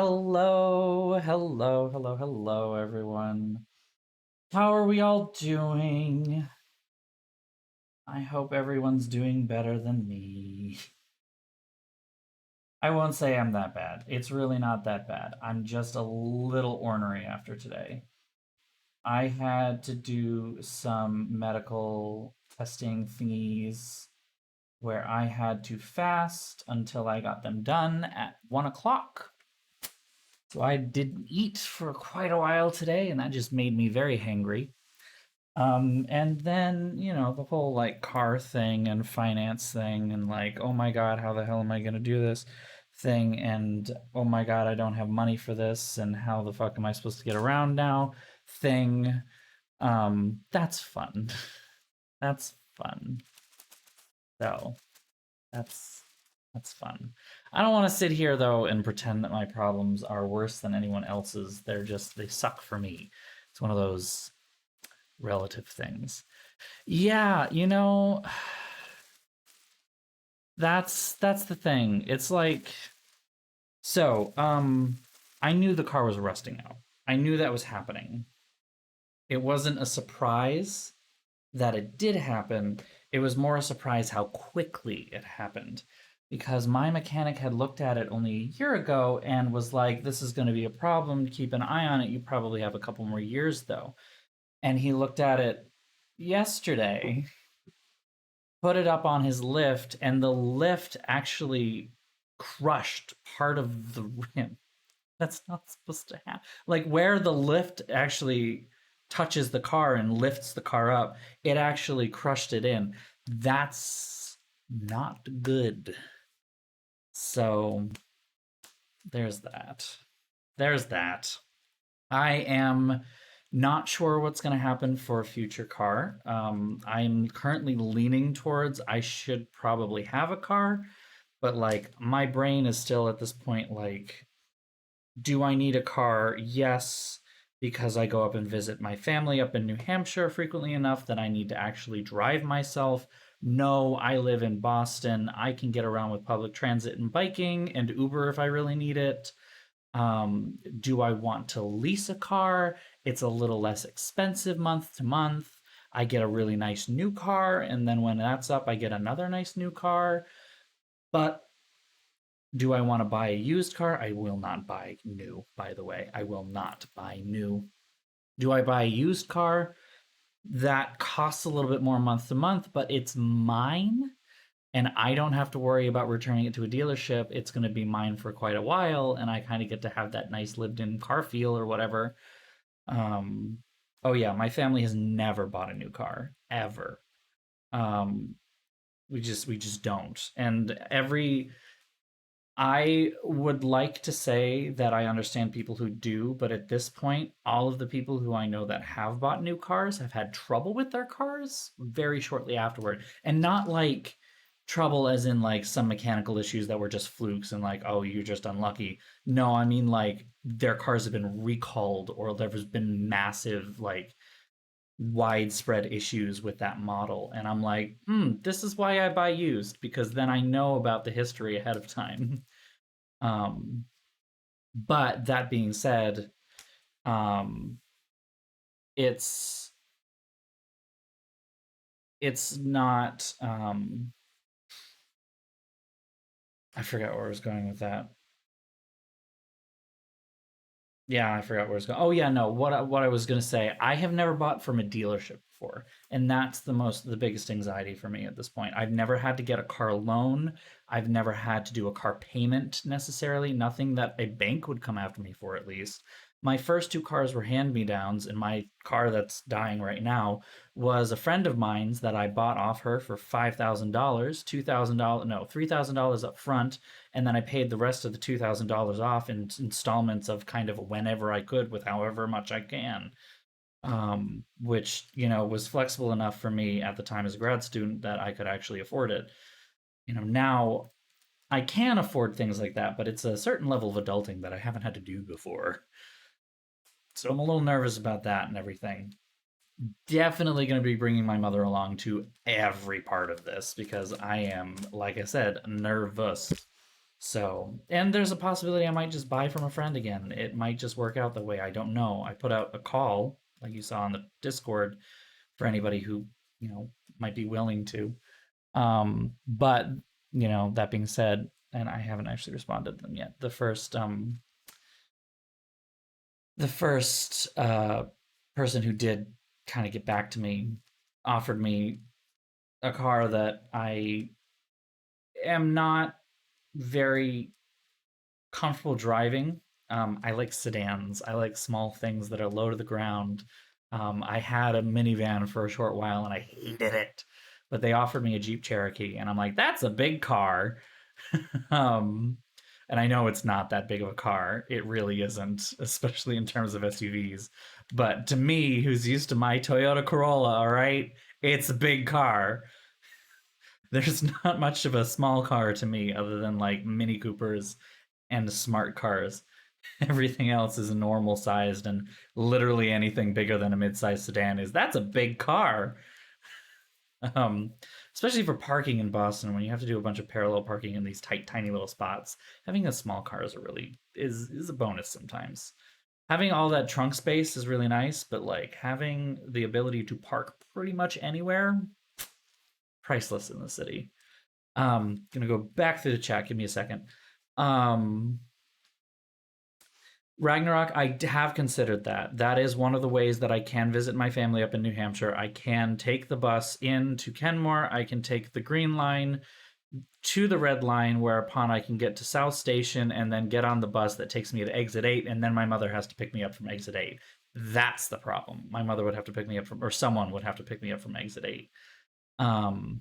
Hello, everyone. How are we all doing? I hope everyone's doing better than me. I won't say I'm that bad. It's really not that bad. I'm just a little ornery after today. I had to do some medical testing thingies where I had to fast until I got them done at 1 o'clock. So I didn't eat for quite a while today, and that just made me very hangry. And then, the whole like car thing and finance thing, and like, oh my God, how the hell am I going to do this thing? And oh my God, I don't have money for this. And how the fuck am I supposed to get around now? Thing. That's fun. That's fun. So that's that's fun. I don't want to sit here though and pretend that my problems are worse than anyone else's. They suck for me. It's one of those relative things. Yeah, that's the thing. It's like so, I knew the car was rusting out. I knew that was happening. It wasn't a surprise that it did happen. It was more a surprise how quickly it happened. Because my mechanic had looked at it only a year ago and was like, this is going to be a problem. Keep an eye on it. You probably have a couple more years, though. And he looked at it yesterday, put it up on his lift, and the lift actually crushed part of the rim. That's not supposed to happen. Like where the lift actually touches the car and lifts the car up, it actually crushed it in. That's not good. So there's that. There's that. I am not sure what's going to happen for a future car. I'm currently leaning towards I should probably have a car, but like my brain is still at this point like, do I need a car? Yes, because I go up and visit my family up in New Hampshire frequently enough that I need to actually drive myself. No, I live in Boston. I can get around with public transit and biking and Uber if I really need it. Do I want to lease a car? It's a little less expensive month to month. I get a really nice new car, and then when that's up, I get another nice new car. But do I want to buy a used car? I will not buy new, by the way. I will not buy new. Do I buy a used car? That costs a little bit more month to month, but it's mine and I don't have to worry about returning it to a dealership. It's going to be mine for quite a while, and I kind of get to have that nice lived-in car feel or whatever. Um, oh yeah, my family has never bought a new car ever. Um, we just don't. And every I would like to say that I understand people who do, but at this point, all of the people who I know that have bought new cars have had trouble with their cars very shortly afterward. And not like trouble as in like some mechanical issues that were just flukes and like, oh, you're just unlucky. No, I mean like their cars have been recalled or there's been massive, like widespread issues with that model. And I'm like, this is why I buy used, because then I know about the history ahead of time. Um, but that being said, um, it's not. I forgot where I was going with that. Yeah, I forgot where I was going. Oh yeah, no. What I was gonna say, I have never bought from a dealership before, and that's the biggest anxiety for me at this point. I've never had to get a car loan. I've never had to do a car payment necessarily. Nothing that a bank would come after me for, at least. My first two cars were hand-me-downs, and my car that's dying right now was a friend of mine's that I bought off her for $5,000, $2,000, no, $3,000 up front, and then I paid the rest of the $2,000 off in installments of kind of whenever I could with however much I can. Which was flexible enough for me at the time as a grad student that I could actually afford it. Now I can afford things like that, but it's a certain level of adulting that I haven't had to do before. So I'm a little nervous about that and everything. Definitely going to be bringing my mother along to every part of this because I am, like I said, nervous. So, and there's a possibility I might just buy from a friend again. It might just work out the way. I don't know. I put out a call, like you saw on the Discord, for anybody who, you know, might be willing to. But, that being said, and I haven't actually responded to them yet. The first person who did kind of get back to me offered me a car that I am not very comfortable driving. I like sedans. I like small things that are low to the ground. I had a minivan for a short while and I hated it, but they offered me a Jeep Cherokee, and I'm like, that's a big car. um, and I know it's not that big of a car. It really isn't, especially in terms of SUVs. But to me, who's used to my Toyota Corolla, all right, it's a big car. There's not much of a small car to me other than like Mini Coopers and smart cars. Everything else is normal sized, and literally anything bigger than a mid-sized sedan is that's a big car. Um, Especially for parking in Boston when you have to do a bunch of parallel parking in these tight, tiny little spots. Having a small car is a really is a bonus sometimes. Having all that trunk space is really nice, but like having the ability to park pretty much anywhere, priceless in the city. Gonna go back through the chat. Give me a second. Um, Ragnarok, I have considered that. That is one of the ways that I can visit my family up in New Hampshire. I can take the bus into Kenmore. I can take the Green Line to the Red Line, whereupon I can get to South Station and then get on the bus that takes me to Exit 8, and then my mother has to pick me up from Exit 8. That's the problem. My mother would have to pick me up from, or someone would have to pick me up from Exit 8. Um,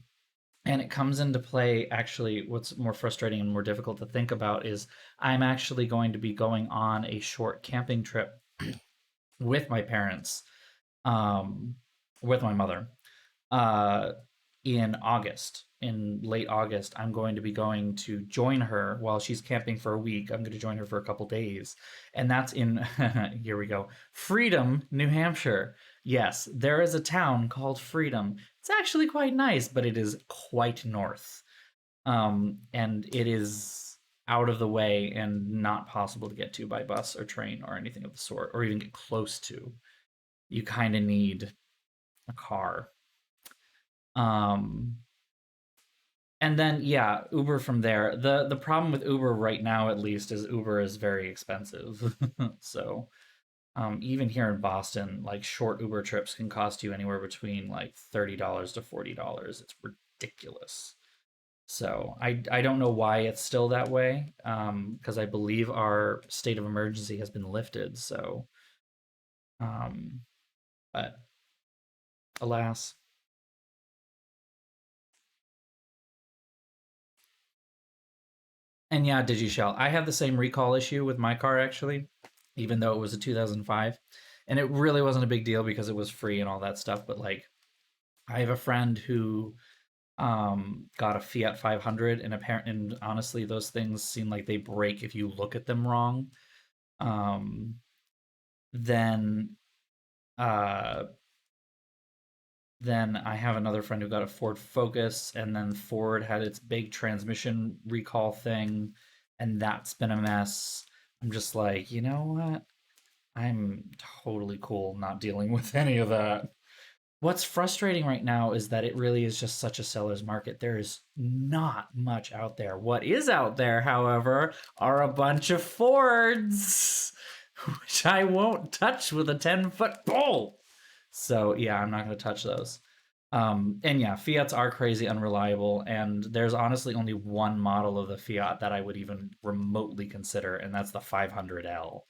and it comes into play, actually, what's more frustrating and more difficult to think about is I'm actually going to be going on a short camping trip with my parents, um, with my mother, uh, in August. In late August, I'm going to be going to join her while she's camping for a week. I'm going to join her for a couple days. And that's in, here we go, Freedom, New Hampshire. Yes, there is a town called Freedom. It's actually quite nice, but it is quite north. And it is out of the way and not possible to get to by bus or train or anything of the sort, or even get close to. You kind of need a car. Um, and then yeah, Uber from there. The problem with Uber right now, at least, is Uber is very expensive. So even here in Boston, like short Uber trips can cost you anywhere between like $30 to $40. It's ridiculous. So I don't know why it's still that way. Because I believe our state of emergency has been lifted. So um, but alas. And yeah, DigiShell. I have the same recall issue with my car actually, even though it was a 2005. And it really wasn't a big deal because it was free and all that stuff. But like, I have a friend who got a Fiat 500, and honestly, those things seem like they break if you look at them wrong. Um, then uh, then I have another friend who got a Ford Focus, and then Ford had its big transmission recall thing, and that's been a mess. I'm just like, you know what? I'm totally cool not dealing with any of that. What's frustrating right now is that it really is just such a seller's market. There is not much out there. What is out there, however, are a bunch of Fords, which I won't touch with a 10-foot pole. So yeah, I'm not going to touch those. And yeah, Fiats are crazy unreliable, and there's honestly only one model of the Fiat that I would even remotely consider, and that's the 500L,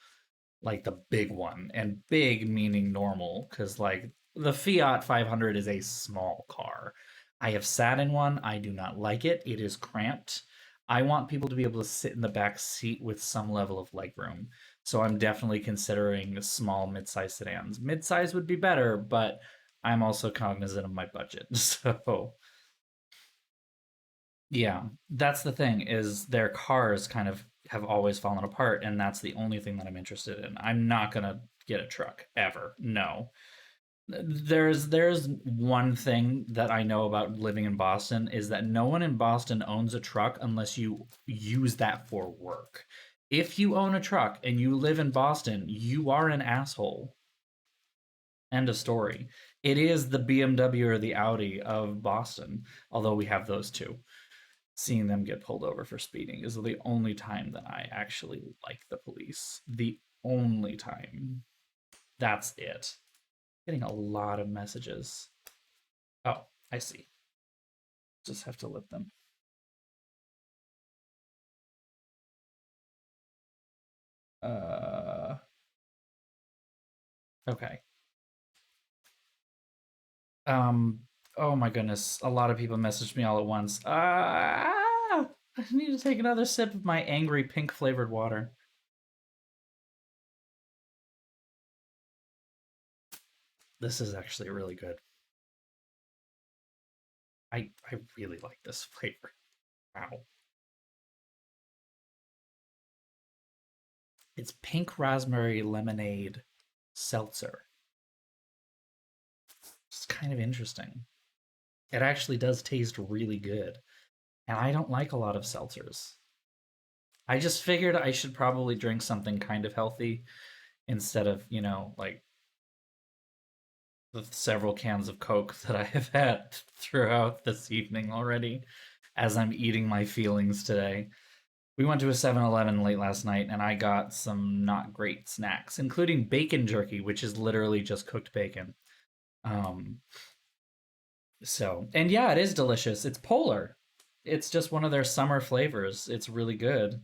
like the big one. And big meaning normal, because like the Fiat 500 is a small car. I have sat in one. I do not like it. It is cramped. I want people to be able to sit in the back seat with some level of legroom. So I'm definitely considering small mid-size sedans. Mid-size would be better, but I'm also cognizant of my budget. So yeah, that's the thing is their cars kind of have always fallen apart, and that's the only thing that I'm interested in. I'm not gonna get a truck ever. No. There's one thing that I know about living in Boston is that no one in Boston owns a truck unless you use that for work. If you own a truck and you live in Boston, you are an asshole. End of story. It is the BMW or the Audi of Boston, although we have those too. Seeing them get pulled over for speeding is the only time that I actually like the police. The only time. That's it. Getting a lot of messages. Oh, I see. Just have to let them. Uh, okay. Um. Oh my goodness, a lot of people messaged me all at once. I need to take another sip of my angry pink flavored water. This is actually really good. I really like this flavor. Wow. It's pink raspberry lemonade seltzer. It's kind of interesting. It actually does taste really good. And I don't like a lot of seltzers. I just figured I should probably drink something kind of healthy instead of, like the several cans of Coke that I have had throughout this evening already as I'm eating my feelings today. We went to a 7-Eleven late last night and I got some not great snacks, including bacon jerky, which is literally just cooked bacon. Um, and yeah, it is delicious. It's polar. It's just one of their summer flavors. It's really good.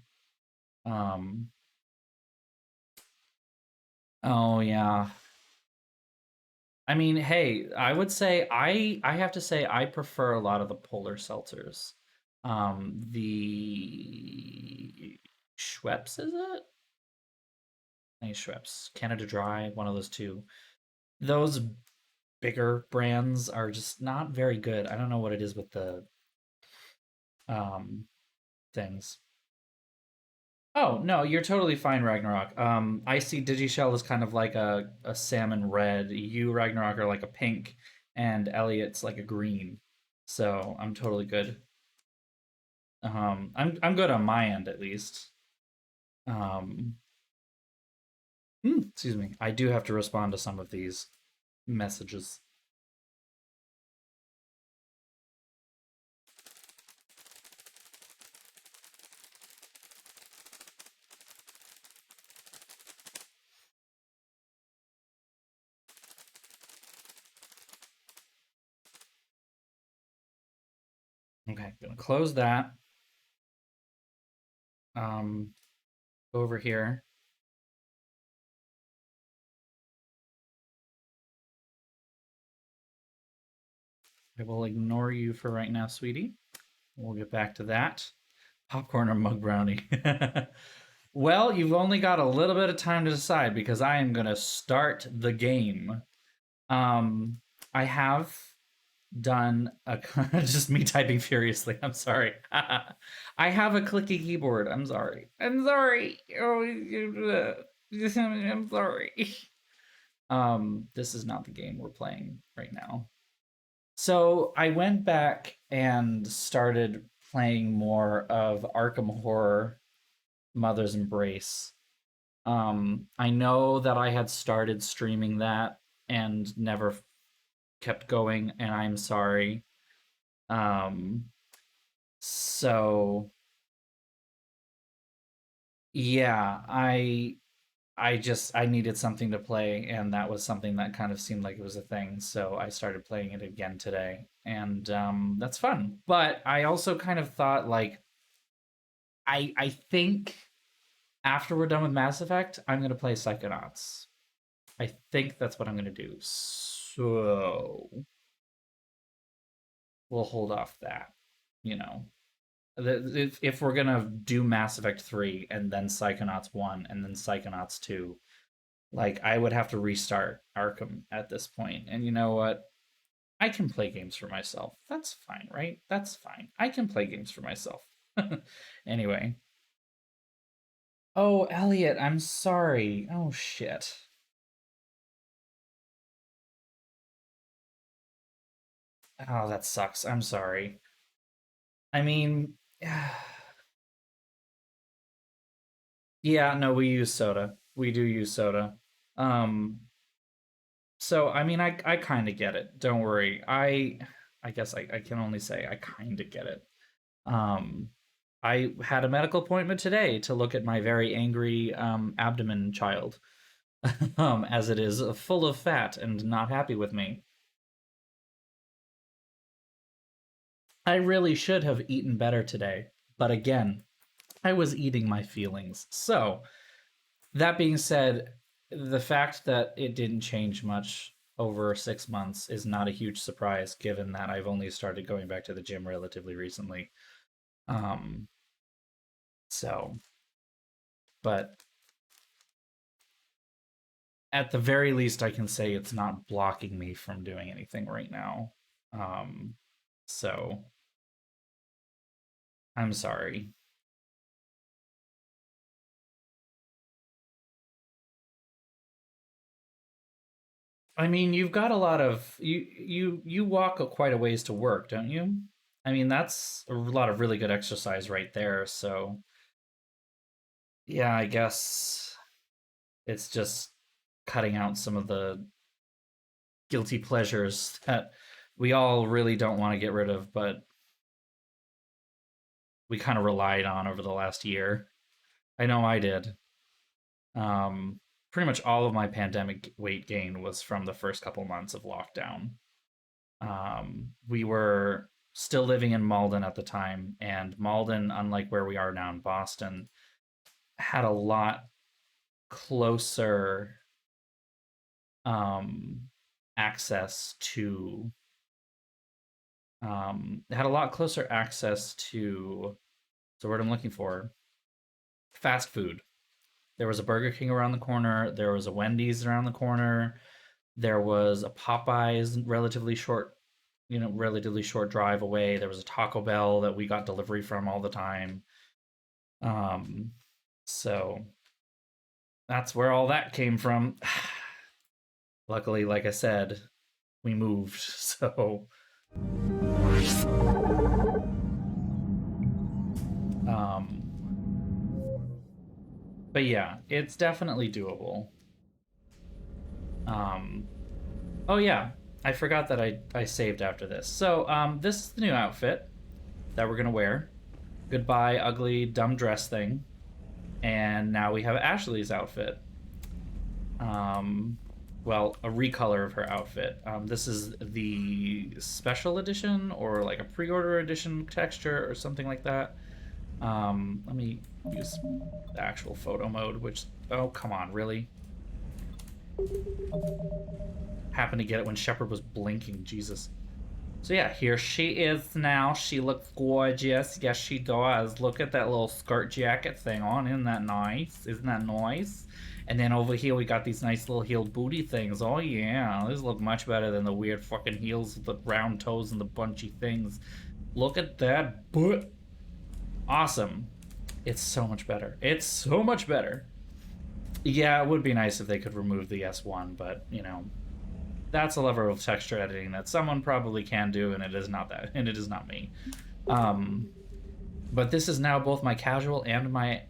Um, oh yeah. I mean, hey, I would say I have to say I prefer a lot of the polar seltzers. The Schweppes, is it? I think Schweppes, Canada Dry, one of those two. Those bigger brands are just not very good. I don't know what it is with the um things. Oh no, you're totally fine, Ragnarok. I see Digishell is kind of like a salmon red. You, Ragnarok, are like a pink, and Elliot's like a green. So I'm totally good. I'm good on my end at least. Um, excuse me. I do have to respond to some of these messages. Okay, gonna close that. Um, over here. I will ignore you for right now, sweetie. We'll get back to that. Popcorn or mug brownie? Well, you've only got a little bit of time to decide because I am going to start the game. Um, I have done a just me typing furiously. I'm sorry. I have a clicky keyboard. I'm sorry. I'm sorry. Oh, I'm sorry. This is not the game we're playing right now. So I went back and started playing more of Arkham Horror Mother's Embrace. I know that I had started streaming that and never kept going, and I'm sorry. Um, so yeah, I needed something to play, and that was something that kind of seemed like it was a thing. So I started playing it again today, and that's fun. But I also kind of thought like I think after we're done with Mass Effect, I'm gonna play Psychonauts. I think that's what I'm gonna do. So we'll hold off that. You know, if we're gonna do Mass Effect 3 and then Psychonauts 1 and then Psychonauts 2, like I would have to restart Arkham at this point. And you know what? I can play games for myself. That's fine, right? That's fine. I can play games for myself. Anyway. Oh, Elliot, I'm sorry. Oh shit. Oh, that sucks. I'm sorry. I mean, yeah, no, we use soda. We do use soda. Um, so I mean, I kind of get it. Don't worry. I guess I can only say I kind of get it. Um, I had a medical appointment today to look at my very angry abdomen child, as it is full of fat and not happy with me. I really should have eaten better today, but again, I was eating my feelings. So, that being said, the fact that it didn't change much over 6 months is not a huge surprise, given that I've only started going back to the gym relatively recently. Um, so, but at the very least, I can say it's not blocking me from doing anything right now. Um, so I'm sorry. I mean, you've got a lot of you walk quite a ways to work, don't you? I mean, that's a lot of really good exercise right there. So yeah, I guess it's just cutting out some of the guilty pleasures that we all really don't want to get rid of, but we kind of relied on over the last year. I know I did. Pretty much all of my pandemic weight gain was from the first couple months of lockdown. We were still living in Malden at the time, and Malden, unlike where we are now in Boston, had a lot closer um, access to had a lot closer access to the word I'm looking for, fast food. There was a Burger King around the corner. There was a Wendy's around the corner. There was a Popeyes relatively short drive away. There was a Taco Bell that we got delivery from all the time. Um, so that's where all that came from. Luckily, like I said, we moved. So, but yeah, it's definitely doable. Um, oh yeah, I forgot that I saved after this. So, this is the new outfit that we're gonna wear. Goodbye, ugly, dumb dress thing. And now we have Ashley's outfit. Um, well, a recolor of her outfit. This is the special edition or like a pre-order edition texture or something like that. Let me use the actual photo mode, which, oh, come on, really? Happened to get it when Shepard was blinking, Jesus. So yeah, here she is now. She looks gorgeous. Yes, she does. Look at that little skirt jacket thing on. Isn't that nice? Isn't that nice? And then over here we got these nice little heeled booty things. Oh yeah, these look much better than the weird fucking heels with the round toes and the bunchy things. Look at that butt. Awesome. It's so much better. It's so much better. Yeah, it would be nice if they could remove the S1, but you know, that's a level of texture editing that someone probably can do, and it is not that, and it is not me. Um, but this is now both my casual and my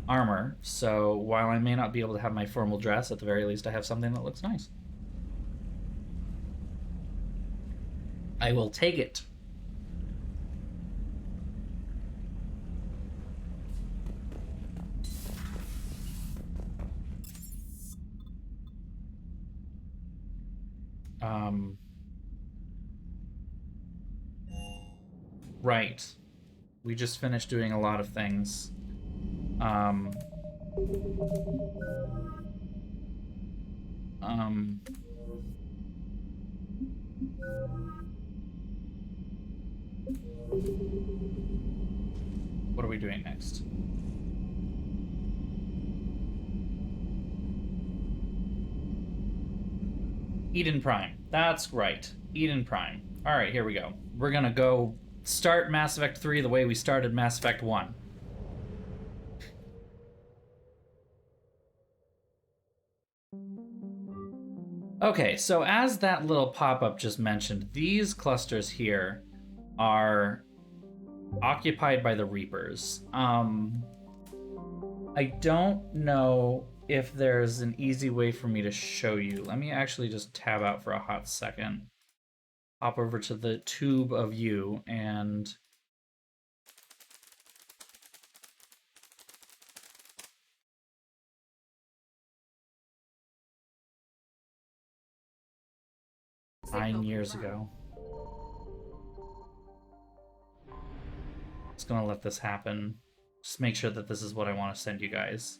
armor. So while I may not be able to have my formal dress, at the very least, I have something that looks nice. I will take it. Um, right. We just finished doing a lot of things. Um, um, what are we doing next? Eden Prime. That's right. Eden Prime. All right, here we go. We're going to go start Mass Effect 3 the way we started Mass Effect 1. Okay, so as that little pop-up just mentioned, these clusters here are occupied by the Reapers. I don't know if there's an easy way for me to show you. Let me actually just tab out for a hot second. Hop over to the tube of you and Nine years ago. Just gonna let this happen. Just make sure that this is what I want to send you guys.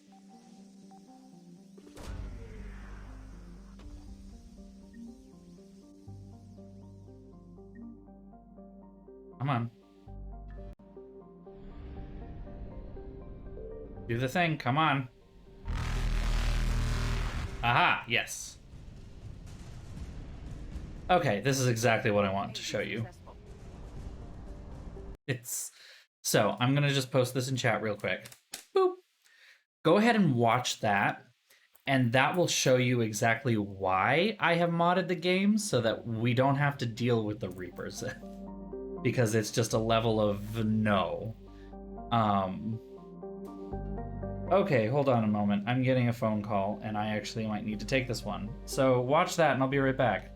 Come on. Do the thing, come on. Aha, yes. Okay, this is exactly what I want to show you. So I'm gonna just post this in chat real quick. Boop. Go ahead and watch that, and that will show you exactly why I have modded the game so that we don't have to deal with the Reapers. Because it's just a level of no. Okay, hold on a moment. I'm getting a phone call, and I actually might need to take this one. So watch that, and I'll be right back.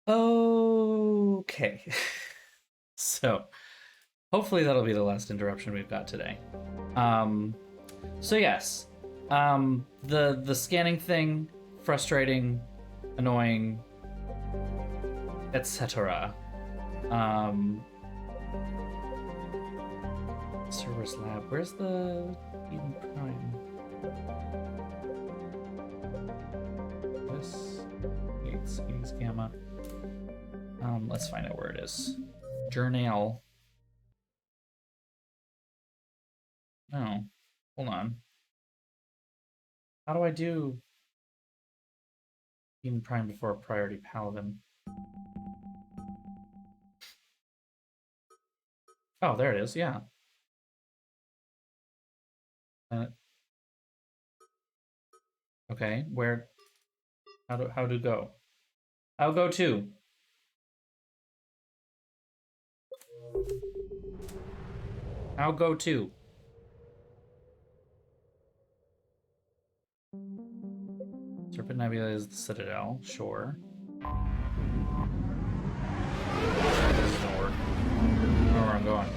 Okay. So, hopefully that'll be the last interruption we've got today. So yes, the scanning thing, frustrating, annoying, etc. Servers lab. Where's the Eden Prime? This 80s gamma. Let's find out where it is. Journal. No, hold on. How do I do Eden Prime before Priority Paladin? Oh, there it is. Yeah. Okay, where? How do go? I'll go too. I'll go too. Reaper Nebula is the Citadel, sure. This is gonna work. I don't know where I'm going.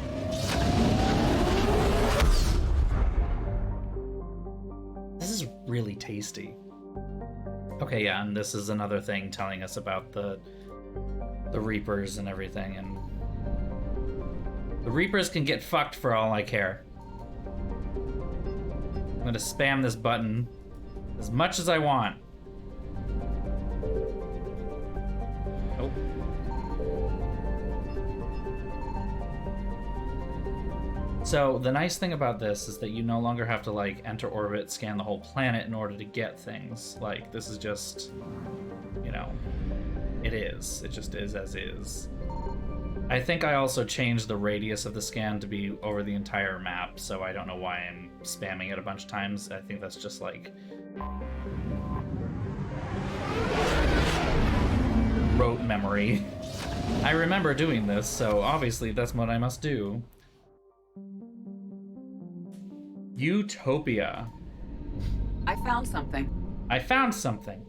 This is really tasty. Okay, yeah, and this is another thing telling us about the Reapers and everything, and the Reapers can get fucked for all I care. I'm gonna spam this button as much as I want. Oh. So the nice thing about this is that you no longer have to like enter orbit, scan the whole planet in order to get things. Like this is just, you know, it just is as is. I think I also changed the radius of the scan to be over the entire map, so I don't know why I'm spamming it a bunch of times. I think that's just like rote memory. I remember doing this, so obviously that's what I must do. Utopia. I found something. I found something.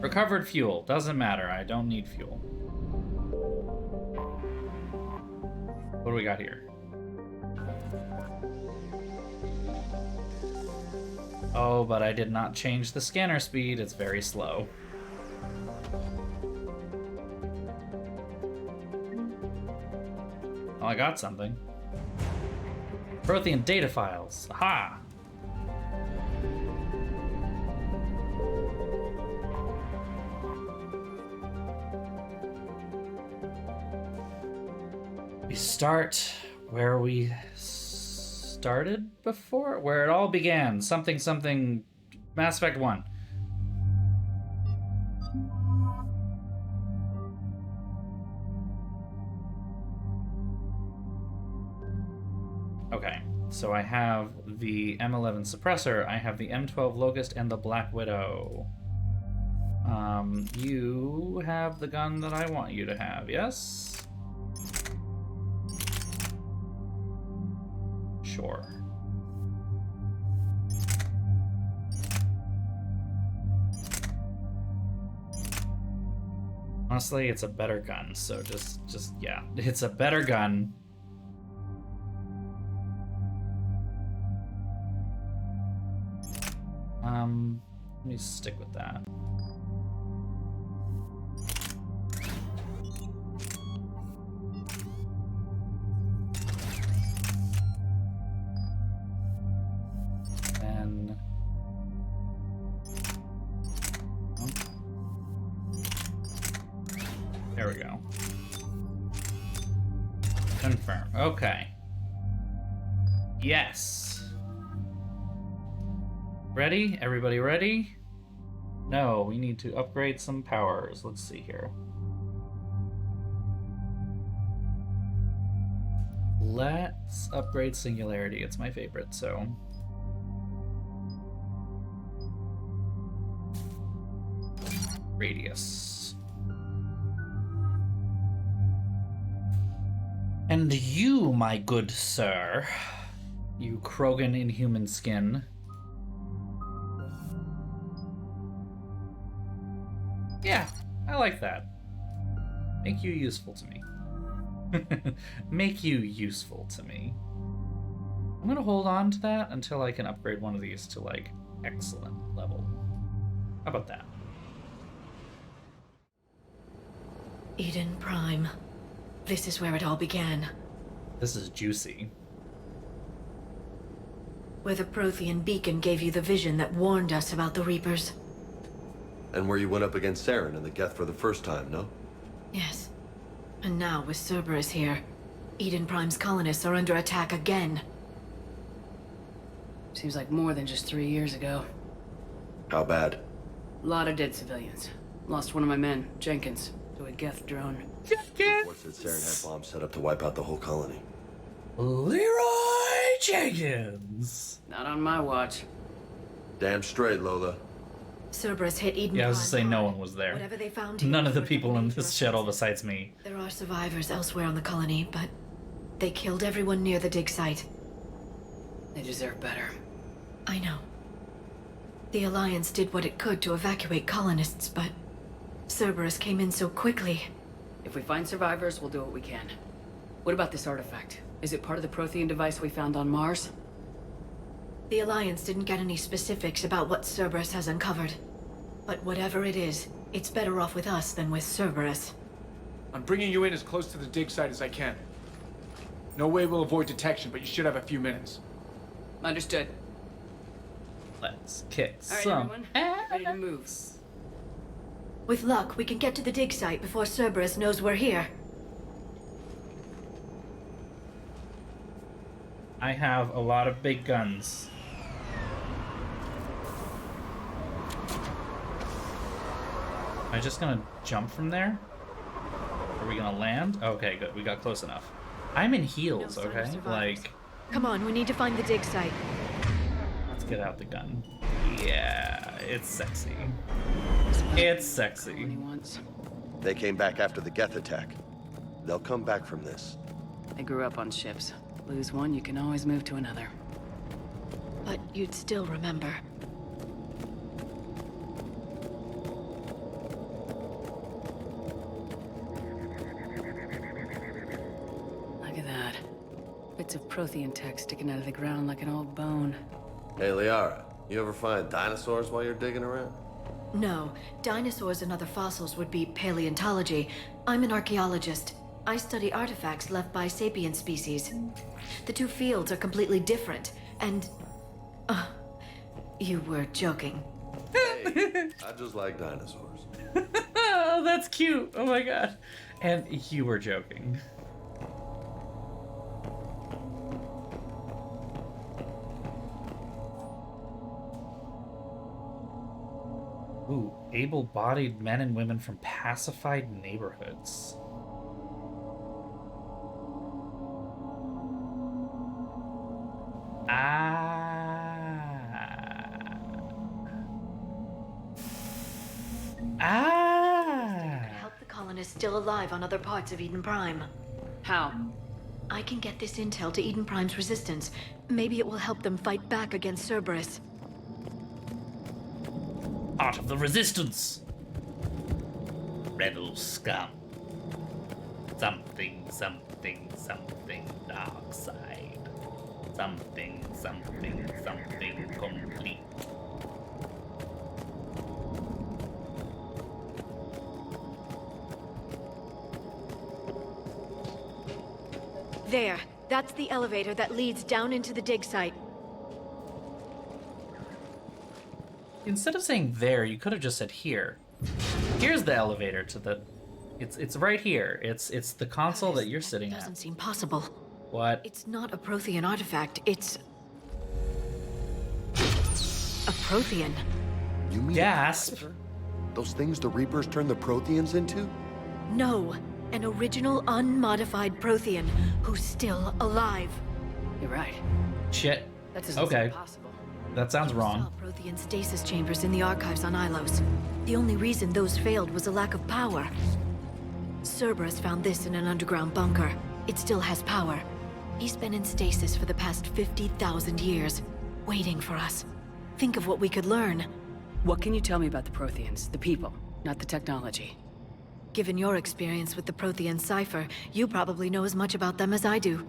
Recovered fuel. Doesn't matter. I don't need fuel. What do we got here? Oh, but I did not change the scanner speed. It's very slow. Oh, I got something. Prothean data files. Aha! We start where we started before? Where it all began. Something, something... Mass Effect 1. Okay, so I have the M11 suppressor, I have the M12 Locust, and the Black Widow. You have the gun that I want you to have, yes? Sure. Honestly, it's a better gun, so just yeah, it's a better gun. Let me stick with that. And oh. There we go. Confirm. Okay. Yes. Ready? Everybody ready? No, we need to upgrade some powers. Let's see here. Let's upgrade Singularity. It's my favorite, so... Radius. And you, my good sir, you Krogan in human skin... Yeah, I like that. Make you useful to me. Make you useful to me. I'm gonna hold on to that until I can upgrade one of these to, like, excellent level. How about that? Eden Prime. This is where it all began. This is juicy. Where the Prothean beacon gave you the vision that warned us about the Reapers. And where you went up against Saren and the Geth for the first time, no? Yes. And now, with Cerberus here, Eden Prime's colonists are under attack again. Seems like more than just 3 years ago. How bad? A lot of dead civilians. Lost one of my men, Jenkins, to a Geth drone. Reports that Saren had bombs set up to wipe out the whole colony. Leroy Jenkins! Not on my watch. Damn straight, Lola. Cerberus hit Eden Yeah, I was Prime to say no hard. one was there. Whatever they found here None of the was people in dangerous this shuttle assets. besides me. There are survivors elsewhere on the colony, but they killed everyone near the dig site. They deserve better. I know. The Alliance did what it could to evacuate colonists, but Cerberus came in so quickly. If we find survivors, we'll do what we can. What about this artifact? Is it part of the Prothean device we found on Mars? The Alliance didn't get any specifics about what Cerberus has uncovered. But whatever it is, it's better off with us than with Cerberus. I'm bringing you in as close to the dig site as I can. No way we'll avoid detection, but you should have a few minutes. Understood. Let's kick All right, some everyone. ass. Ready to move. With luck, we can get to the dig site before Cerberus knows we're here. I have a lot of big guns. Am I just gonna jump from there? Are we gonna land? Okay, good. We got close enough. I'm in heels, No sign of okay? survivors. Like, Come on, we need to find the dig site. let's get out the gun. Yeah, it's sexy. It's sexy. When he wants. They came back after the Geth attack. They'll come back from this. I grew up on ships. Lose one, you can always move to another. But you'd still remember. Look at that. Bits of Prothean tech sticking out of the ground like an old bone. Hey, Liara, you ever find dinosaurs while you're digging around? No, dinosaurs and other fossils would be paleontology. I'm an archaeologist. I study artifacts left by sapient species. The two fields are completely different, and... you were joking. Hey, I just like dinosaurs. Oh, that's cute. Oh my god. And you were joking. Ooh, able-bodied men and women from pacified neighborhoods. Help the colonists still alive on other parts of Eden Prime. How? I can get this intel to Eden Prime's resistance. Maybe it will help them fight back against Cerberus. Art of the Resistance. Rebel scum. Something, something, something dark side. Something, something, something complete. There. That's the elevator that leads down into the dig site. Instead of saying there, you could have just said here. Here's the elevator to the... It's right here. It's the console that you're sitting Doesn't at. seem possible. What? It's not a Prothean artifact. It's... a Prothean. You mean Gasp. those things the Reapers turned the Protheans into? No. An original, unmodified Prothean who's still alive. You're right. Shit. That doesn't Okay. seem possible. That sounds Saw wrong. Prothean stasis chambers in the archives on Ilos. The only reason those failed was a lack of power. Cerberus found this in an underground bunker. It still has power. He's been in stasis for the past 50,000 years, waiting for us. Think of what we could learn. What can you tell me about the Protheans? The people, not the technology. Given your experience with the Prothean cipher, you probably know as much about them as I do.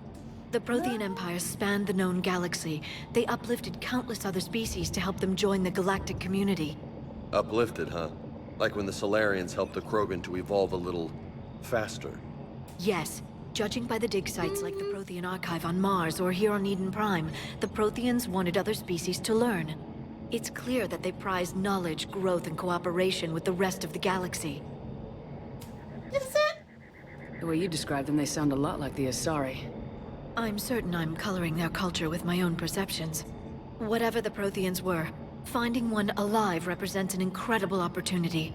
The Prothean Empire spanned the known galaxy. They uplifted countless other species to help them join the galactic community. Uplifted, huh? Like when the Solarians helped the Krogan to evolve a little faster. Yes, judging by the dig sites like the Prothean Archive on Mars or here on Eden Prime, the Protheans wanted other species to learn. It's clear that they prize knowledge, growth, and cooperation with the rest of the galaxy. The way you describe them, they sound a lot like the Asari. I'm certain I'm coloring their culture with my own perceptions. Whatever the Protheans were, finding one alive represents an incredible opportunity.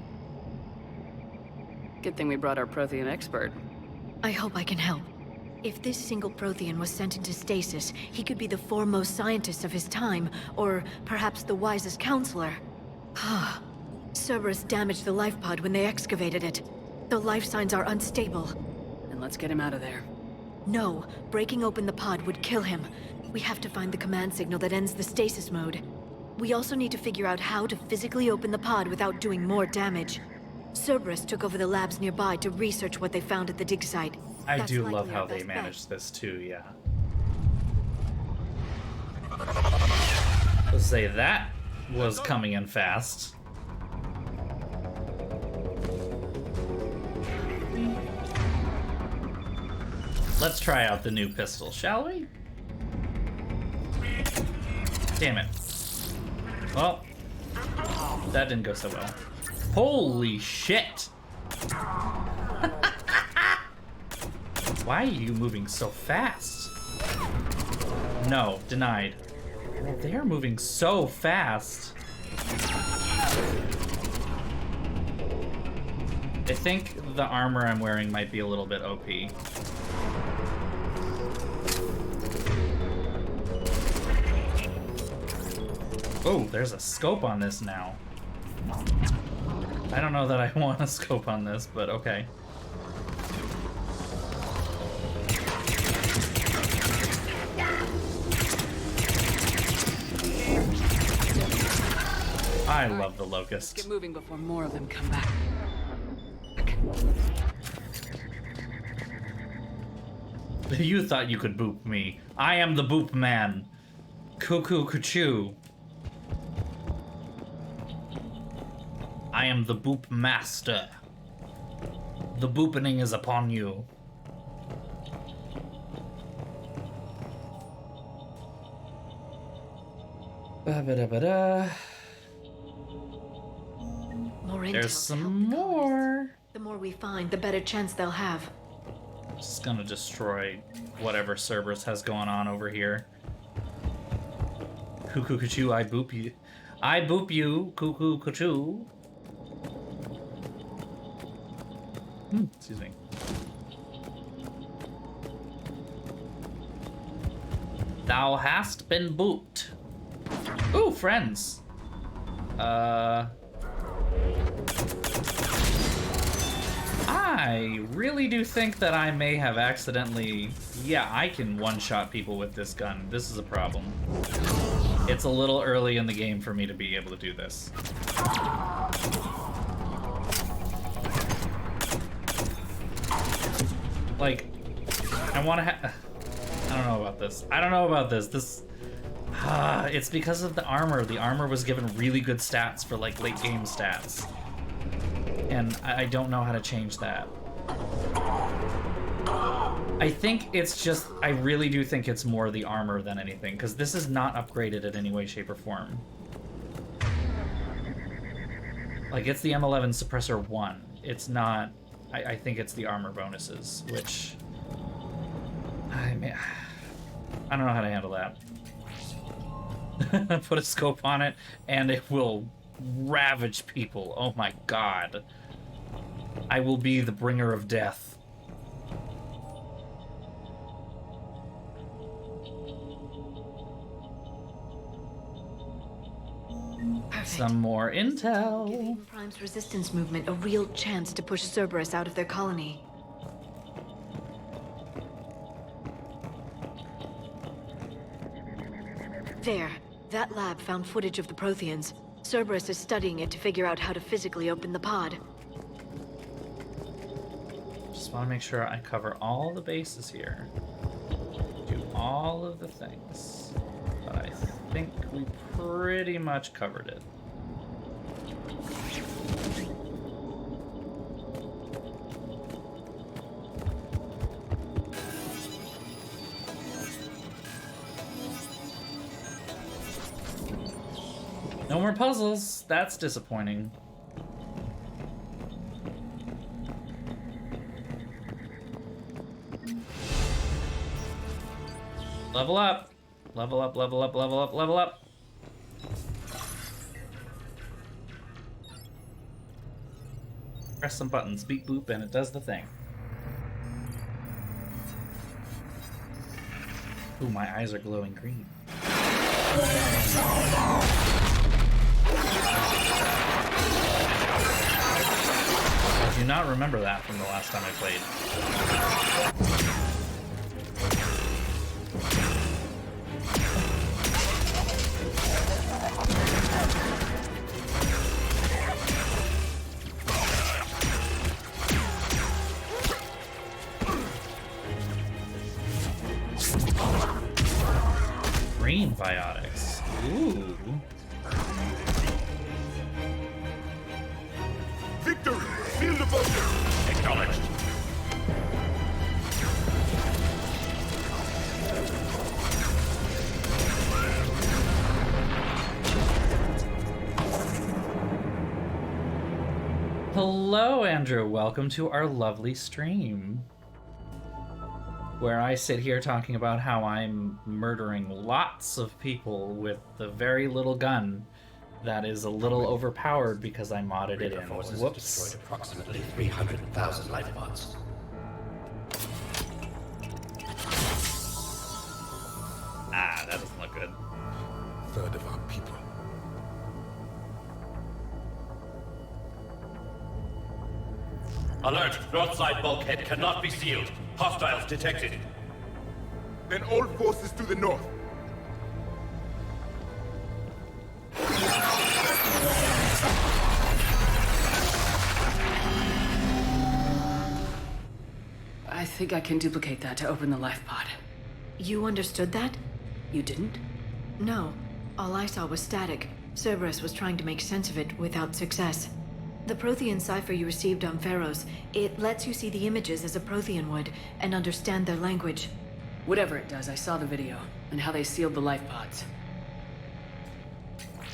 Good thing we brought our Prothean expert. I hope I can help. If this single Prothean was sent into stasis, he could be the foremost scientist of his time, or perhaps the wisest counselor. Cerberus damaged the life pod when they excavated it. The life signs are unstable. Then let's get him out of there. No, breaking open the pod would kill him. We have to find the command signal that ends the stasis mode. We also need to figure out how to physically open the pod without doing more damage. Cerberus took over the labs nearby to research what they found at the dig site. I That's do love likely how our they best bet. managed this too, yeah. Let's say that was coming in fast. Let's try out the new pistol, shall we? Damn it. Well, that didn't go so well. Holy shit! Why are you moving so fast? No, denied. Well, they're moving so fast. I think the armor I'm wearing might be a little bit OP. Oh, there's a scope on this now. I don't know that I want a scope on this, but okay. I love the locust. Get moving before more of them come back. You thought you could boop me. I am the boop man. Cuckoo cuckoo. I am the boop master. The boopening is upon you. Ba-ba-da-ba-da. More intel. There's some more. The more we find, the better chance they'll have. Just gonna destroy whatever Cerberus has going on over here. Cuckoo cuckoo, I boop you. I boop you, cuckoo cuckoo. Excuse me. Thou hast been booped. Ooh, friends. I really do think that I may have accidentally... Yeah, I can one-shot people with this gun. This is a problem. It's a little early in the game for me to be able to do this. Like, I want to have... I don't know about this. I don't know about this. This... it's because of the armor. The armor was given really good stats for, like, late game stats. And I don't know how to change that. I think it's just... I really do think it's more the armor than anything, because this is not upgraded in any way, shape, or form. Like, it's the M11 Suppressor 1. It's not... I think it's the armor bonuses, which... I mean... I don't know how to handle that. Put a scope on it, and it will ravage people. Oh my god. I will be the bringer of death. Perfect. Some more intel. Giving Prime's resistance movement a real chance to push Cerberus out of their colony. There. That lab found footage of the Protheans. Cerberus is studying it to figure out how to physically open the pod. Just want to make sure I cover all the bases here. Do all of the things. But I think we pretty much covered it. No more puzzles. That's disappointing. Level up. Level up, level up, level up, level up. Press some buttons, beep boop, and it does the thing. Ooh, my eyes are glowing green. I do not remember that from the last time I played. Marine biotics. Ooh. Victory! Field of bunker! Acknowledged. Hello, Andrew. Welcome to our lovely stream, where I sit here talking about how I'm murdering lots of people with a very little gun that is a little overpowered because I modded it in. Forces Whoops. destroyed approximately 300,000 life pods. Ah, that doesn't look good. Third of our people. Alert! North side bulkhead cannot be sealed. Hostiles detected. Then all forces to the north. I think I can duplicate that to open the life pod. You understood that? You didn't? No. All I saw was static. Cerberus was trying to make sense of it without success. The Prothean cipher you received on Pharaohs, it lets you see the images as a Prothean would and understand their language. Whatever it does, I saw the video and how they sealed the life pods.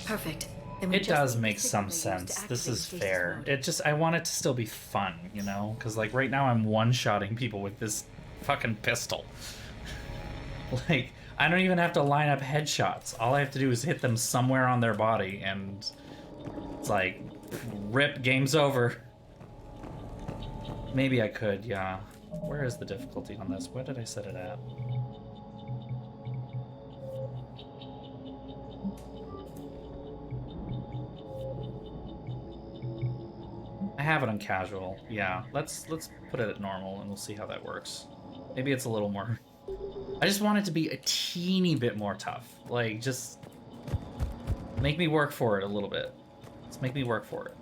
Perfect. Then we It just does need the make some signal they used to sense. This activate is stasis fair. mode. It just, I want it to still be fun, you know? Because, like, right now I'm one-shotting people with this fucking pistol. Like, I don't even have to line up headshots. All I have to do is hit them somewhere on their body, and it's like, rip, game's over. Maybe I could, yeah. Where is the difficulty on this? Where did I set it at? I have it on casual. Yeah, let's put it at normal and we'll see how that works. Maybe it's a little more. I just want it to be a teeny bit more tough. Like, just make me work for it a little bit. Just make me work for it.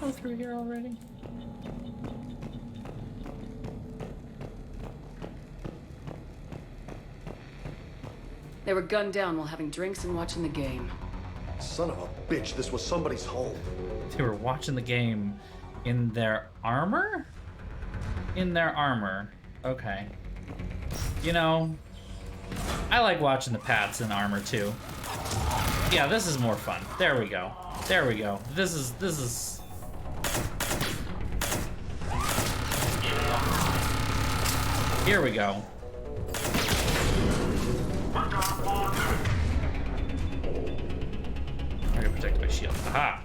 Go through here already. They were gunned down while having drinks and watching the game. Son of a bitch, this was somebody's home. They were watching the game in their armor? In their armor. Okay. You know, I like watching the Pats in armor too. Yeah, this is more fun. There we go. There we go. This is Here we go. I gotta protect my shield. Aha!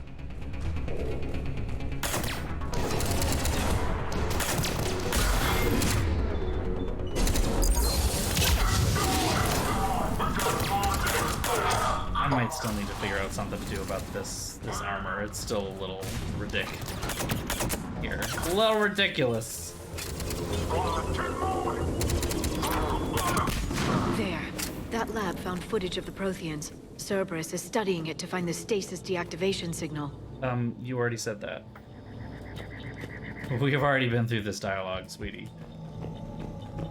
I might still need to figure out something to do about this armor. It's still a little ridiculous. Here. A little ridiculous. There. That lab found footage of the Protheans. Cerberus is studying it to find the stasis deactivation signal. You already said that. We have already been through this dialogue, sweetie.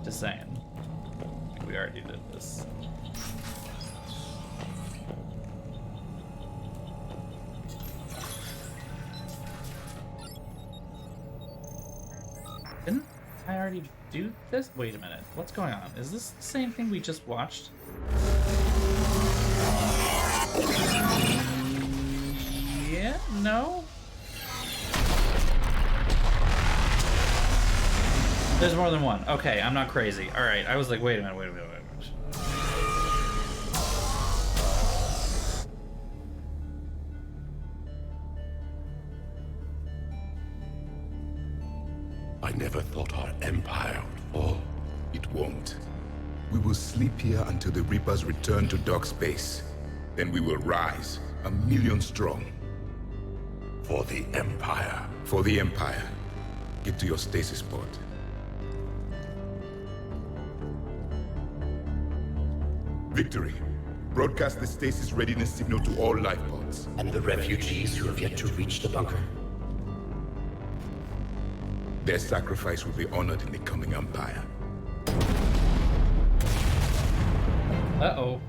Just saying. We already did this. Didn't I already do this? Wait a minute. What's going on? Is this the same thing we just watched? Yeah? No? There's more than one. Okay, I'm not crazy. Alright, I was like, wait a minute, wait a minute, wait a minute. I never thought our empire would fall. It won't. We will sleep here until the Reapers return to dock space. Then we will rise, 1,000,000 strong. For the Empire. For the Empire. Get to your stasis pod. Victory. Broadcast the stasis readiness signal to all life pods. And the refugees who have yet to reach the bunker? Their sacrifice will be honored in the coming Empire. Uh-oh.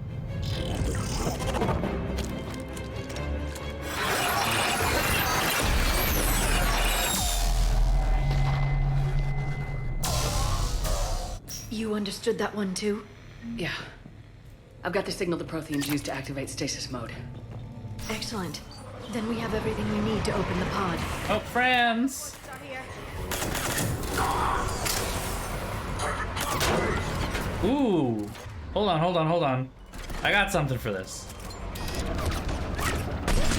You understood that one too? Yeah. I've got the signal the Protheans use to activate stasis mode. Excellent. Then we have everything we need to open the pod. Oh, friends! Ooh. Hold on. I got something for this.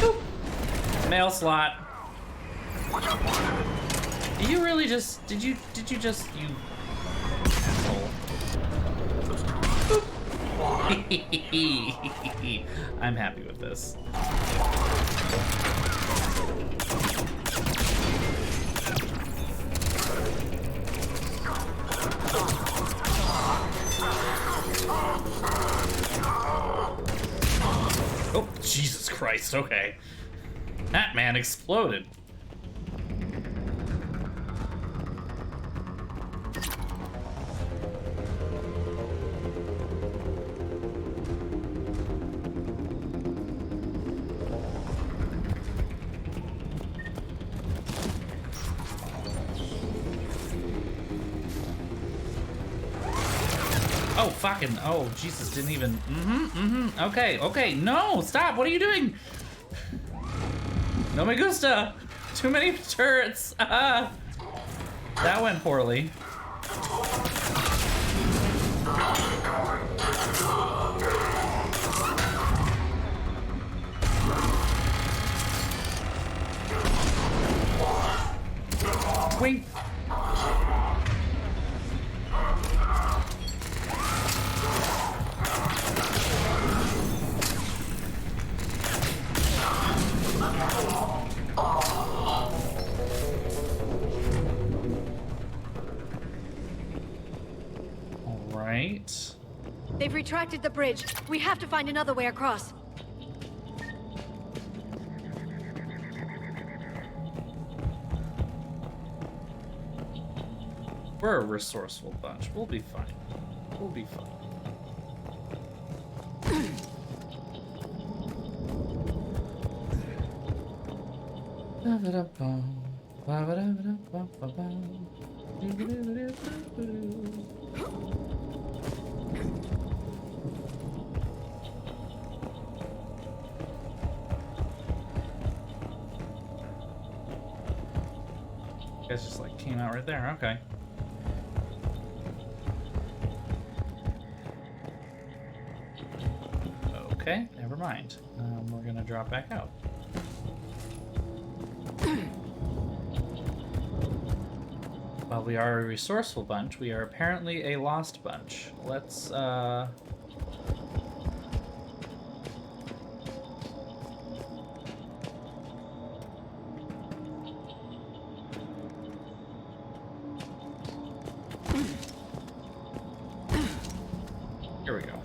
Boop. Mail slot. Did you really just, you asshole. Boop. I'm happy with this. Oh, Jesus Christ, okay. That man exploded. Oh, fucking, oh, Jesus, didn't even, okay, no, stop, what are you doing? No me gusta, too many turrets, that went poorly. Wait. Right. They've retracted the bridge. We have to find another way across. We're a resourceful bunch. We'll be fine. We'll be fine. You guys just like came out right there. Okay. Okay, never mind. We're gonna drop back out. While we are a resourceful bunch, we are apparently a lost bunch. Let's, here we go.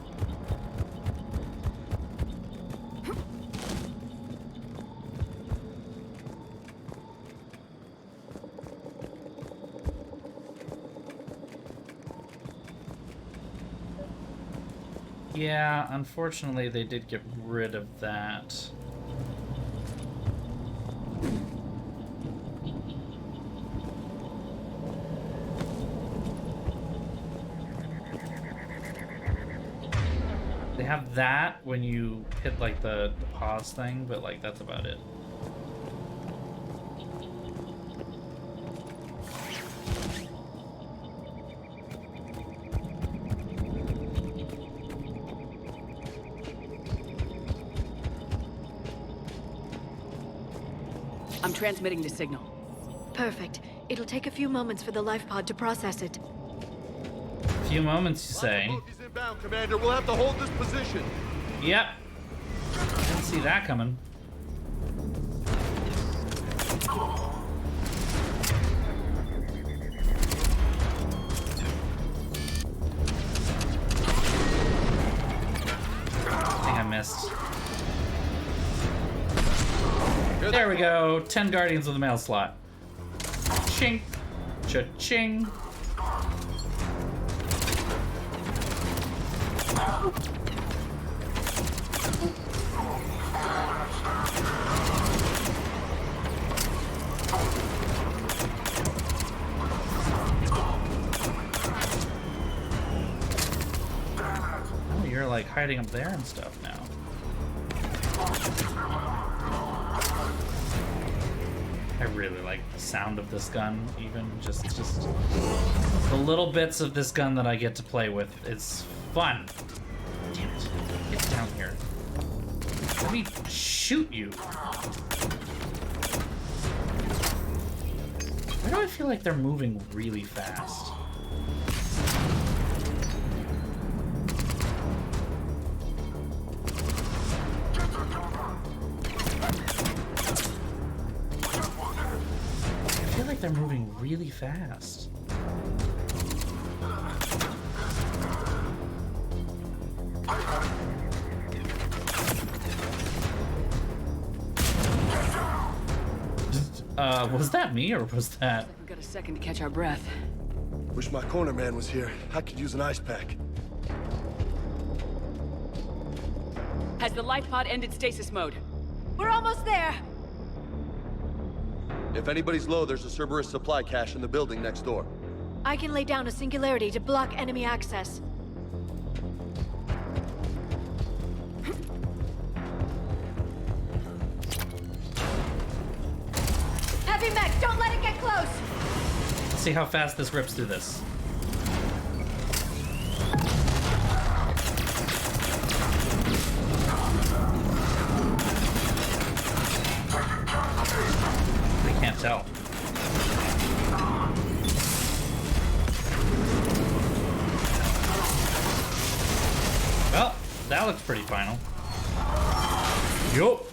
Yeah, unfortunately they did get rid of that. They have that when you hit like the pause thing, but like that's about it. I'm transmitting the signal. Perfect. It'll take a few moments for the life pod to process it. A few moments, you say? He's inbound, Commander. We'll have to hold this position. Yep. Didn't see that coming. Dang missed. There we go. 10 Guardians with a mail slot. Chink. Cha-ching. Oh, you're like hiding up there and stuff now. I really like the sound of this gun, even just the little bits of this gun that I get to play with. It's fun. Damn it. Get down here. Let me shoot you. Why do I feel like they're moving really fast? I feel like they're moving really fast. Was that me or was that? We've got a second to catch our breath. Wish my corner man was here. I could use an ice pack. Has the life pod ended stasis mode? We're almost there! If anybody's low, there's a Cerberus supply cache in the building next door. I can lay down a singularity to block enemy access. Heavy mech, don't let it get close! Let's see how fast this rips through this. We can't tell. Well, that looks pretty final. Yup.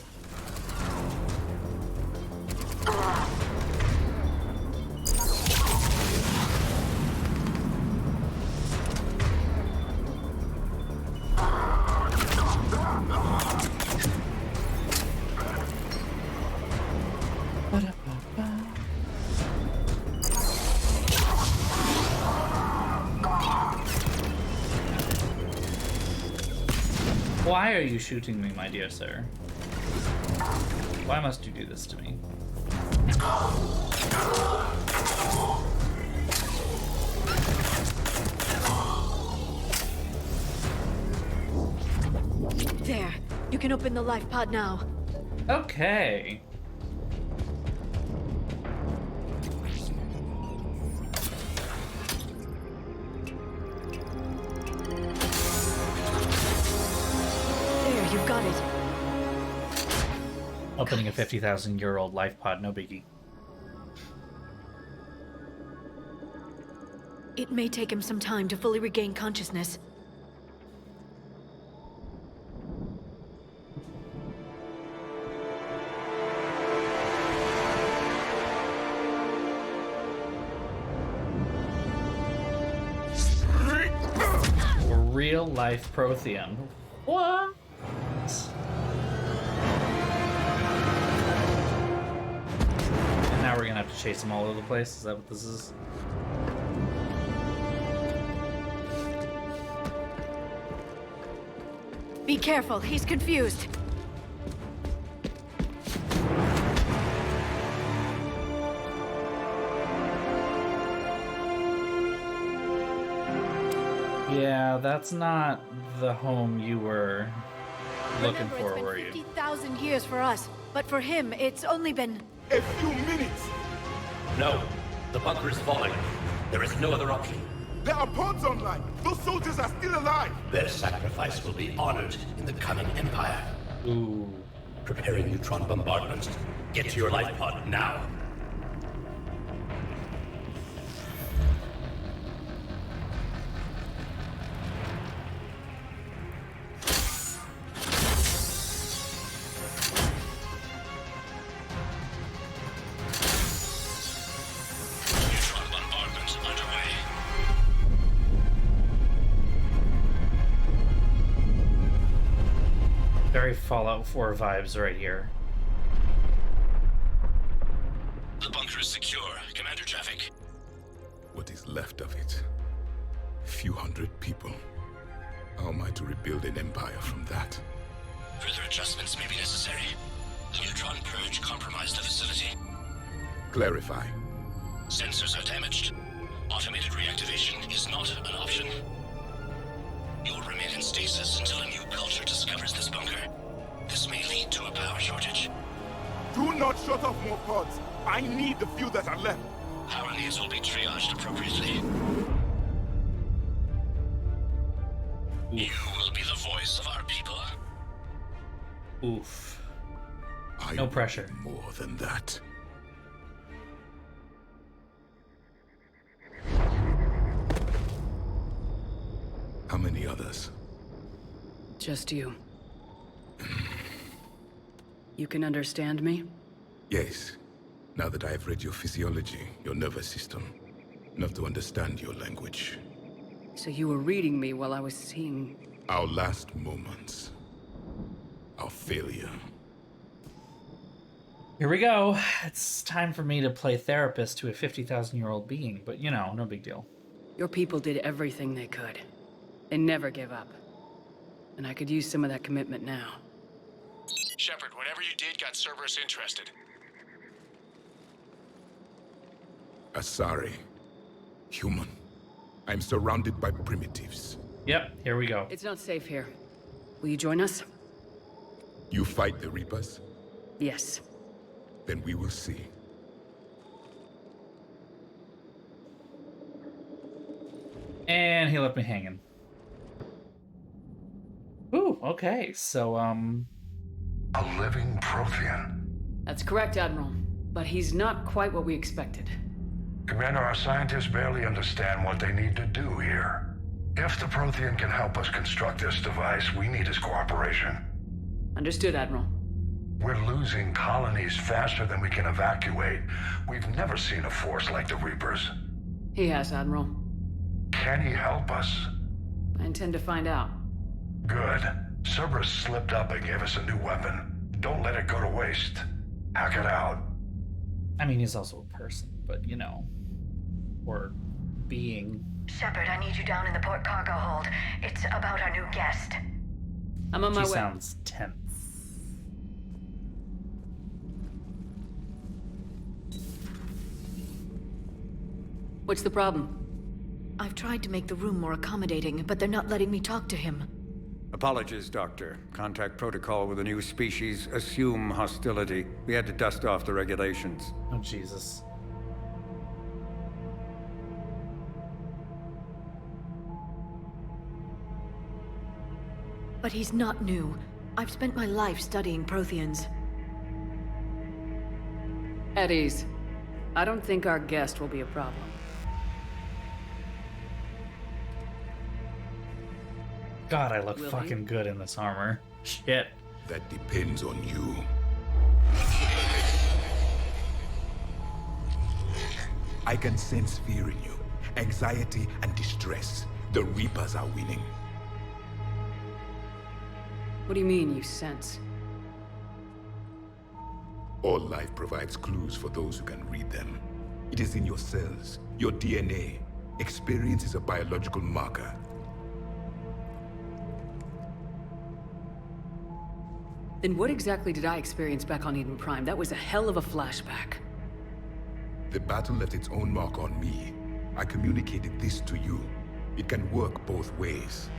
Why are you shooting me, my dear sir? Why must you do this to me? There. You can open the life pod now. Okay. There, you've got it. Opening a 50,000-year-old life pod, no biggie. It may take him some time to fully regain consciousness. Real life Prothean. What? And now we're gonna have to chase them all over the place? Is that what this is? Be careful, he's confused. Yeah, that's not the home you were looking Remember, for, it's been were you? 50,000 years for us, but for him, it's only been... A few minutes! No. The bunker is falling. There is no other option. There are pods online! Those soldiers are still alive! Their sacrifice will be honored in the coming Empire. Ooh. Preparing neutron bombardment. Get to your life pod now. Neutron bombardment underway. Very Fallout 4 vibes right here. The bunker is secure. Commander Traffic. What is left of it? A few hundred people. How am I to rebuild an empire from that? Further adjustments may be necessary. The neutron purge compromised the facility. Clarify. Sensors are damaged. Automated reactivation is not an option. You'll remain in stasis until a new culture discovers this bunker. This may lead to a power shortage. Do not shut off more pods. I need the few that are left. Power needs will be triaged appropriately. You will be the voice of our people. Oof. I No pressure. want more than that. How many others? Just you. You can understand me? Yes. Now that I've read your physiology, your nervous system, enough to understand your language. So you were reading me while I was seeing... Our last moments. Our failure. Here we go. It's time for me to play therapist to a 50,000-year-old being, but you know, no big deal. Your people did everything they could. They never give up. And I could use some of that commitment now. Shepard, whatever you did got Cerberus interested. Asari. Human. I'm surrounded by primitives. Yep, here we go. It's not safe here. Will you join us? You fight the Reapers? Yes. Then we will see. And he left me hanging. Ooh, okay. So, A living Prothean. That's correct, Admiral. But he's not quite what we expected. Commander, our scientists barely understand what they need to do here. If the Prothean can help us construct this device, we need his cooperation. Understood, Admiral. We're losing colonies faster than we can evacuate. We've never seen a force like the Reapers. He has, Admiral. Can he help us? I intend to find out. Good. Cerberus slipped up and gave us a new weapon. Don't let it go to waste. Hack it out. I mean, he's also a person, but you know, or being. Shepard, I need you down in the port cargo hold. It's about our new guest. I'm on my She way. sounds tense. What's the problem? I've tried to make the room more accommodating, but they're not letting me talk to him. Apologies, Doctor. Contact protocol with a new species. Assume hostility. We had to dust off the regulations. Oh, Jesus. But he's not new. I've spent my life studying Protheans. At ease. I don't think our guest will be a problem. God, I look Will he? fucking good in this armor. Shit. That depends on you. I can sense fear in you, anxiety and distress. The Reapers are winning. What do you mean, you sense? All life provides clues for those who can read them. It is in your cells, your DNA. Experience is a biological marker. Then what exactly did I experience back on Eden Prime? That was a hell of a flashback. The battle left its own mark on me. I communicated this to you. It can work both ways.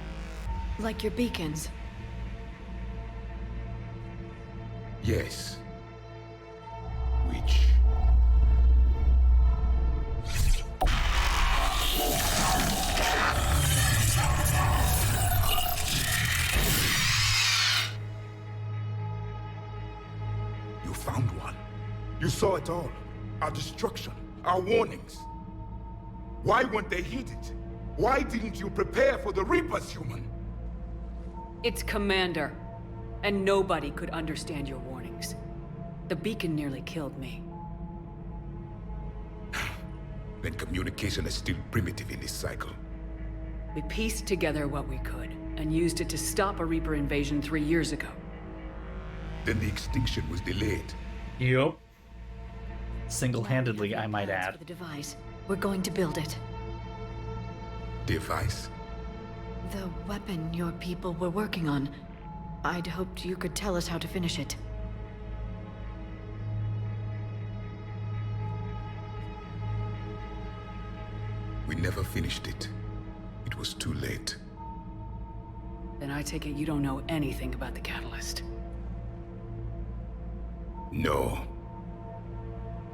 Like your beacons. Yes. Which? You found one. You saw it all. Our destruction, our warnings. Why weren't they heeded? Why didn't you prepare for the Reapers, human? It's Commander. And nobody could understand your warnings. The beacon nearly killed me. Then communication is still primitive in this cycle. We pieced together what we could, and used it to stop a Reaper invasion 3 years ago. Then the extinction was delayed. Yup. Single-handedly, I might Plans add. for the device. We're going to build it. Device? The weapon your people were working on. I'd hoped you could tell us how to finish it. We never finished it. It was too late. Then I take it you don't know anything about the catalyst. No.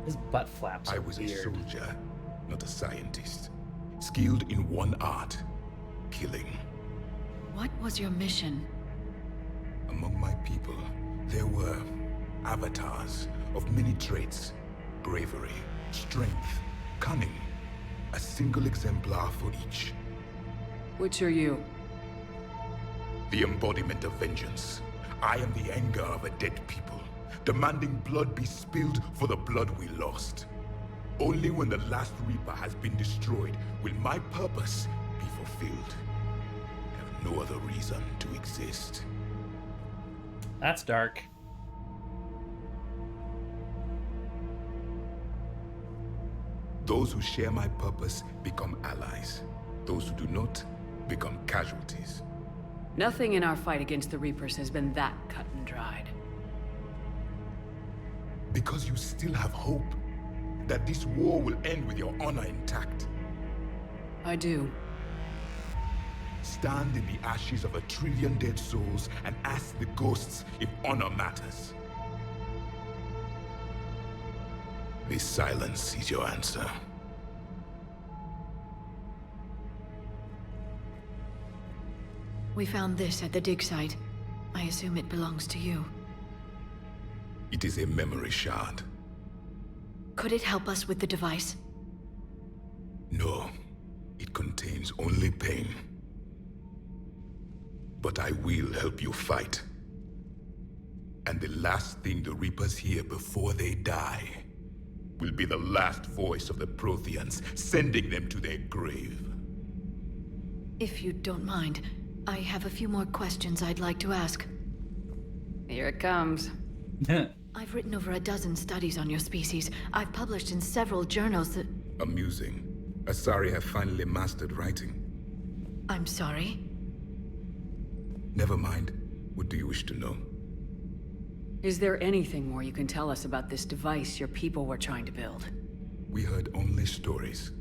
His butt flaps are I was a weird. soldier, not a scientist. Skilled in one art, killing. What was your mission? Among my people, there were avatars of many traits. Bravery, strength, cunning. A single exemplar for each. Which are you? The embodiment of vengeance. I am the anger of a dead people, demanding blood be spilled for the blood we lost. Only when the last Reaper has been destroyed will my purpose be fulfilled. I have no other reason to exist. That's dark. Those who share my purpose become allies. Those who do not become casualties. Nothing in our fight against the Reapers has been that cut and dried. Because you still have hope that this war will end with your honor intact. I do. Stand in the ashes of 1 trillion dead souls and ask the ghosts if honor matters. This silence is your answer. We found this at the dig site. I assume it belongs to you. It is a memory shard. Could it help us with the device? No, it contains only pain. But I will help you fight. And the last thing the Reapers hear before they die will be the last voice of the Protheans, sending them to their grave. If you don't mind, I have a few more questions I'd like to ask. Here it comes. I've written over a dozen studies on your species. I've published in several journals that... Amusing. Asari have finally mastered writing. I'm sorry? Never mind. What do you wish to know? Is there anything more you can tell us about this device your people were trying to build? We heard only stories.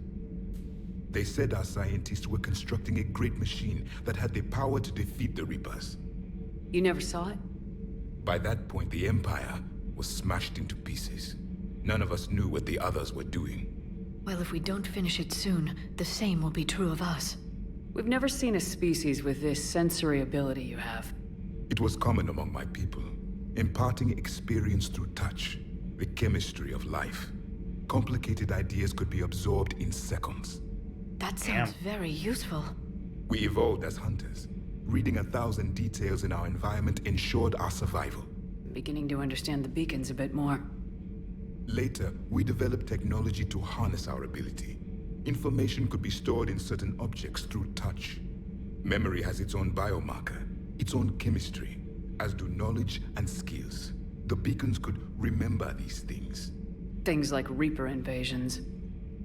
They said our scientists were constructing a great machine that had the power to defeat the Reapers. You never saw it? By that point, the Empire was smashed into pieces. None of us knew what the others were doing. Well, if we don't finish it soon, the same will be true of us. We've never seen a species with this sensory ability you have. It was common among my people, imparting experience through touch, the chemistry of life. Complicated ideas could be absorbed in seconds. That sounds very useful. We evolved as hunters. Reading 1,000 details in our environment ensured our survival. I'm beginning to understand the beacons a bit more. Later, we developed technology to harness our ability. Information could be stored in certain objects through touch. Memory has its own biomarker, its own chemistry, as do knowledge and skills. The beacons could remember these things. Things like Reaper invasions.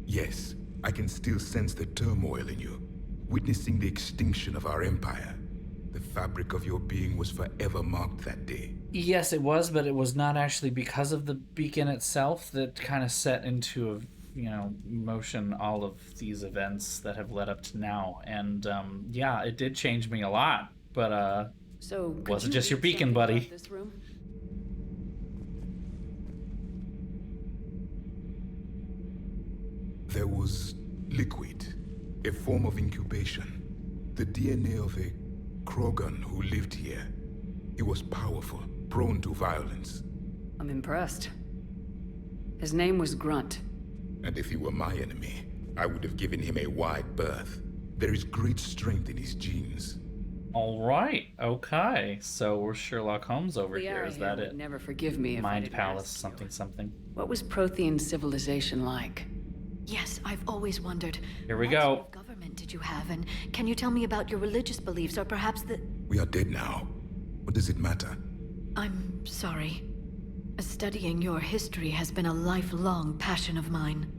Yes, I can still sense the turmoil in you, witnessing the extinction of our empire. The fabric of your being was forever marked that day. Yes, it was, but it was not actually because of the beacon itself that kind of set into motion all of these events that have led up to now. And yeah, it did change me a lot, but so wasn't just your beacon, buddy. This room? There was liquid, a form of incubation. The DNA of a Krogan who lived here. He was powerful, prone to violence. I'm impressed. His name was Grunt. And if he were my enemy, I would have given him a wide berth. There is great strength in his genes. All right, okay. So we're Sherlock Holmes over here. Is that would it? Never forgive me if I Mind didn't Palace, ask you. something, something. What was Prothean civilization like? Yes, I've always wondered. Here we what go. sort of government did you have, and can you tell me about your religious beliefs, or perhaps the... We are dead now. What does it matter? I'm sorry. Studying your history has been a lifelong passion of mine.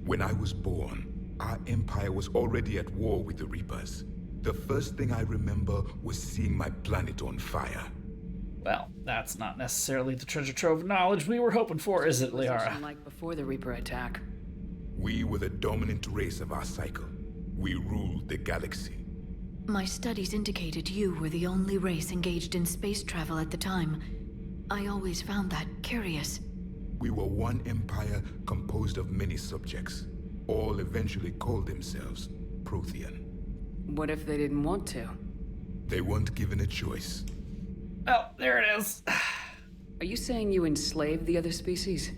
When I was born, our empire was already at war with the Reapers. The first thing I remember was seeing my planet on fire. Well, that's not necessarily the treasure trove of knowledge we were hoping for, is it, Liara? Like before the Reaper attack. We were the dominant race of our cycle. We ruled the galaxy. My studies indicated you were the only race engaged in space travel at the time. I always found that curious. We were one empire composed of many subjects. All eventually called themselves Prothean. What if they didn't want to? They weren't given a choice. Oh, there it is. Are you saying you enslaved the other species?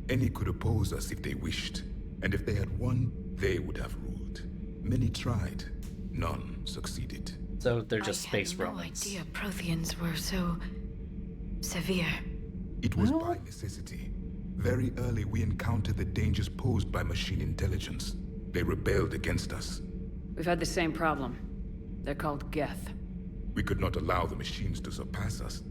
Any could oppose us if they wished. And if they had won, they would have ruled. Many tried. None succeeded. So they're just space Romans. I had no idea Protheans were so severe. It was by necessity. Very early we encountered the dangers posed by machine intelligence. They rebelled against us. We've had the same problem. They're called Geth. We could not allow the machines to surpass us.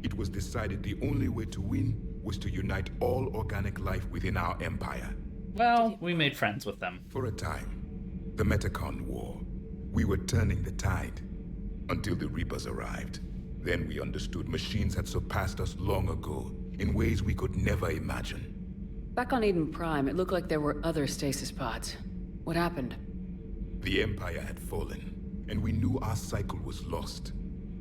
It was decided the only way to win was to unite all organic life within our empire. Well, we made friends with them. For a time. The Metacon War. We were turning the tide. Until the Reapers arrived. Then we understood machines had surpassed us long ago, in ways we could never imagine. Back on Eden Prime, it looked like there were other stasis pods. What happened? The Empire had fallen, and we knew our cycle was lost.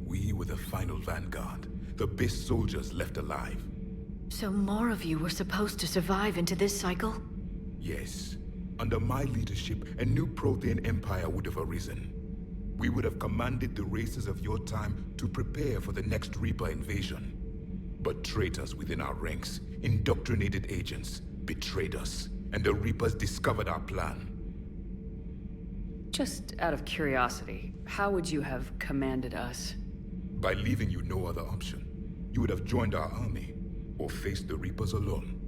We were the final vanguard, the best soldiers left alive. So more of you were supposed to survive into this cycle? Yes. Under my leadership, a new Prothean empire would have arisen. We would have commanded the races of your time to prepare for the next Reaper invasion. But traitors within our ranks, indoctrinated agents, betrayed us, and the Reapers discovered our plan. Just out of curiosity, how would you have commanded us? By leaving you no other option. You would have joined our army, or faced the Reapers alone.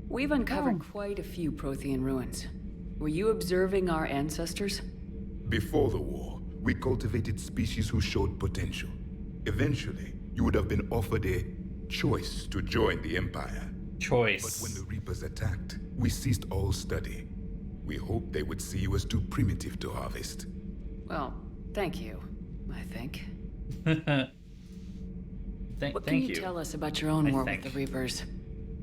We've uncovered quite a few Prothean ruins. Were you observing our ancestors? Before the war, we cultivated species who showed potential. Eventually, you would have been offered a choice to join the Empire. Choice. But when the Reapers attacked, we ceased all study. We hoped they would see you as too primitive to harvest. Well, thank you, I think. What can you tell us about your own war with the Reapers?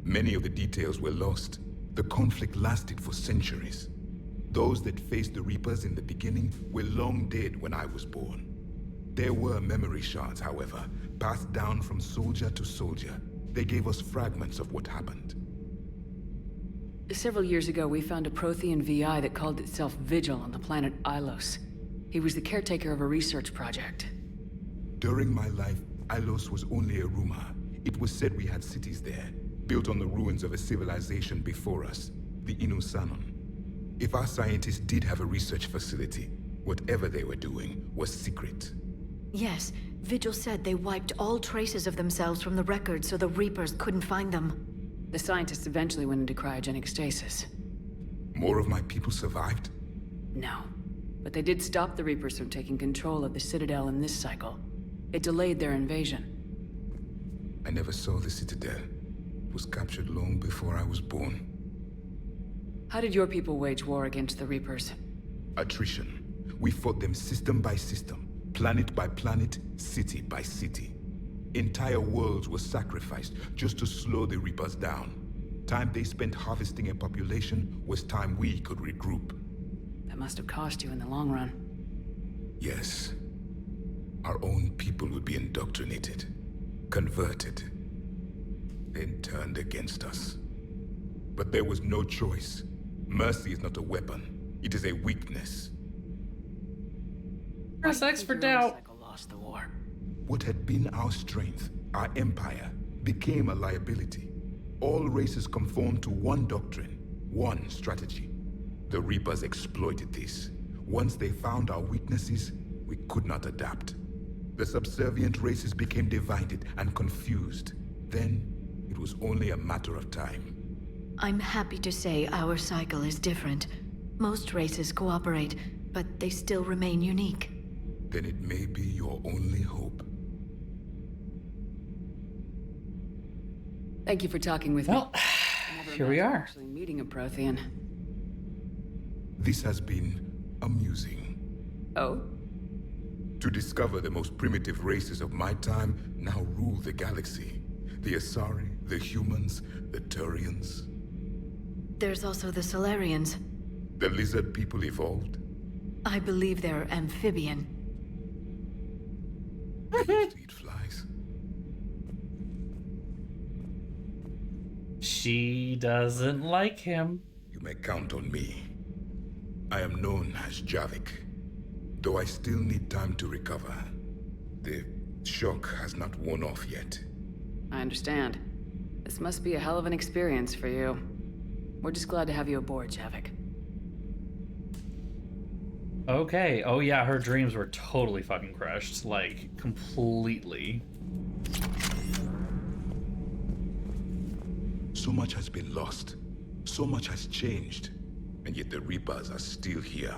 Many of the details were lost. The conflict lasted for centuries. Those that faced the Reapers in the beginning were long dead when I was born. There were memory shards, however, passed down from soldier to soldier. They gave us fragments of what happened. Several years ago, we found a Prothean VI that called itself Vigil on the planet Ilos. He was the caretaker of a research project. During my life, Ilos was only a rumor. It was said we had cities there, built on the ruins of a civilization before us, the Inusanon. If our scientists did have a research facility, whatever they were doing was secret. Yes, Vigil said they wiped all traces of themselves from the records so the Reapers couldn't find them. The scientists eventually went into cryogenic stasis. More of my people survived? No. But they did stop the Reapers from taking control of the Citadel in this cycle. It delayed their invasion. I never saw the Citadel. It was captured long before I was born. How did your people wage war against the Reapers? Attrition. We fought them system by system, planet by planet, city by city. Entire worlds were sacrificed just to slow the Reapers down. Time they spent harvesting a population was time we could regroup. That must have cost you in the long run. Yes. Our own people would be indoctrinated, converted, then turned against us. But there was no choice. Mercy is not a weapon. It is a weakness. Press X for doubt. Lost the war. What had been our strength, our empire, became a liability. All races conformed to one doctrine, one strategy. The Reapers exploited this. Once they found our weaknesses, we could not adapt. The subservient races became divided and confused. Then, it was only a matter of time. I'm happy to say our cycle is different. Most races cooperate, but they still remain unique. Then it may be your only hope. Thank you for talking with Well, me. I never here we imagined are. Actually meeting a Prothean. This has been amusing. Oh? To discover the most primitive races of my time now rule the galaxy. The Asari, the humans, the Turians. There's also the Solarians. The lizard people evolved. I believe they're amphibian. They used to eat flies. She doesn't like him. You may count on me. I am known as Javik, though I still need time to recover. The shock has not worn off yet. I understand. This must be a hell of an experience for you. We're just glad to have you aboard, Javik. Okay. Oh yeah, her dreams were totally fucking crushed. Like, completely. So much has been lost. So much has changed. And yet the Reapers are still here.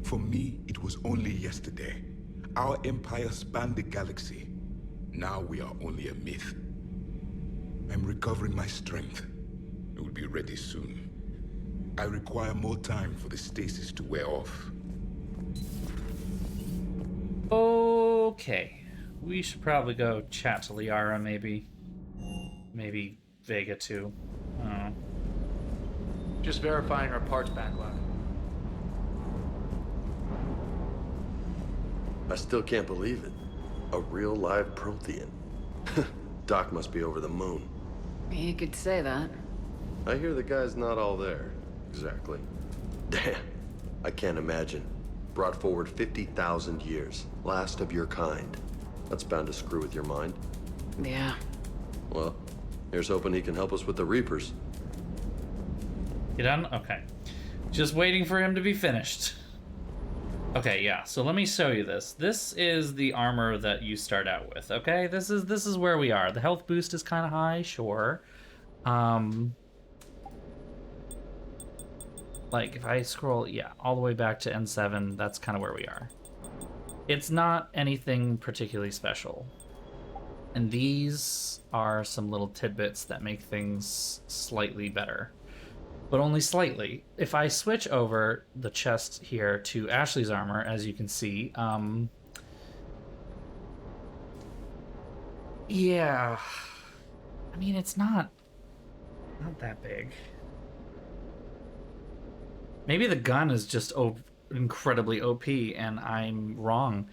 For me, it was only yesterday. Our empire spanned the galaxy. Now we are only a myth. I'm recovering my strength. I will be ready soon. I require more time for the stasis to wear off. Okay. We should probably go chat to Liara, maybe. Maybe Vega, too. I don't know. Just verifying our parts backlog. I still can't believe it. A real live Prothean. Doc must be over the moon. You could say that. I hear the guy's not all there. Exactly. Damn. I can't imagine. Brought forward 50,000 years. Last of your kind. That's bound to screw with your mind. Yeah. Well, here's hoping he can help us with the Reapers. You done? Okay. Just waiting for him to be finished. Okay, yeah. So let me show you this. This is the armor that you start out with. Okay, this is where we are. The health boost is kind of high, sure. Like if I scroll, yeah, all the way back to N7, that's kind of where we are. It's not anything particularly special. And these are some little tidbits that make things slightly better. But only slightly. If I switch over the chest here to Ashley's armor, as you can see, yeah, I mean, it's not that big. Maybe the gun is just incredibly OP and I'm wrong.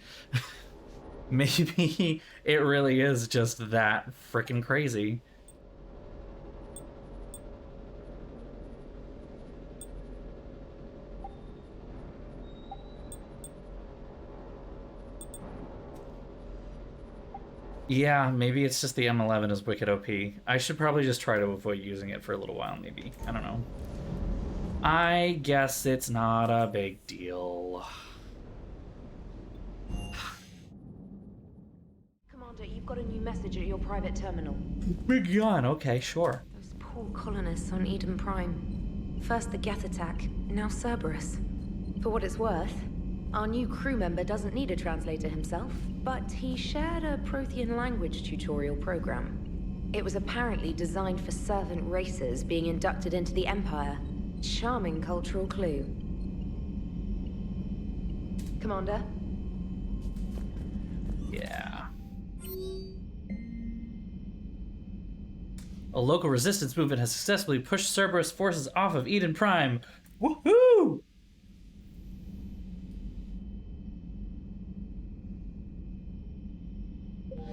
Maybe it really is just that freaking crazy. Yeah, maybe it's just the M11 is wicked OP. I should probably just try to avoid using it for a little while, maybe. I don't know. I guess it's not a big deal. Commander, you've got a new message at your private terminal. Big yawn, okay, sure. Those poor colonists on Eden Prime. First the Geth attack, now Cerberus. For what it's worth, our new crew member doesn't need a translator himself, but he shared a Prothean language tutorial program. It was apparently designed for servant races being inducted into the Empire. Charming cultural clue. Commander? Yeah. A local resistance movement has successfully pushed Cerberus forces off of Eden Prime. Woohoo!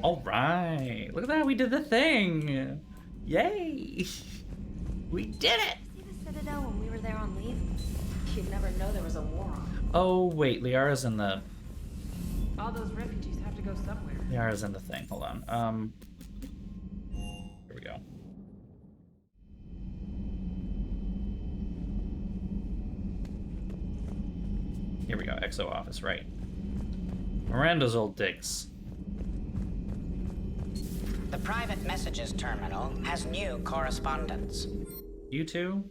All right. Look at that. We did the thing. Yay. We did it. See the Citadel when we were there on leave? You'd never know there was a war on. Oh, wait. Liara's in the... All those refugees have to go somewhere. Liara's in the thing. Hold on. Here we go. Here we go. Exo office, right. Miranda's old digs. The private messages terminal has new correspondence. You two?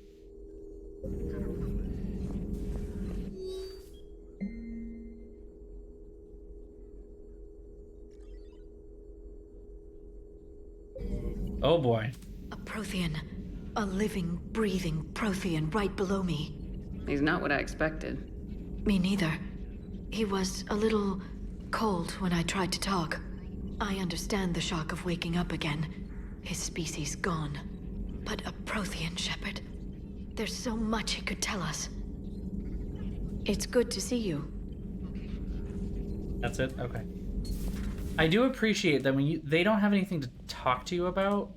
Oh boy. A Prothean. A living, breathing Prothean right below me. He's not what I expected. Me neither. He was a little cold when I tried to talk. I understand the shock of waking up again. His species gone. But a Prothean, Shepard. There's so much he could tell us. It's good to see you. That's it? Okay. I do appreciate that when they don't have anything to talk to you about.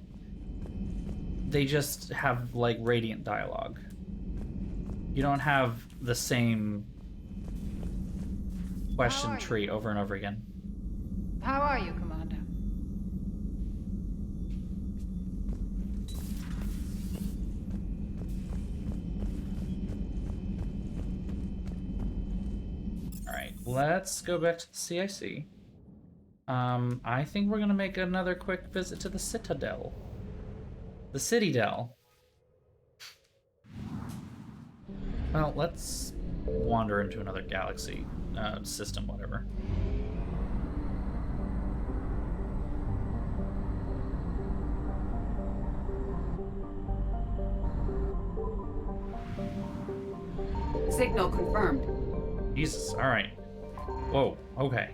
They just have, like, radiant dialogue. You don't have the same question tree over and over again. How are you, Commander? Alright, let's go back to the CIC. I think we're gonna make another quick visit to the Citadel. The Citadel. Well, let's wander into another galaxy, system, whatever. Signal confirmed. Jesus, alright. Whoa, okay.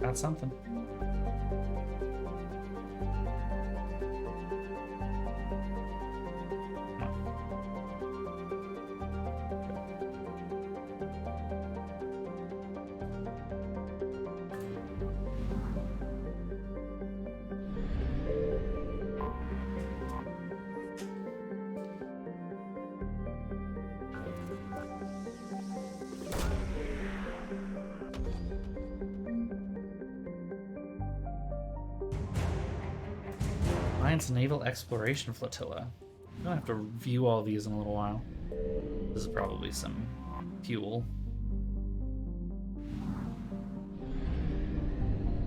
Got something. Alliance Naval Exploration Flotilla. I'm gonna have to review all these in a little while. This is probably some fuel.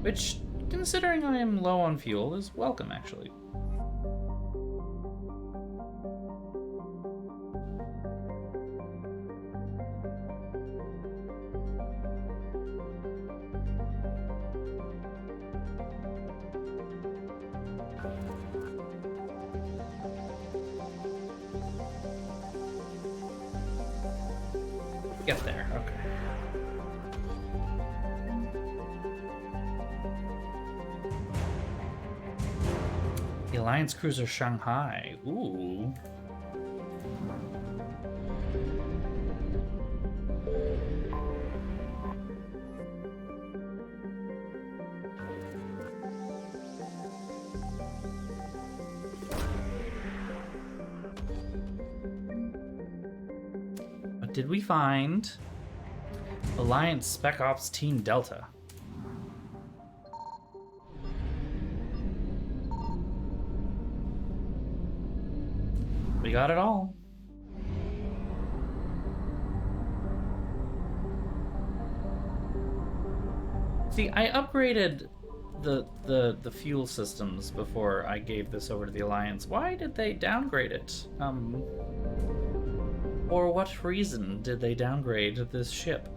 Which, considering I am low on fuel, is welcome, actually. Get there, okay. The Alliance Cruiser Shanghai. Ooh. What did we find? Alliance Spec Ops Team Delta. We got it all. See, I upgraded the fuel systems before I gave this over to the Alliance. Why did they downgrade it? For what reason did they downgrade this ship?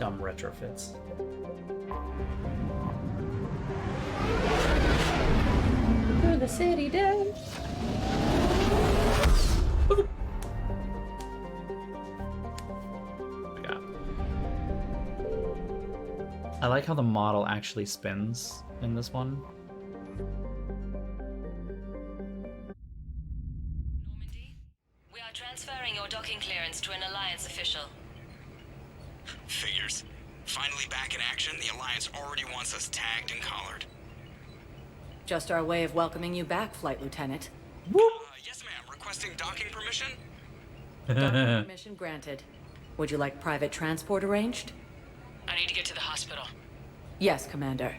Dumb retrofits. To the city day. I like how the model actually spins in this one. Normandy, we are transferring your docking clearance to an Alliance official. Figures. Finally back in action, the Alliance already wants us tagged and collared. Just our way of welcoming you back, Flight Lieutenant. Yes, ma'am. Requesting docking permission? Docking permission granted. Would you like private transport arranged? I need to get to the hospital. Yes, Commander.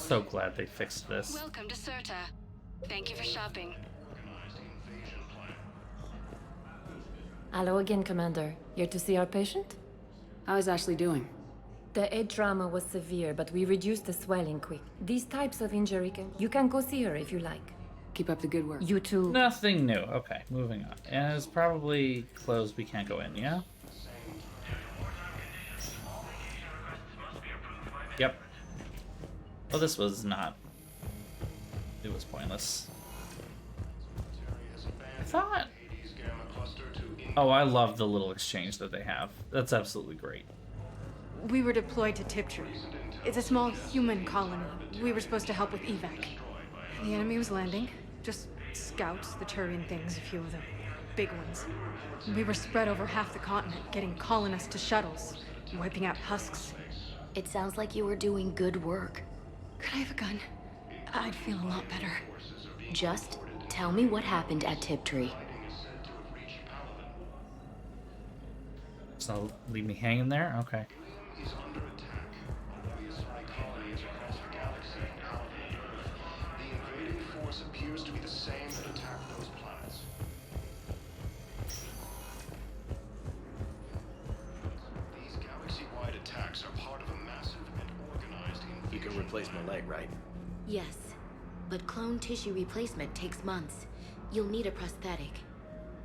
so glad they fixed this. Welcome to Serta. Thank you for shopping. Hello again, Commander. Here to see our patient? How is Ashley doing? The head trauma was severe, but we reduced the swelling quick. These types of injury you can go see her if you like. Keep up the good work. You too. Nothing new. Okay, moving on. And it's probably closed. We can't go in, yeah? Yep. Well, this was not... It was pointless. I thought... Oh, I love the little exchange that they have. That's absolutely great. We were deployed to Tiptree. It's a small human colony. We were supposed to help with evac. The enemy was landing. Just scouts, the Turian things, a few of the big ones. We were spread over half the continent, getting colonists to shuttles, wiping out husks. It sounds like you were doing good work. Could I have a gun? I'd feel a lot better. Just tell me what happened at Tiptree. So leave me hanging there? Okay. Appears to be the same that attacked those planets. These galaxy-wide attacks are part of a massive and organized invasion. You can replace my leg, right? Yes, but clone tissue replacement takes months. You'll need a prosthetic.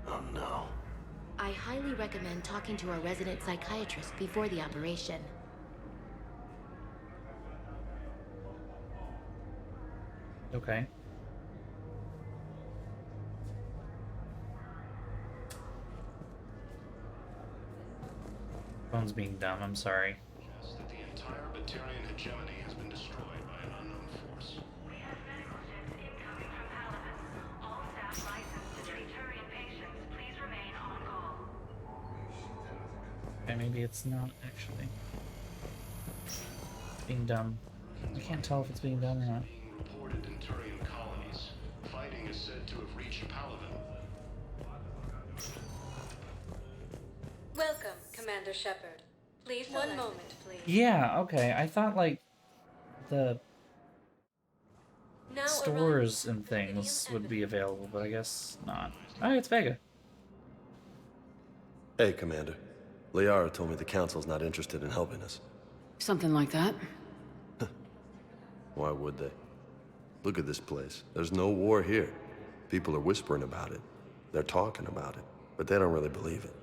Oh no. I highly recommend talking to our resident psychiatrist before the operation. Okay. Phone's being dumb, I'm sorry. Suggests that the entire Batarian hegemony has been destroyed by an unknown force. We have medical ships incoming from Paladin. All staff licensed to treat Turian patients, please remain on call. Okay, maybe it's not actually. Being dumb. I can't tell if it's being done or not. Being reported in Turian colonies. Fighting is said to have reached Paladin. Welcome, Commander Shepard. Please, one moment, please. Yeah, okay. I thought, like, the Now stores and things would be available, but I guess not. Oh, it's Vega. Hey, Commander. Liara told me the Council's not interested in helping us. Something like that. Why would they? Look at this place. There's no war here. People are whispering about it. They're talking about it, but they don't really believe it.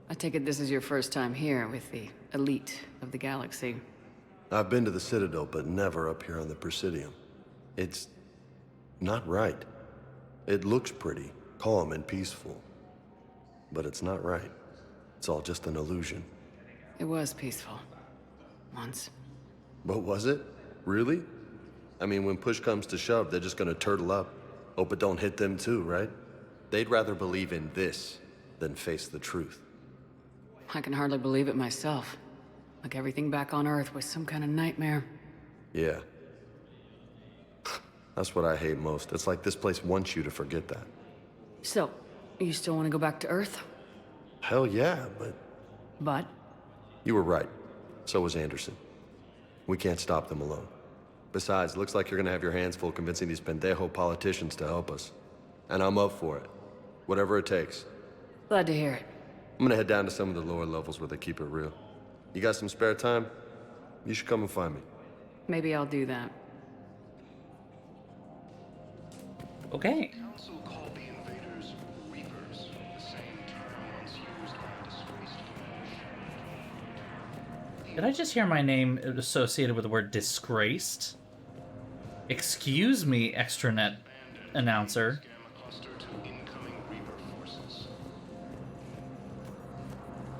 I take it this is your first time here with the elite of the galaxy. I've been to the Citadel, but never up here on the Presidium. It's not right. It looks pretty, calm and peaceful. But it's not right. It's all just an illusion. It was peaceful. Once. But was it? Really? I mean, when push comes to shove, they're just gonna turtle up. Hope it don't hit them too, right? They'd rather believe in this than face the truth. I can hardly believe it myself. Like everything back on Earth was some kind of nightmare. Yeah. That's what I hate most. It's like this place wants you to forget that. So, you still want to go back to Earth? Hell yeah, but... But? You were right. So was Anderson. We can't stop them alone. Besides, looks like you're gonna have your hands full convincing these pendejo politicians to help us. And I'm up for it. Whatever it takes. Glad to hear it. I'm gonna head down to some of the lower levels where they keep it real. You got some spare time? You should come and find me. Maybe I'll do that. Okay. Council called the invaders Reapers, the same term once used by a disgraced commander. Did I just hear my name associated with the word disgraced? Excuse me, extranet announcer.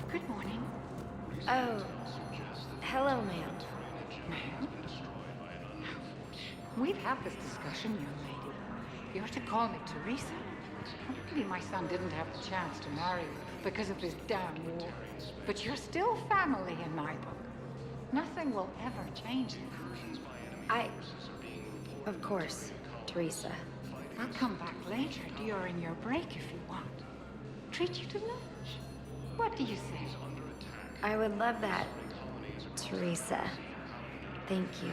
Good morning. Oh, hello, ma'am. We've had this discussion, young lady. You're to call me Teresa. Hopefully my son didn't have the chance to marry you because of this damn war. But you're still family in my book. Nothing will ever change that. Of course, Teresa. I'll come back later during your break if you want. Treat you to lunch. What do you say? I would love that, Teresa. Thank you.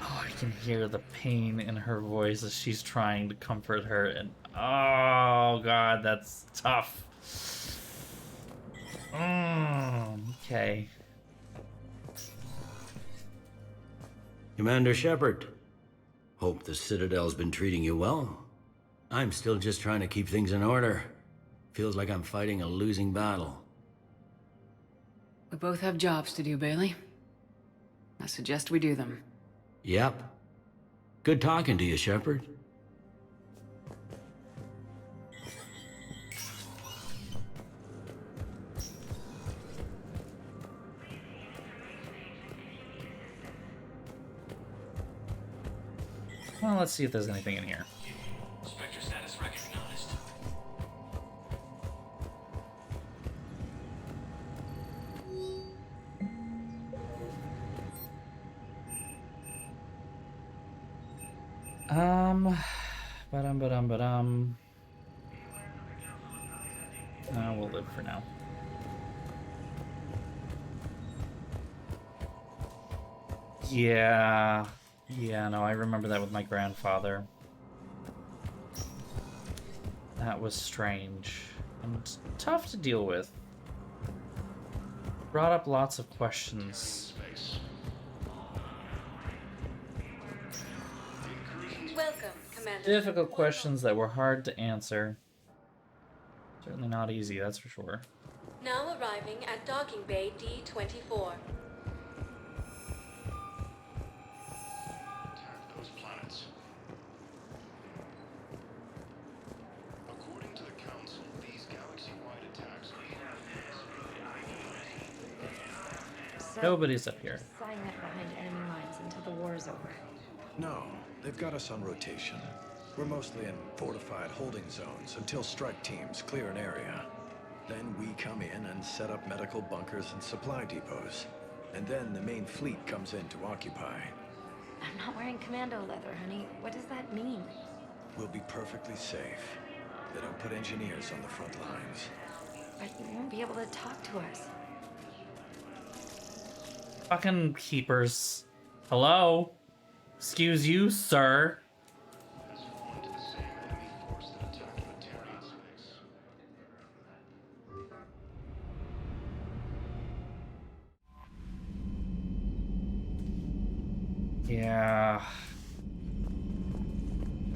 Oh, I can hear the pain in her voice as she's trying to comfort her, and oh god, that's tough. Okay. Commander Shepard. Hope the Citadel's been treating you well. I'm still just trying to keep things in order. Feels like I'm fighting a losing battle. We both have jobs to do, Bailey. I suggest we do them. Yep. Good talking to you, Shepard. Well, let's see if there's anything in here. Spectre status recognized. Ba-dum. We'll live for now. Yeah, no, I remember that with my grandfather. That was strange and tough to deal with. Brought up lots of questions. Welcome, Commander. Difficult questions that were hard to answer. Certainly not easy, that's for sure. Now arriving at Docking Bay D-24. Those planets. According to the Council, these galaxy-wide attacks are Nobody's up here. Sign that behind enemy lines until the war is over. No, they've got us on rotation. We're mostly in fortified holding zones until strike teams clear an area. Then we come in and set up medical bunkers and supply depots. And then the main fleet comes in to occupy. I'm not wearing commando leather, honey. What does that mean? We'll be perfectly safe. They don't put engineers on the front lines. But you won't be able to talk to us. Fucking keepers. Hello? Excuse you, sir.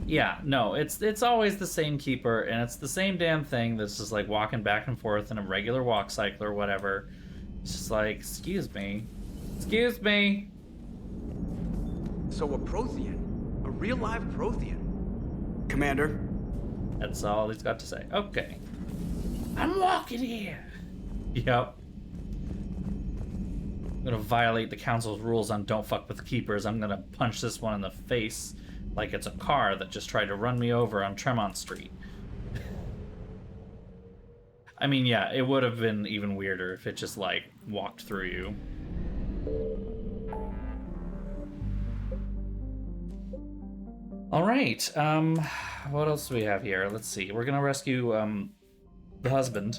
Yeah, no, it's always the same keeper, and it's the same damn thing that's just like walking back and forth in a regular walk cycle or whatever. It's just like, excuse me. Excuse me. So a Prothean? A real live Prothean? Commander? That's all he's got to say. Okay. I'm walking here. Yep. I'm gonna violate the council's rules on don't fuck with keepers. I'm gonna punch this one in the face like it's a car that just tried to run me over on Tremont Street. I mean, yeah, it would have been even weirder if it just, like, walked through you. Alright, what else do we have here? Let's see. We're gonna rescue, the husband.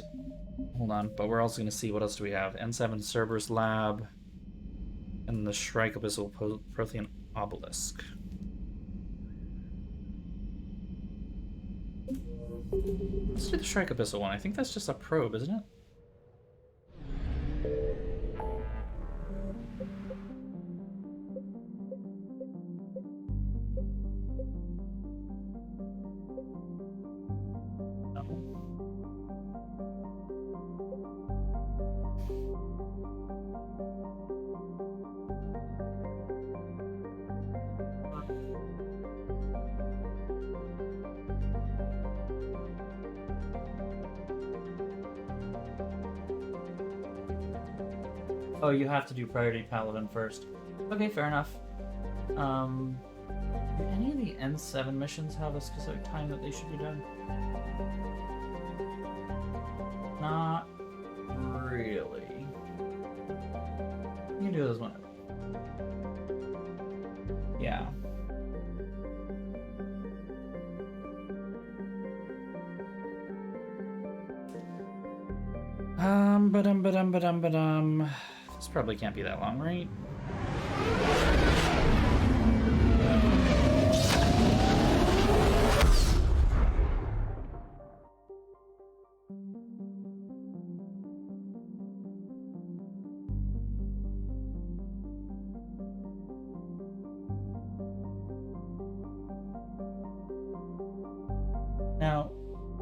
Hold on, but we're also gonna see what else do we have. N7 Cerberus Lab and the Shrike Abyssal Prothean Obelisk. Let's do the Shrike Abyssal one. I think that's just a probe, isn't it? Oh, you have to do Priority Paladin first. Okay, fair enough. Do any of the N7 missions have a specific time that they should be done? Not really. You can do those whenever. Yeah. This probably can't be that long, right?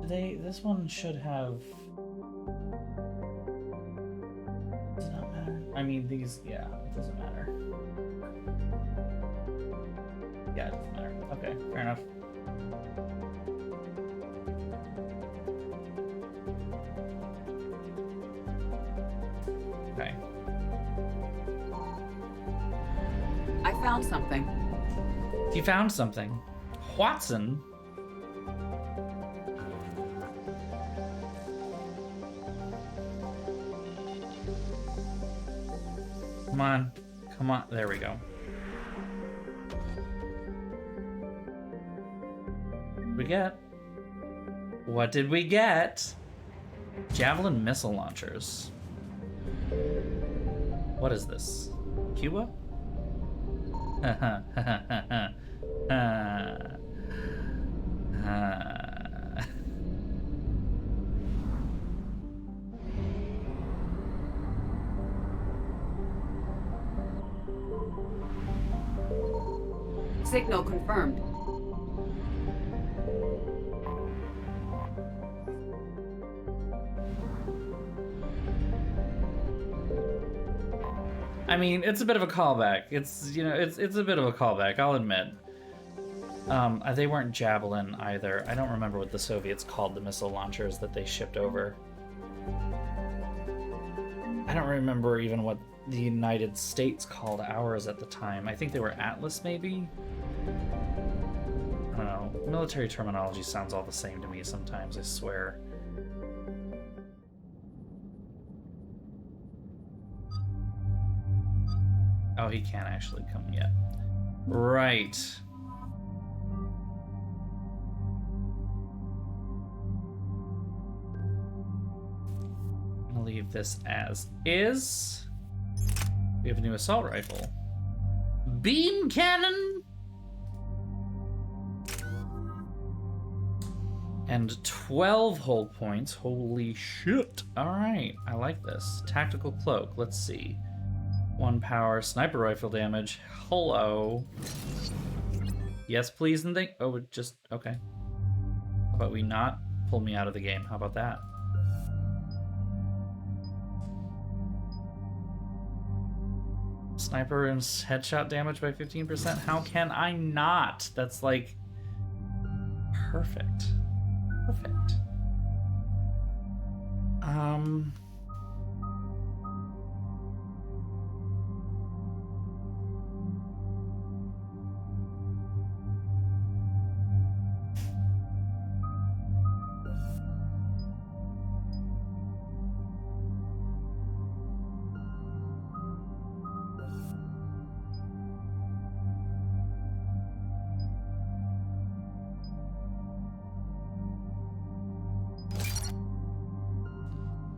This one should have. Does it not matter? I mean, these. Yeah, it doesn't matter. Yeah, it doesn't matter. Okay, fair enough. Okay. I found something. You found something. Watson? Come on. Come on. There we go. What did we get? What did we get? Javelin missile launchers. What is this? Cuba? Signal confirmed. I mean, it's a bit of a callback. It's, you know, it's a bit of a callback, I'll admit. They weren't Javelin either. I don't remember what the Soviets called the missile launchers that they shipped over. I don't remember even what the United States called ours at the time. I think they were Atlas, maybe? I don't know. Military terminology sounds all the same to me sometimes, I swear. Oh, he can't actually come yet. Right. I'm gonna leave this as is. We have a new assault rifle. Beam cannon! And 12 hold points. Holy shit. Alright, I like this. Tactical cloak, let's see. 1 power, sniper rifle damage. Hello. Yes, please, and think. Oh, just okay. How about we not pull me out of the game? How about that? Sniper and headshot damage by 15%. How can I not? That's like perfect. Perfect.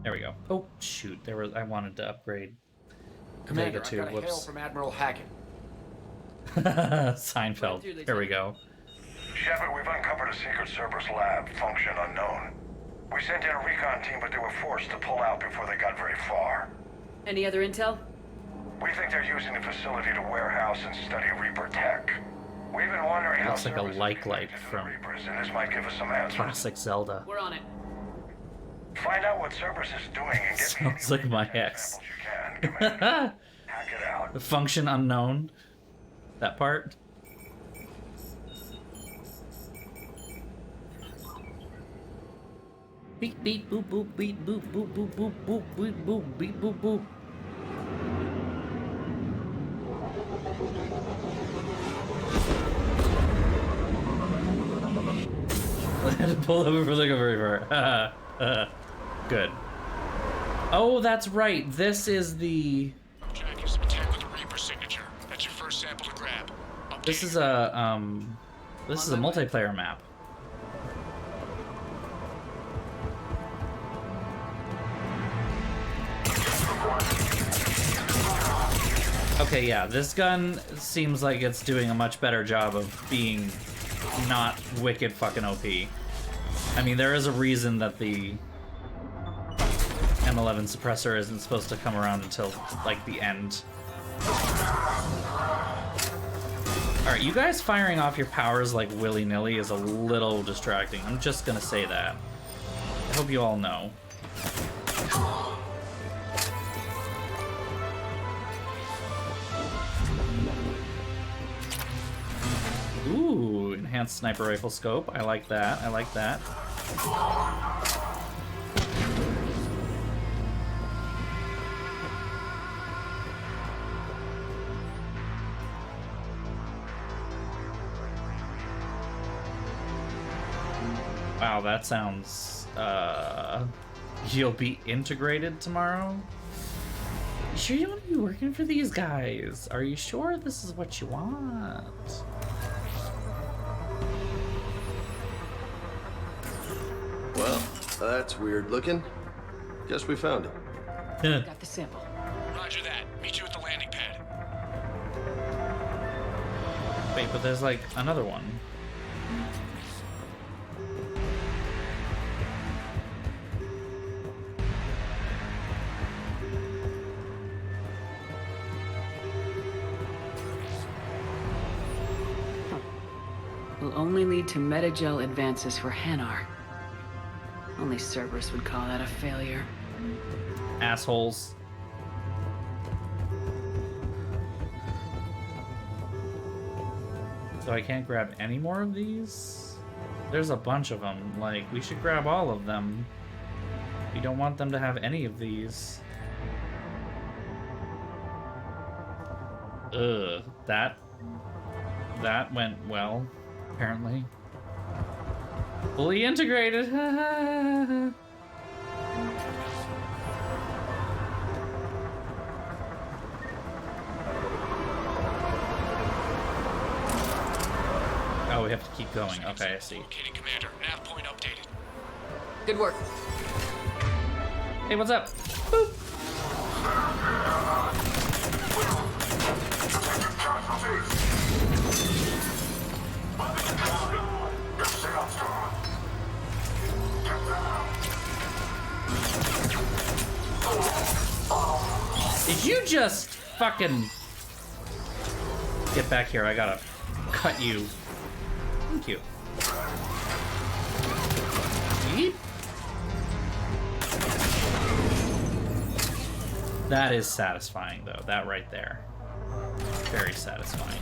There we go. Oh shoot! There was. I wanted to upgrade. Commander, Vega 2. I got a hail from Admiral Hackett. Seinfeld. Here we go. Shepard, we've uncovered a secret Cerberus lab, function unknown. We sent in a recon team, but they were forced to pull out before they got very far. Any other intel? We think they're using the facility to warehouse and study Reaper tech. We've been wondering how Looks like a like from Reapers, and this might give us some answers. classic Zelda. We're on it. Find out what Cerberus is doing and get me Sounds like my ex. Hack it out. The function unknown. That part. Beep beep boop boop beep boop boop boop boop boop boop boop beep boop boop. I had to pull over for the river. Good. Oh, that's right. This is the. Jack, here's some attack with the Reaper signature. That's your first sample to grab. This is a This is a multiplayer map. Okay, yeah, this gun seems like it's doing a much better job of being not wicked fucking OP. I mean, there is a reason that the M11 suppressor isn't supposed to come around until, like, the end. Alright, you guys firing off your powers like willy-nilly is a little distracting. I'm just gonna say that. I hope you all know. Ooh, enhanced sniper rifle scope. I like that. I like that. Wow, that sounds, you'll be integrated tomorrow? You sure you want to be working for these guys? Are you sure this is what you want? Well, that's weird looking. Guess we found it. Got the sample. Roger that. Meet you at the landing pad. Wait, but there's like another one. Will only lead to metagel advances for Hanar. Only Cerberus would call that a failure. Assholes. So I can't grab any more of these? There's a bunch of them. Like, we should grab all of them. We don't want them to have any of these. Ugh, that went well, apparently. Fully integrated. Oh, we have to keep going. Okay, I see. Locating Commander. Nav point updated. Good work. Hey, what's up? Boop. Did you just fucking get back here? I gotta cut you. Thank you. Yeet. That is satisfying, though. That right there. Very satisfying.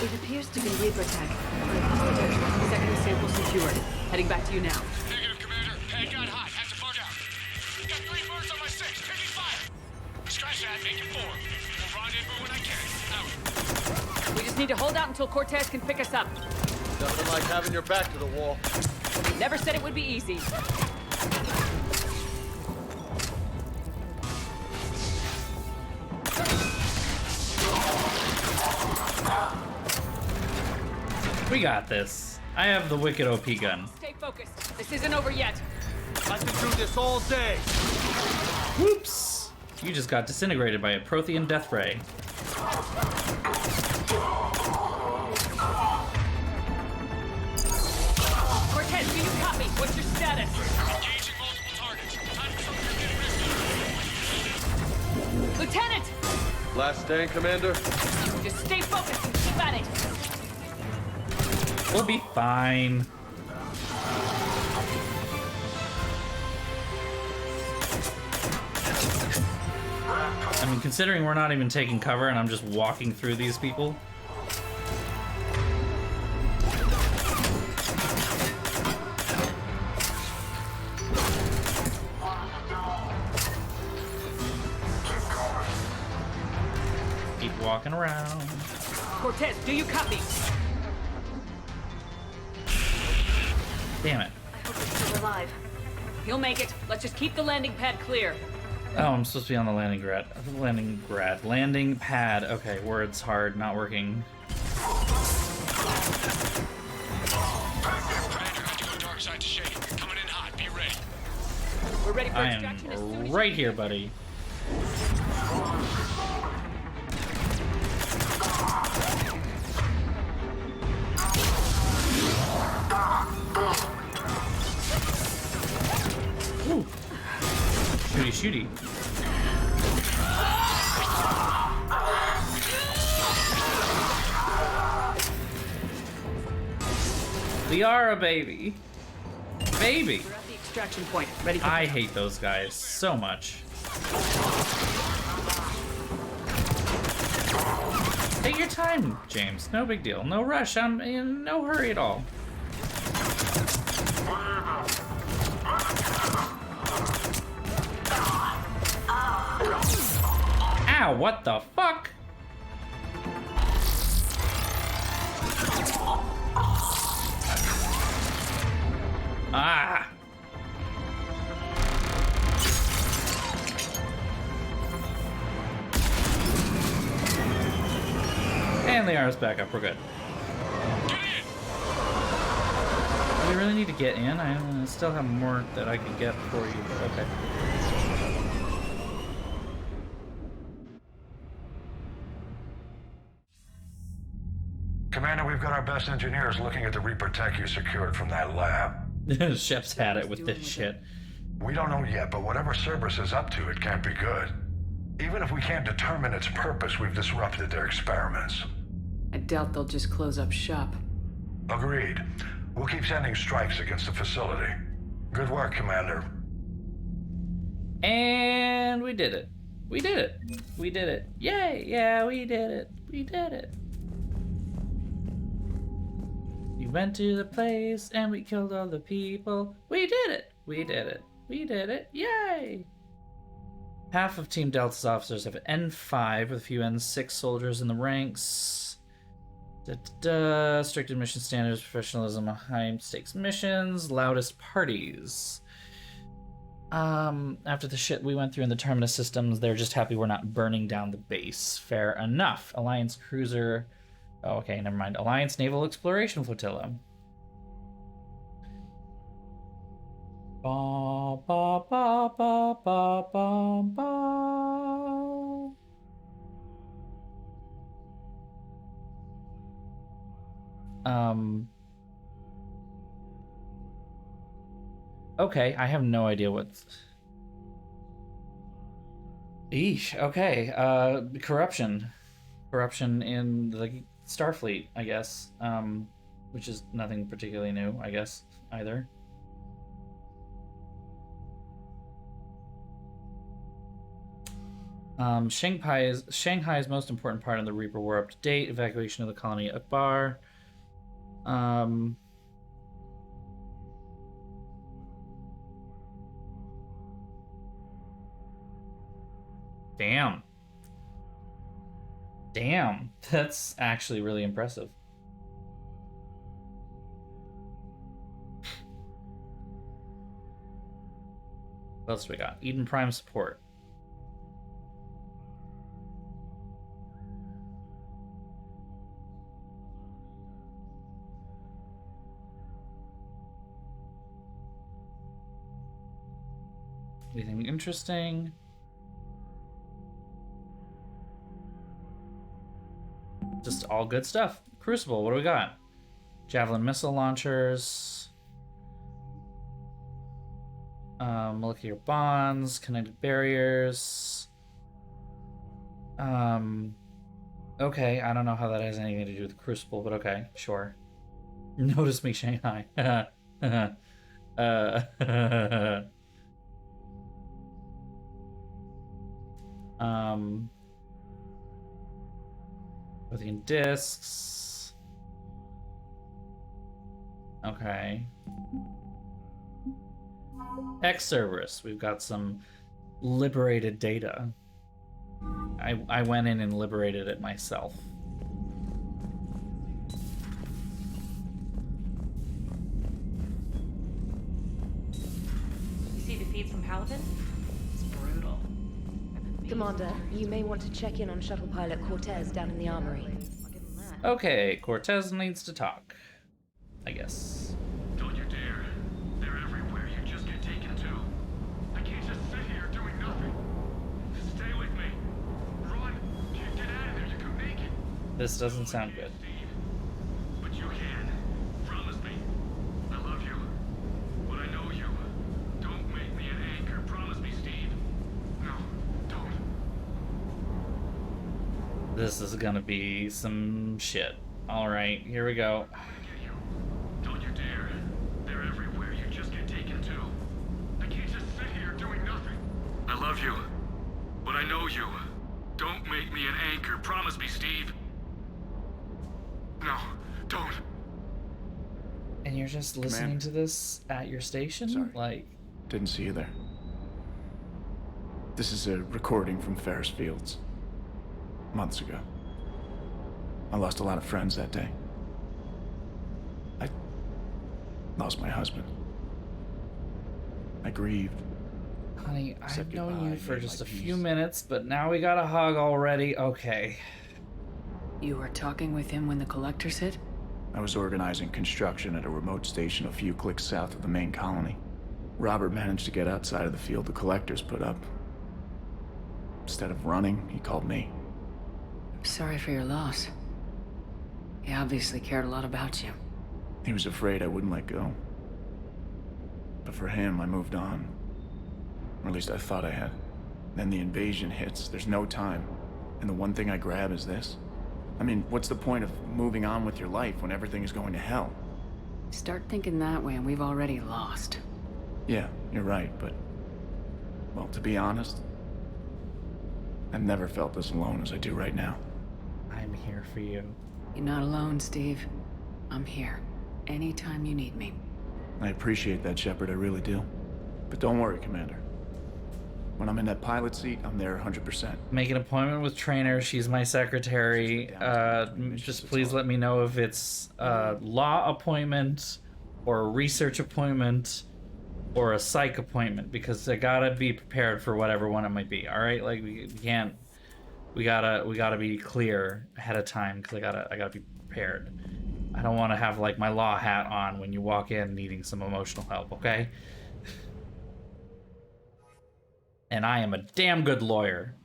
It appears to be Reaper tech. Second sample secured. Heading back to you now. Negative, Commander. Pad got hot. Have to bug out. Got 3 birds on my 6. Taking fire. Scratch that. Make it 4. We'll rendezvous when I can. Out. We just need to hold out until Cortez can pick us up. Nothing like having your back to the wall. Never said it would be easy. We got this. I have the wicked OP gun. Stay focused. This isn't over yet. I've been through this all day. Whoops! You just got disintegrated by a Prothean death ray. Cortez, do you copy? What's your status? Engaging multiple targets. Time for some risk. Lieutenant! Last stand, Commander? Just stay focused and keep at it. We'll be fine. I mean, considering we're not even taking cover and I'm just walking through these people. Keep walking around. Cortez, do you copy? Damn it. I hope he's still alive. He'll make it. Let's just keep the landing pad clear. Oh, I'm supposed to be on the landing pad. Okay, words hard, not working. Commander had to go dark side to shade. Coming in hot. Be ready. We're ready for I extraction as soon am as right here, buddy. shooty. Liara, baby. Baby. We're at the extraction point. Ready for I hate those guys so much. Take your time, James. No big deal. No rush. I'm in no hurry at all. Ow, what the fuck? Ah! And the arm's back up, we're good. Do we really need to get in? I still have more that I could get for you, but okay. Commander, we've got our best engineers looking at the Reaper tech you secured from that lab. Shep's had it with this shit. We don't know yet, but whatever Cerberus is up to, it can't be good. Even if we can't determine its purpose, we've disrupted their experiments. I doubt they'll just close up shop. Agreed. We'll keep sending strikes against the facility. Good work, Commander. And we did it. We did it. We did it. Yay! Yeah, we did it. We did it. We went to the place and we killed all the people. We did it. We did it. We did it. Yay! Half of Team Delta's officers have N5 with a few N6 soldiers in the ranks. Strict admission standards, professionalism, high stakes missions, loudest parties. After the shit we went through in the Terminus systems, they're just happy we're not burning down the base. Fair enough. Alliance cruiser. Oh, okay, never mind. Alliance Naval Exploration Flotilla. Ba ba ba ba ba ba ba. Okay, I have no idea what's... Eesh, okay. Corruption. Corruption in the Starfleet, I guess. Which is nothing particularly new, I guess, either. Shanghai's most important part of the Reaper War up to date. Evacuation of the colony at Akbar. Damn. Damn. That's actually really impressive. What else do we got? Eden Prime support. Anything interesting? Just all good stuff. Crucible, what do we got? Javelin missile launchers. Molecular bonds, connected barriers. Okay, I don't know how that has anything to do with the Crucible, but okay, sure. Notice me, Shanghai. Lithium discs. Okay. Cerberus. We've got some liberated data. I went in and liberated it myself. You see the feeds from Paladin? It's brutal. Commander, you may want to check in on shuttle pilot Cortez down in the armory. Okay, Cortez needs to talk, I guess. Don't you dare. They're everywhere. You just get taken too. I can't just sit here doing nothing. Stay with me. Run. Get out of there. You can make it. This doesn't sound good. But you can. Promise me. I love you. But I know you. Don't make me an anchor. Promise me, Steve. This is gonna be some shit. Alright, here we go. Don't you dare. They're everywhere. You just get taken too. I can't just sit here doing nothing. I love you, but I know you. Don't make me an anchor. Promise me, Steve. No, don't. And you're just listening to this at your station? Sorry. Like, didn't see you there. This is a recording from Ferris Fields. Months ago. I lost a lot of friends that day. I lost my husband. I grieved. honey, Said I've known goodbye, you for made just my a few peace. minutes, but now we got a hug already. Okay. You were talking with him when the collectors hit? I was organizing construction at a remote station a few clicks south of the main colony. Robert managed to get outside of the field the collectors put up. Instead of running, he called me. Sorry for your loss. He obviously cared a lot about you. He was afraid I wouldn't let go. But for him, I moved on. Or at least I thought I had. Then the invasion hits, there's no time. And the one thing I grab is this. I mean, what's the point of moving on with your life when everything is going to hell? Start thinking that way and we've already lost. Yeah, you're right, but... well, to be honest, I've never felt as alone as I do right now. I'm here for you. You're not alone, Steve. I'm here. Anytime you need me. I appreciate that, Shepard, I really do. But don't worry, Commander. When I'm in that pilot seat, I'm there 100%. Make an appointment with Trainer. She's my secretary. Just please let me know if it's a law appointment or a research appointment or a psych appointment, because I gotta be prepared for whatever one it might be. All right, like we can't. We gotta be clear ahead of time, because I gotta be prepared. I don't want to have like my law hat on when you walk in needing some emotional help. Okay. And I am a damn good lawyer.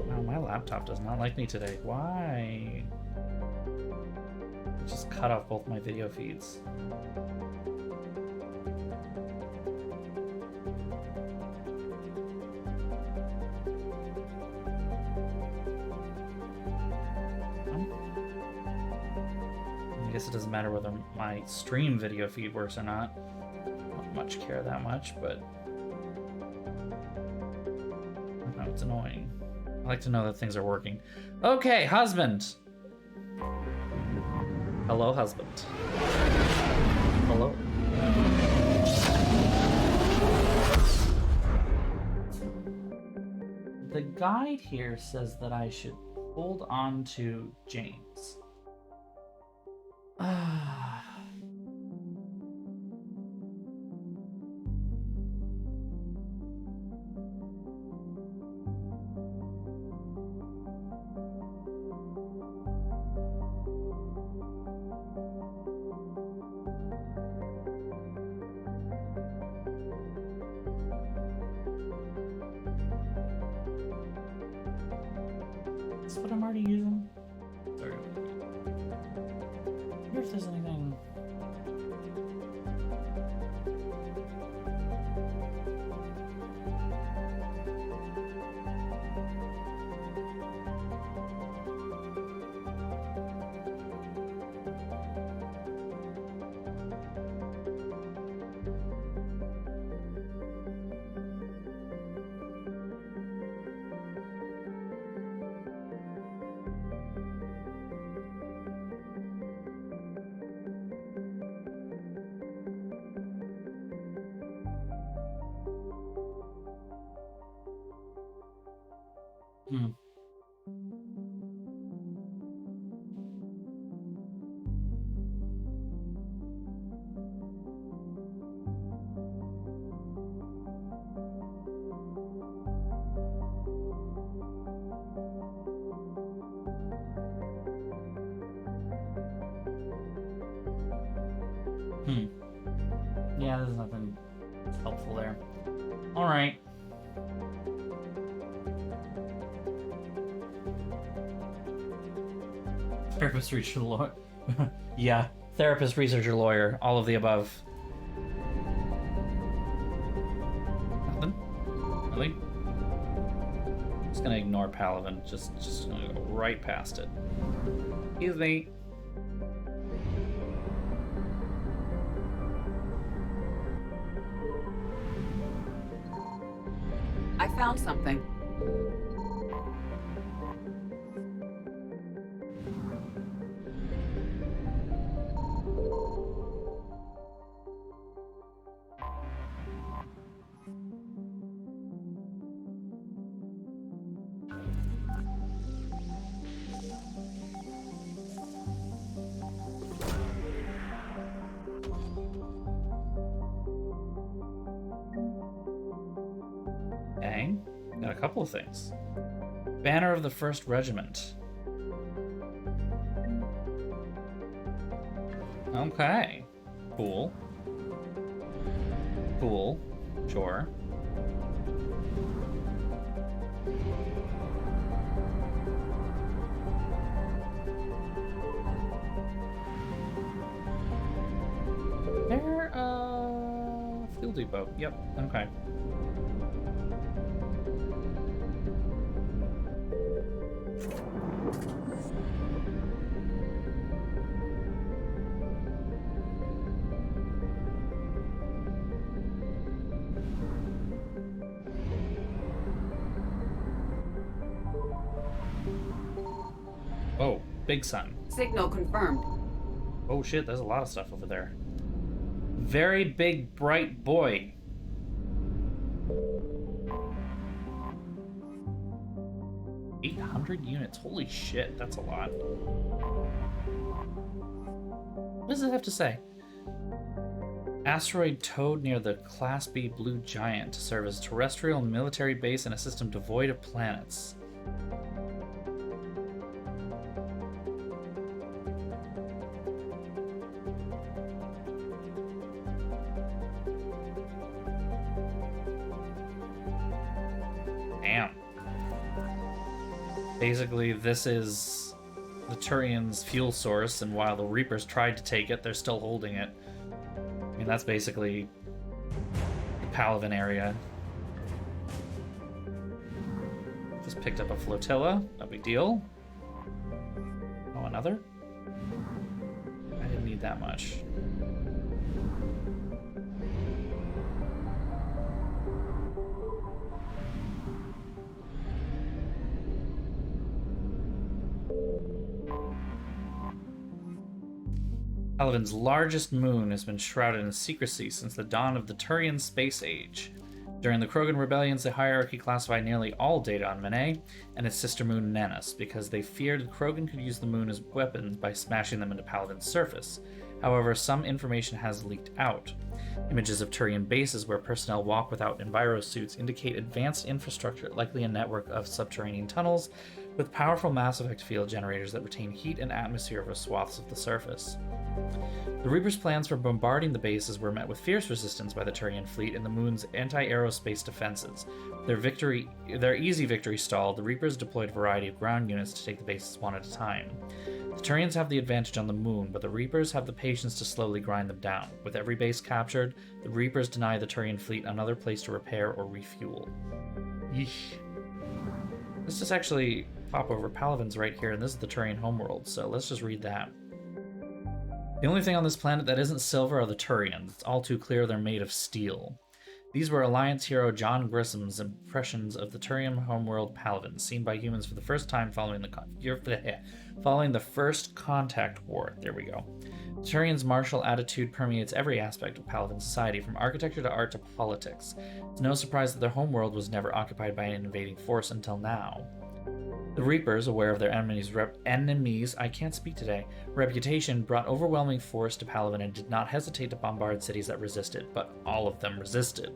Wow, my laptop does not like me today. Why? Just cut off both my video feeds. I guess it doesn't matter whether my stream video feed works or not. I don't much care that much, but I know it's annoying. I like to know that things are working. Okay, husband. Hello, husband. Hello. The guide here says that I should hold on to James. Is this what I'm already using? Or... I wonder if there's anything... Hmm. Yeah, there's nothing helpful there. All right. Therapist, researcher, lawyer. Yeah, therapist, researcher, lawyer, all of the above. Nothing? Really? Just gonna ignore Paladin. Just gonna go right past it. Excuse me. I found something. Okay, got a couple of things. Banner of the 1st Regiment. Okay. Cool. Cool. Sure. They're, Fuel Depot. Yep, okay. Oh, big sun. Signal confirmed. Oh shit, there's a lot of stuff over there. Very big, bright boy. $800 units. Holy shit, that's a lot. What does it have to say? Asteroid towed near the Class B Blue Giant to serve as a terrestrial military base in a system devoid of planets. Damn. Basically, this is the Turians' fuel source, and while the Reapers tried to take it, they're still holding it. I mean, that's basically the Palaven area. Just picked up a flotilla, no big deal. Oh, another? I didn't need that much. Palaven's largest moon has been shrouded in secrecy since the dawn of the Turian space age. During the Krogan rebellions, the hierarchy classified nearly all data on Menet and its sister moon Nenus because they feared the Krogan could use the moon as weapons by smashing them into Palaven's surface. However, some information has leaked out. Images of Turian bases where personnel walk without envirosuits indicate advanced infrastructure, likely a network of subterranean tunnels with powerful Mass Effect field generators that retain heat and atmosphere over swaths of the surface. The Reapers' plans for bombarding the bases were met with fierce resistance by the Turian fleet and the moon's anti-aerospace defenses. Their easy victory stalled. The Reapers deployed a variety of ground units to take the bases one at a time. The Turians have the advantage on the moon, but the Reapers have the patience to slowly grind them down. With every base captured, the Reapers deny the Turian fleet another place to repair or refuel. Yeesh. Let's just actually pop over. Palaven's right here, and this is the Turian homeworld, so let's just read that. The only thing on this planet that isn't silver are the Turians. It's all too clear they're made of steel. These were Alliance hero John Grissom's impressions of the Turian homeworld Palaven, seen by humans for the first time following the First Contact War. There we go. The Turians' martial attitude permeates every aspect of Palaven society, from architecture to art to politics. It's no surprise that their homeworld was never occupied by an invading force until now. The Reapers, aware of their enemies' reputation, brought overwhelming force to Palaven and did not hesitate to bombard cities that resisted, but all of them resisted.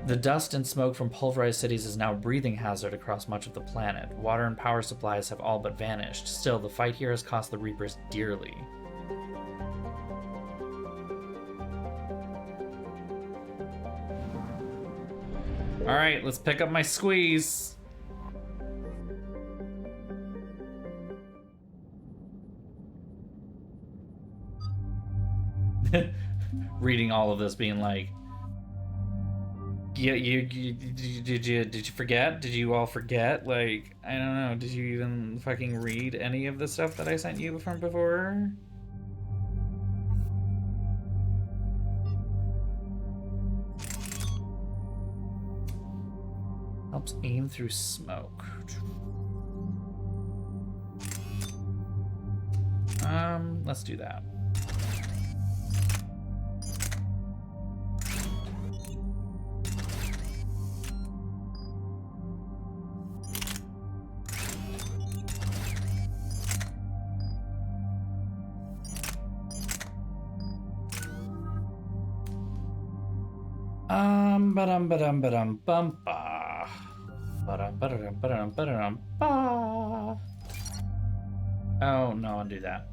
The dust and smoke from pulverized cities is now a breathing hazard across much of the planet. Water and power supplies have all but vanished. Still, the fight here has cost the Reapers dearly. Alright, let's pick up my squeeze. reading all of this being like, yeah, did you forget? Did you all forget? Like, I don't know. Did you even fucking read any of the stuff that I sent you from before? Helps aim through smoke. Let's do that. Oh, no, undo that.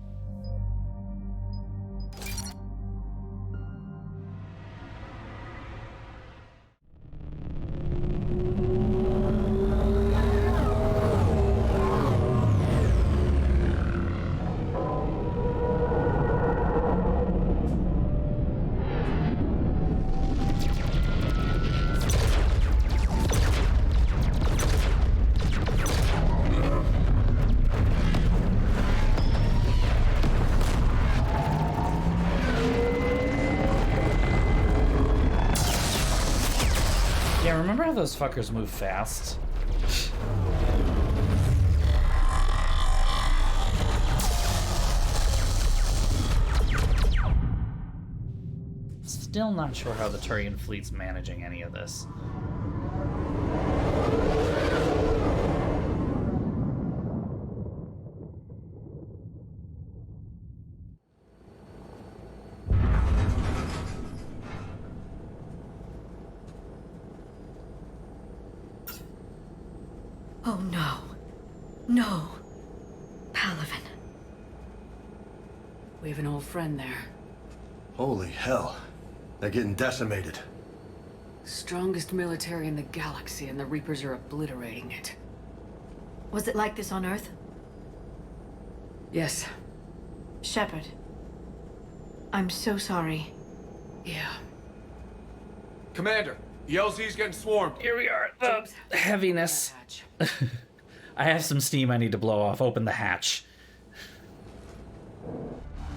Remember how those fuckers move fast? Still not sure how the Turian fleet's managing any of this. Oh no. No. Palaven. We have an old friend there. Holy hell. They're getting decimated. Strongest military in the galaxy, and the Reapers are obliterating it. Was it like this on Earth? Yes. Shepard. I'm so sorry. Yeah. Commander, the LZ's getting swarmed. Here we are. The heaviness. I have some steam I need to blow off. Open the hatch.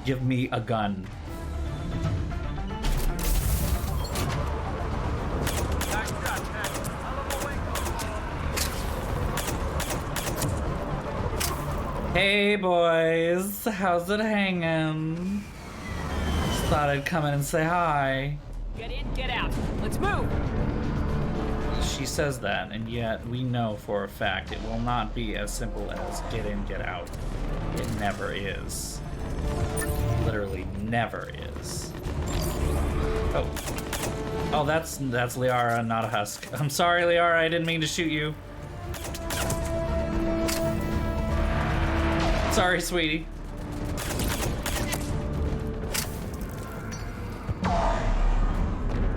Give me a gun. Hey boys, how's it hanging? Just thought I'd come in and say hi. Get in, get out. Let's move. She says that, and yet we know for a fact it will not be as simple as get in, get out. It never is. Literally never is. Oh. Oh, that's Liara, not a husk. I'm sorry, Liara, I didn't mean to shoot you. Sorry, sweetie.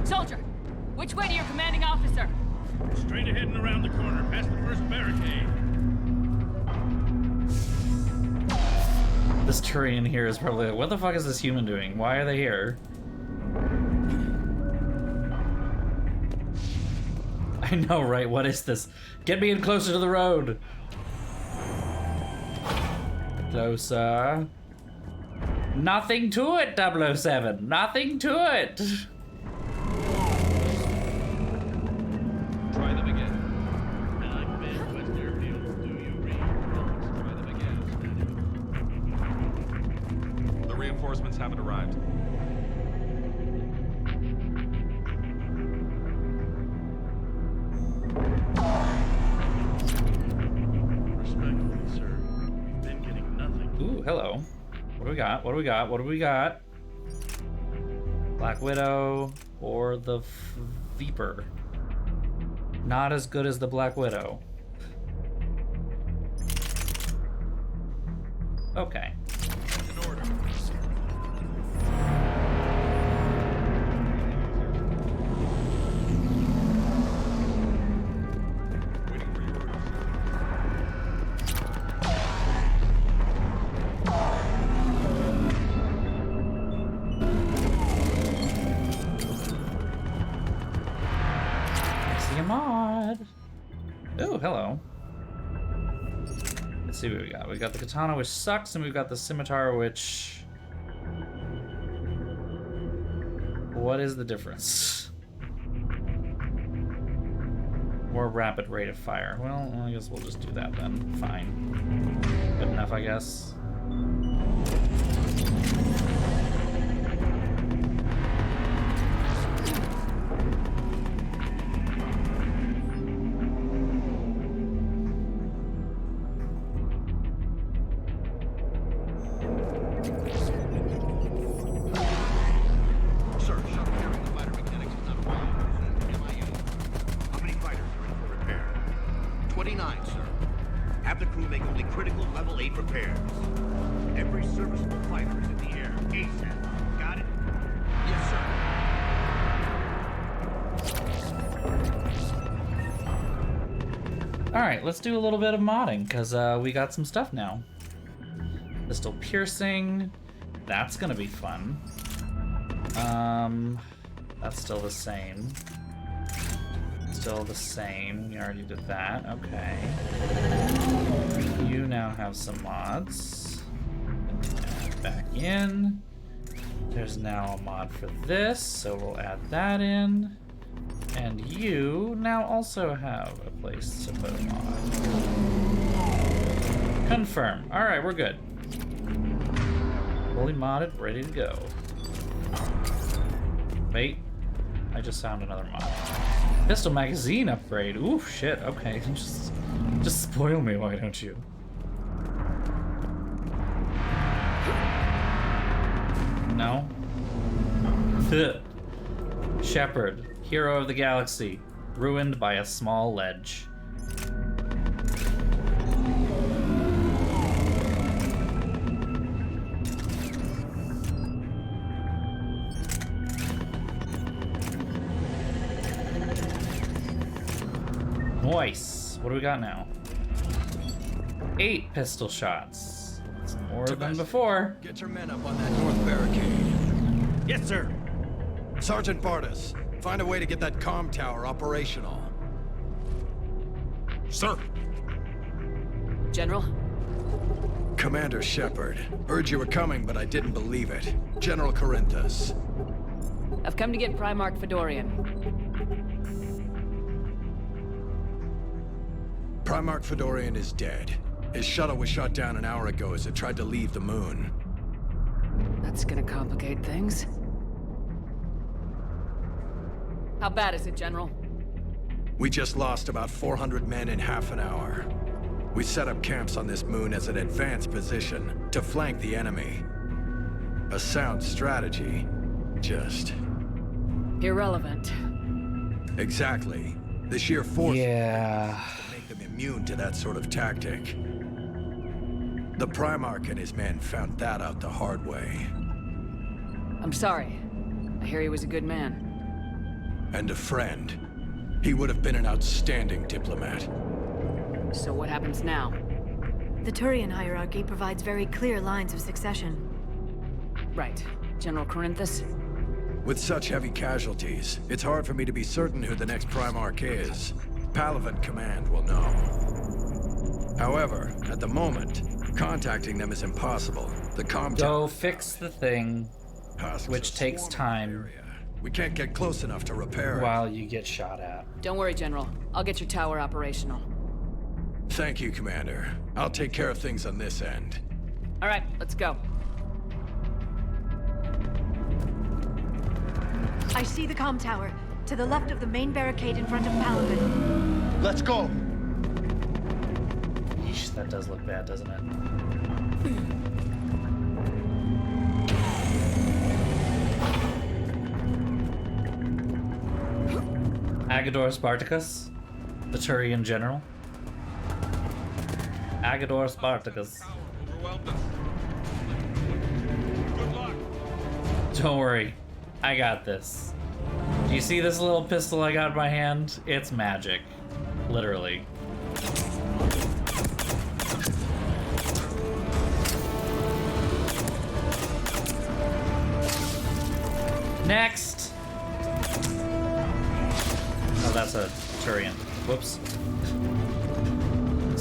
Soldier, which way to your commanding officer? Straight ahead and around the corner, past the first barricade. This Turian here is probably like, what the fuck is this human doing? Why are they here? I know, right? What is this? Get me in closer to the road. Closer. Nothing to it, 007. Nothing to it. Try them again. I'm Command West Airfield. Do you read? Try them again. The reinforcements haven't arrived. Respectfully, sir. We've been getting nothing. Ooh, hello. What do we got? What do we got? What do we got? Black Widow or the Viper? Not as good as the Black Widow. Okay. In order. Waiting for your orders. Oh, hello. Let's see what we got. We got the katana, which sucks, and we've got the scimitar, which... What is the difference? More rapid rate of fire. Well, I guess we'll just do that then. Fine. Good enough, I guess. Sir, shuttle carrying the fighter mechanics is not flying. MIU. How many fighters are ready for repair? 29, sir. Have the crew make only critical level 8 repairs. Every serviceable fighter is in the air. ASAP. Got it? Yes, sir. Alright, let's do a little bit of modding, because we got some stuff now. Pistol piercing. That's gonna be fun. That's still the same. Still the same. We already did that. Okay. You now have some mods. Add back in. There's now a mod for this, so we'll add that in. And you now also have a place to put a mod. Confirm. Alright, we're good. Fully modded, ready to go. Wait, I just found another mod. Pistol magazine upgrade. Ooh, shit. Okay, just spoil me, why don't you? No. Shepard, hero of the galaxy, ruined by a small ledge. Nice. What do we got now? 8 pistol shots. That's more than before. Get your men up on that north barricade. Yes, sir. Sergeant Bartis, find a way to get that comm tower operational. Sir. General? Commander Shepard. Heard you were coming, but I didn't believe it. General Corinthus. I've come to get Primarch Fedorian. Primarch Fedorian is dead. His shuttle was shot down an hour ago as it tried to leave the moon. That's gonna complicate things. How bad is it, General? We just lost about 400 men in half an hour. We set up camps on this moon as an advanced position to flank the enemy. A sound strategy, just... irrelevant. Exactly. The sheer force to make them immune to that sort of tactic. The Primarch and his men found that out the hard way. I'm sorry. I hear he was a good man. And a friend. He would have been an outstanding diplomat. So what happens now? The Turian hierarchy provides very clear lines of succession. Right. General Corinthus? With such heavy casualties, it's hard for me to be certain who the next Primarch is. Palaven Command will know. However, at the moment, contacting them is impossible. The comm Go fix the thing, which takes time. We can't get close enough to repair it. While you get shot at. Don't worry, General. I'll get your tower operational. Thank you, Commander. I'll take care of things on this end. All right, let's go. I see the comm tower, to the left of the main barricade in front of Palaven. Let's go! Yeesh, that does look bad, doesn't it? Agador Spartacus, the Turian general. Agador Spartacus. Don't worry, I got this. Do you see this little pistol I got in my hand? It's magic. Literally. Next! Oh, that's a Turian. Whoops.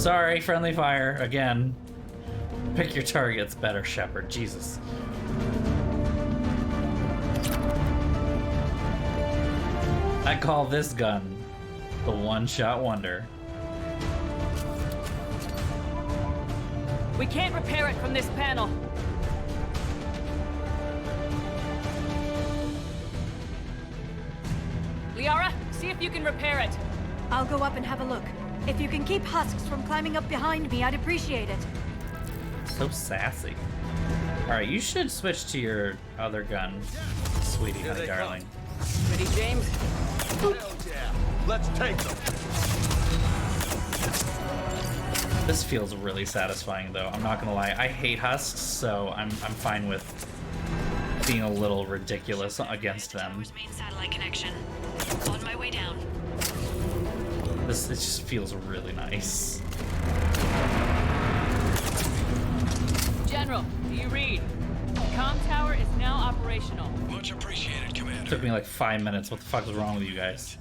Sorry, friendly fire again. Pick your targets better, Shepard. Jesus. I call this gun the one-shot wonder. We can't repair it from this panel. Liara, see if you can repair it. I'll go up and have a look. If you can keep husks from climbing up behind me, I'd appreciate it. So sassy. Alright, you should switch to your other gun, sweetie, honey darling. Ready, James? Hell yeah. Let's take them. This feels really satisfying, though. I'm not gonna lie. I hate husks, so I'm fine with being a little ridiculous against them. Main satellite connection. On my way down. It just feels really nice. General, do you read? Comm tower is now operational. Much appreciated, Commander. Took me like 5 minutes. What the fuck is wrong with you guys?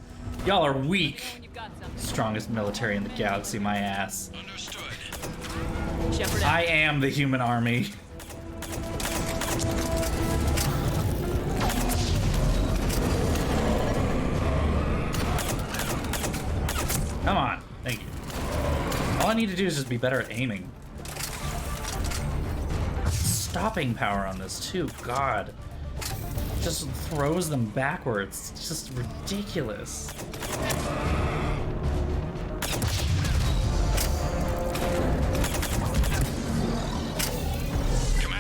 Y'all are weak. Strongest military in the galaxy, my ass. Understood. Shepard, I am the human army. Come on. Thank you. All I need to do is just be better at aiming. Stopping power on this too, God. Just throws them backwards. It's just ridiculous.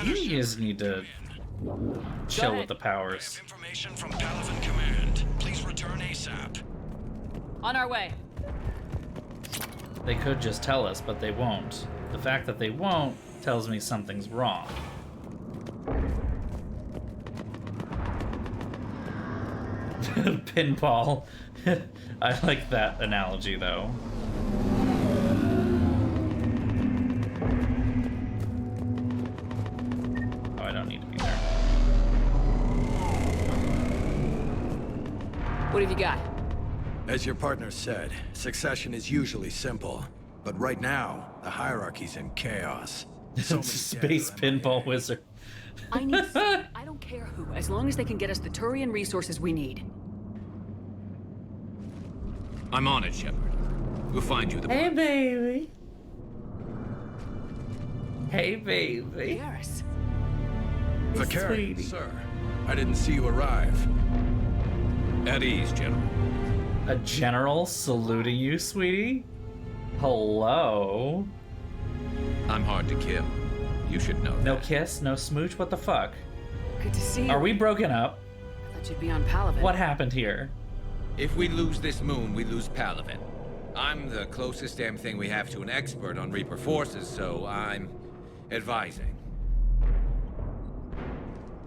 You guys need to chill with the powers. Information from Palaven Command. Please return ASAP. on our way. They could just tell us, but they won't. The fact that they won't tells me something's wrong. Pinball. I like that analogy, though. Oh, I don't need to be there. What have you got? As your partner said, succession is usually simple. But right now, the hierarchy's in chaos. So many Space pinball wizard. I need I don't care who, as long as they can get us the Turian resources we need. I'm on it, Shepard. We'll find you the Hey, baby. Hey, baby. Garrus. Vicari, sir. I didn't see you arrive. At ease, General. A general saluting you, sweetie? Hello? I'm hard to kill. You should know. No kiss, no smooch, what the fuck? Good to see you. Are we broken up? I thought you'd be on Palaven. What happened here? If we lose this moon, we lose Palaven. I'm the closest damn thing we have to an expert on Reaper forces, so I'm advising.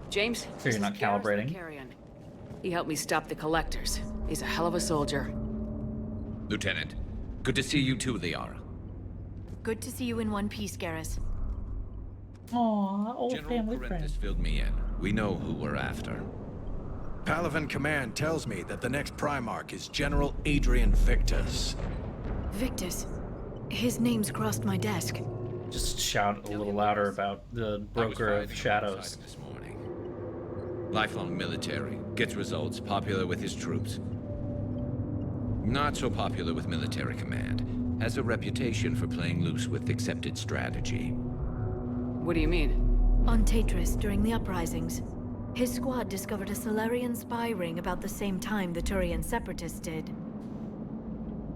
James? So you're not calibrating? Vicarian. He helped me stop the Collectors. He's a hell of a soldier. Lieutenant, good to see you too, Liara. Good to see you in one piece, Garrus. Aw, old General family Corinthus friend. filled me in. We know who we're after. Palaven Command tells me that the next Primarch is General Adrian Victus. Victus. His name's crossed my desk. Just shout a little louder about the broker of shadows. This morning. Lifelong military, gets results, popular with his troops. Not so popular with military command. Has a reputation for playing loose with accepted strategy. What do you mean? On Tatris, during the uprisings, his squad discovered a Solarian spy ring about the same time the Turian Separatists did.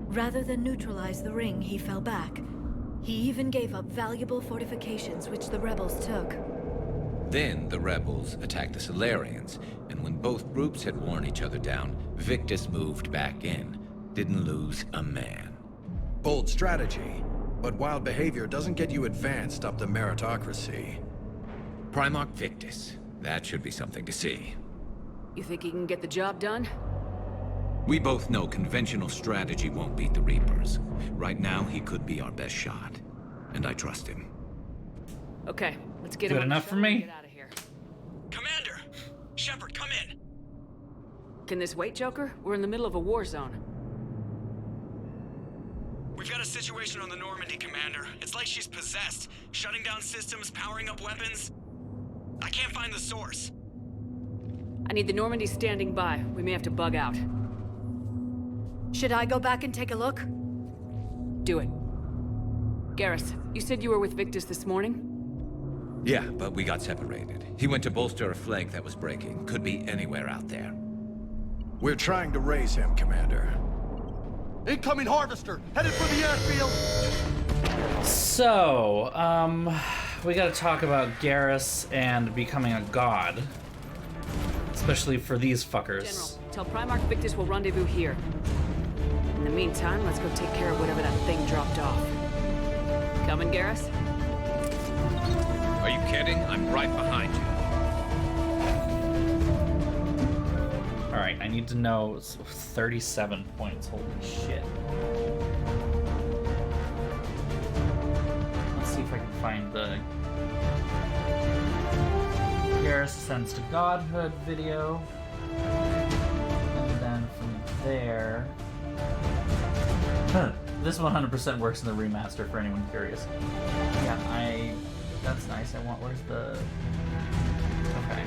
Rather than neutralize the ring, he fell back. He even gave up valuable fortifications which the rebels took. Then the rebels attacked the Solarians, and when both groups had worn each other down, Victus moved back in. Didn't lose a man. Bold strategy, but wild behavior doesn't get you advanced up the meritocracy. Primarch Victus. That should be something to see. You think he can get the job done? We both know conventional strategy won't beat the Reapers. Right now, he could be our best shot. And I trust him. Okay, let's get Good him on enough the for shuttle and me? Get out of here. Commander! Shepard, come in! Can this wait, Joker? We're in the middle of a war zone. We've got a situation on the Normandy, Commander. It's like she's possessed, shutting down systems, powering up weapons. I can't find the source. I need the Normandy standing by. We may have to bug out. Should I go back and take a look? Do it. Garrus, you said you were with Victus this morning? Yeah, but we got separated. He went to bolster a flank that was breaking. Could be anywhere out there. We're trying to raise him, Commander. Incoming harvester! Headed for the airfield! So, we gotta talk about Garrus and becoming a god. Especially for these fuckers. General, tell Primarch Victus we'll rendezvous here. In the meantime, let's go take care of whatever that thing dropped off. Coming, Garrus? Are you kidding? I'm right behind you. Alright, I need to know 37 points. Holy shit. Let's see if I can find the Garrus Ascends to Godhood video. And then from there... This 100% works in the remaster for anyone curious. Yeah, that's nice. I want... Where's the... Okay.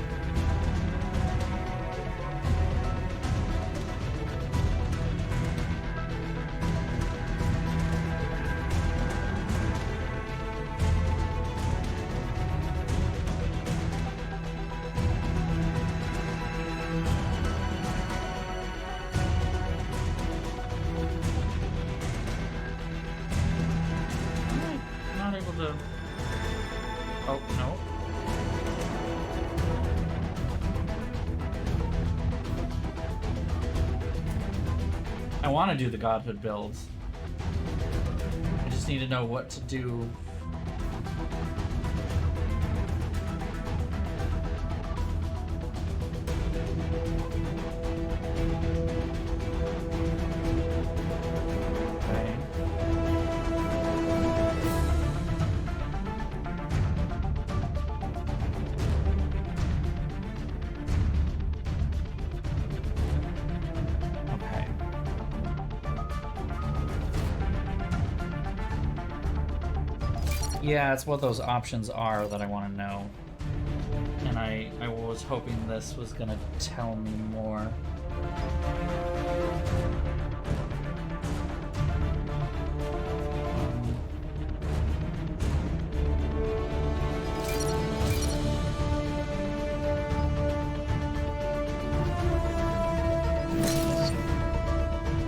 Not able to... Oh, no. I want to do the Godhood builds. I just need to know what to do. Okay. Okay. Yeah, it's what those options are that I want to know. And I was hoping this was gonna tell me more.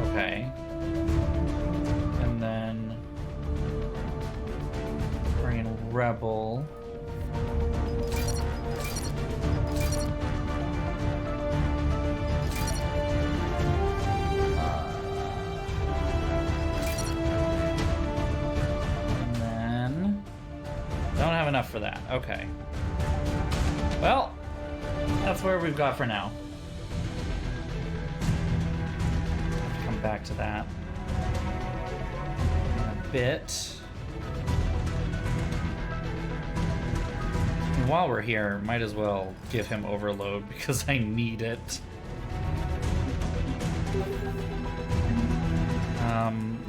Okay. And then bring in Rebel. And then don't have enough for that. Okay. Well, that's where we've got for now. Come back to that in a bit. And while we're here, might as well give him overload because I need it.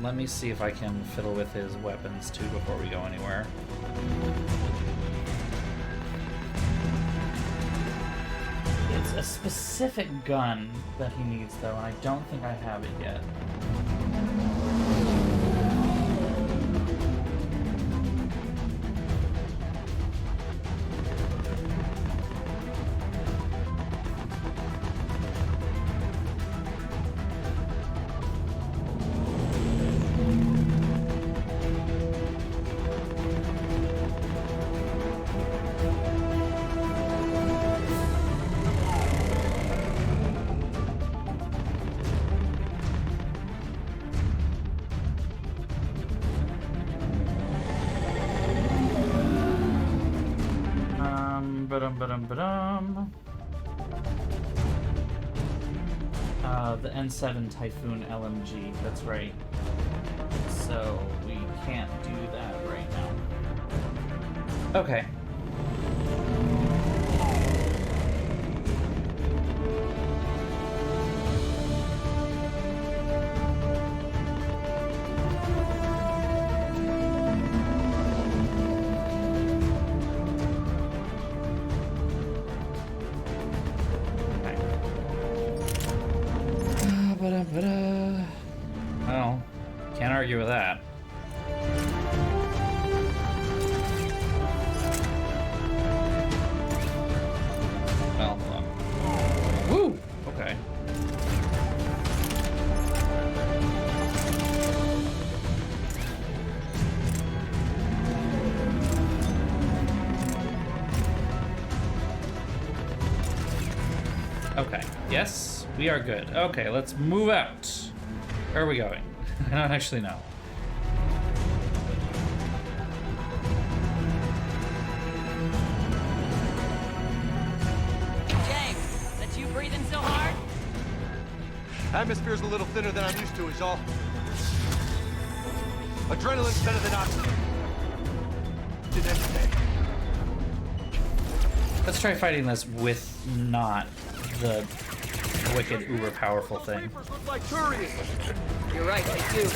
Let me see if I can fiddle with his weapons too before we go anywhere. It's a specific gun that he needs though, and I don't think I have it yet. The N7 Typhoon LMG, that's right. So we can't do that right now. Okay. of that. Well, hold on. Woo! Okay. Okay. Yes, we are good. Okay, let's move out. Where are we going? I don't actually know. James, that's you breathing so hard? Atmosphere's a little thinner than I'm used to, is all. Adrenaline's better than oxygen. Did everything. Let's try fighting this with not the wicked uber powerful thing. Reapers look like Turians. You're right, they do.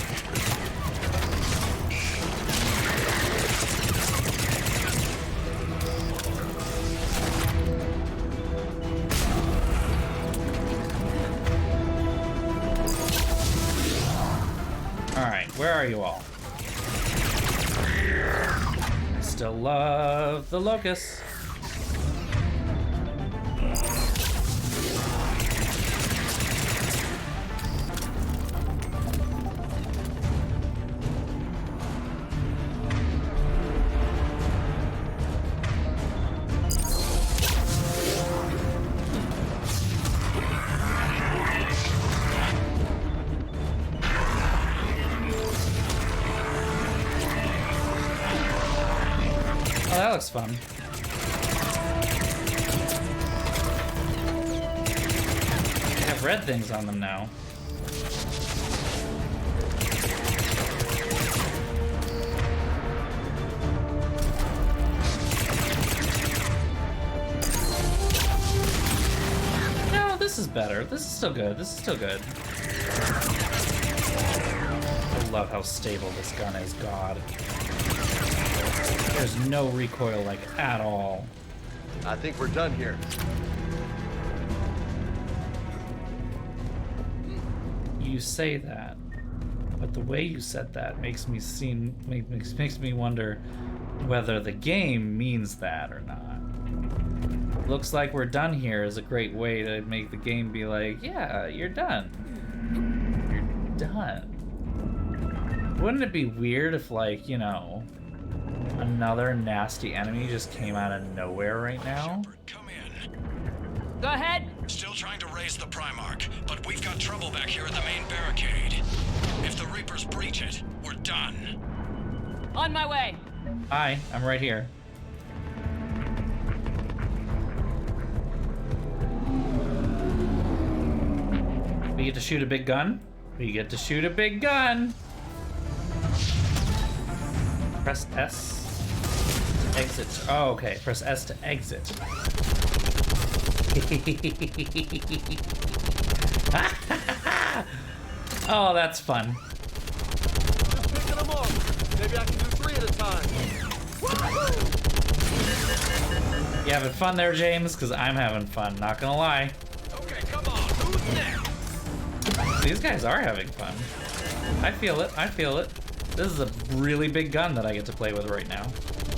Alright, where are you all? I still love the locusts. Oh, that looks fun. They have red things on them now. No, this is better. This is still good. This is still good. I love how stable this gun is, God. There's no recoil, like, at all. I think we're done here. You say that, but the way you said that makes me makes me wonder whether the game means that or not. Looks like we're done here is a great way to make the game be like, yeah, you're done. You're done. Wouldn't it be weird if, like, you know, another nasty enemy just came out of nowhere right now? Go ahead. Still trying to raise the Primarch, but we've got trouble back here at the main barricade. If the Reapers breach it, we're done. On my way. Hi, I'm right here. We get to shoot a big gun? We get to shoot a big gun! Press S to exit. Oh, okay. Press S to exit. Oh, that's fun. Just picking them up. Maybe I can do 3 at a time. You having fun there, James? Because I'm having fun, not gonna lie. Okay, come on. Who's next? These guys are having fun. I feel it. I feel it. This is a really big gun that I get to play with right now.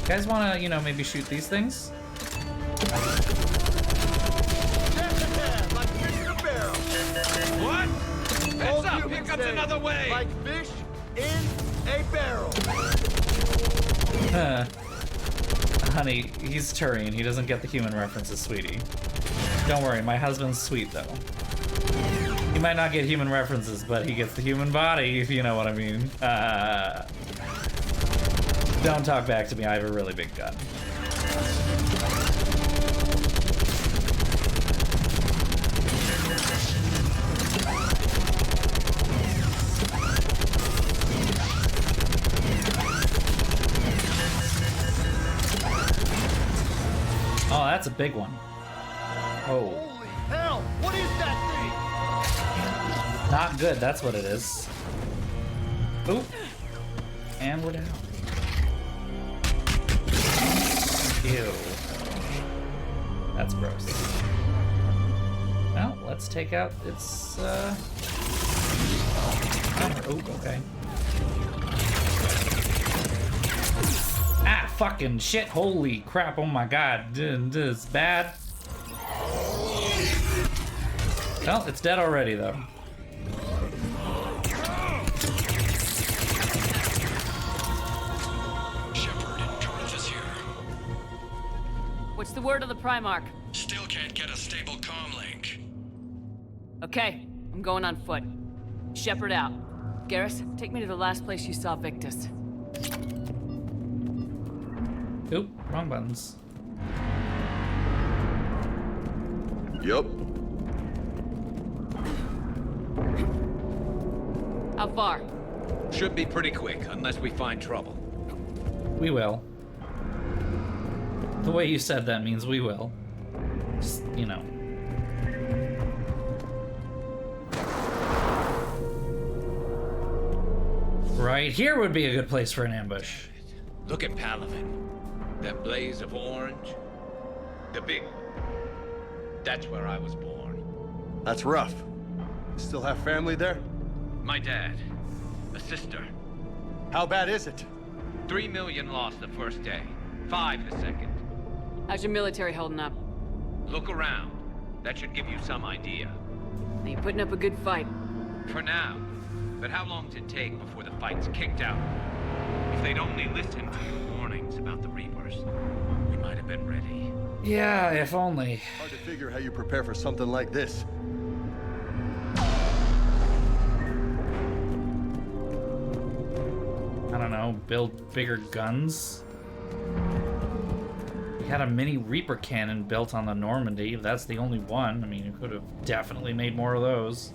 You guys want to, you know, maybe shoot these things? Like fish in a barrel. What? Heads up! Here comes say, another wave! Like fish in a barrel. Honey, he's Turian. He doesn't get the human references, sweetie. Don't worry, my husband's sweet, though. He might not get human references, but he gets the human body, if you know what I mean. Don't talk back to me, I have a really big gun. Oh, that's a big one. Oh. Holy hell! What is that thing? Not good, that's what it is. Oop. And we're down. Ew. That's gross. Well, let's take out its, armor. Oh, okay. fucking shit. Holy crap. Oh my god. This is bad. Well, it's dead already, though. What's the word of the Primarch? Still can't get a stable comm link. Okay, I'm going on foot. Shepard out. Garrus, take me to the last place you saw Victus. Oop, wrong buttons. Yup. How far? Should be pretty quick, unless we find trouble. We will. The way you said that means we will. Just, you know. Right here would be a good place for an ambush. Look at Palaven. That blaze of orange. The big one. That's where I was born. That's rough. Still have family there? My dad. A sister. How bad is it? 3 million lost the first day. 5 the second. How's your military holding up? Look around. That should give you some idea. Are you putting up a good fight? For now. But how long does it take before the fight's kicked out? If they'd only listened to your warnings about the Reapers, we might have been ready. Yeah, if only. Hard to figure how you prepare for something like this. I don't know, build bigger guns? We had a mini Reaper cannon built on the Normandy. That's the only one. I mean, you could have definitely made more of those.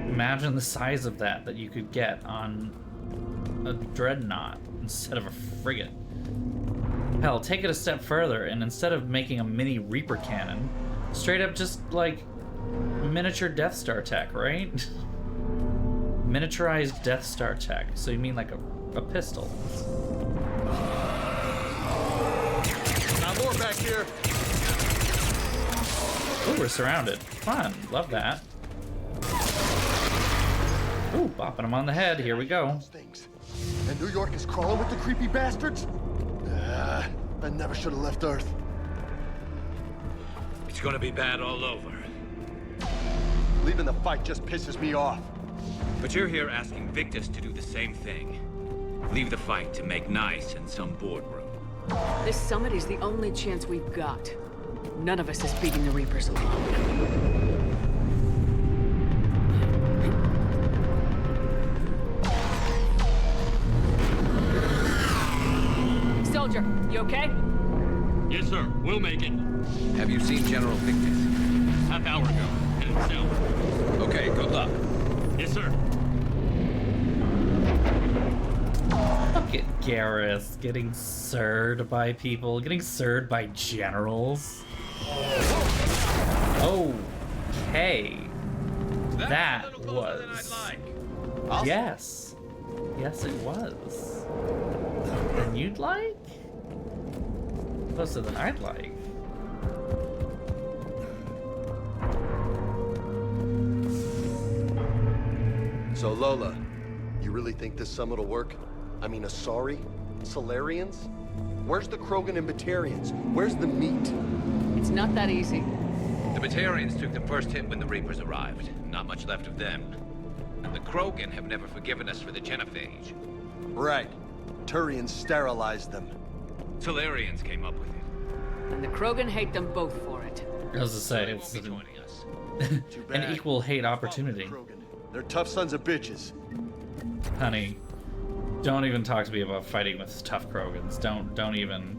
Imagine the size of that you could get on a dreadnought instead of a frigate. Hell, take it a step further, and instead of making a mini Reaper cannon, straight up just, like, miniature Death Star tech, right? Miniaturized Death Star tech. So you mean like a pistol. Not more back here. Ooh, we're surrounded. Fun. Love that. Ooh, bopping him on the head. Here we go. And New York is crawling with the creepy bastards? I never should have left Earth. It's gonna be bad all over. Leaving the fight just pisses me off. But you're here asking Victus to do the same thing. Leave the fight to make nice in some boardroom. This summit is the only chance we've got. None of us is beating the Reapers alone. Soldier, you okay? Yes, sir. We'll make it. Have you seen General Victus? Half hour ago. Headed south. Okay, good luck. Yes, sir. Look at Garrus getting sirred by people, getting sirred by generals. Okay. That was... Yes. Yes, it was. Than you'd like? Closer than I'd like. So Lola, you really think this summit will work? I mean, Asari? Solarians? Where's the Krogan and Batarians? Where's the meat? It's not that easy. The Batarians took the first hit when the Reapers arrived. Not much left of them. And the Krogan have never forgiven us for the genophage. Right. Turians sterilized them. Solarians came up with it. And the Krogan hate them both for it. I was to say, it's an equal hate opportunity. They're tough sons of bitches. Honey, don't even talk to me about fighting with tough Krogans. Don't even.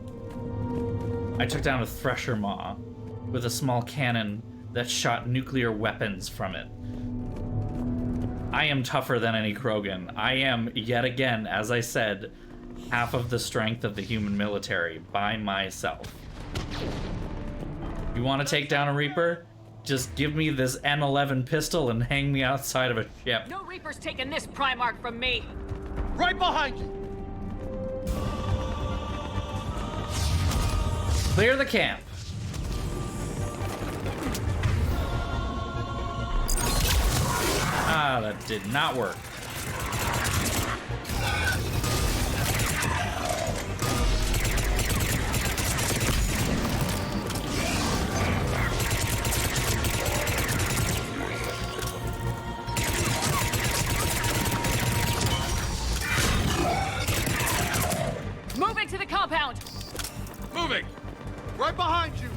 I took down a Thresher Maw with a small cannon that shot nuclear weapons from it. I am tougher than any Krogan. I am, yet again, as I said, half of the strength of the human military by myself. You want to take down a Reaper? Just give me this M11 pistol and hang me outside of a ship. No Reaper's taking this Primarch from me! Right behind you! Clear the camp. That did not work. Moving to the compound! Moving! Right behind you!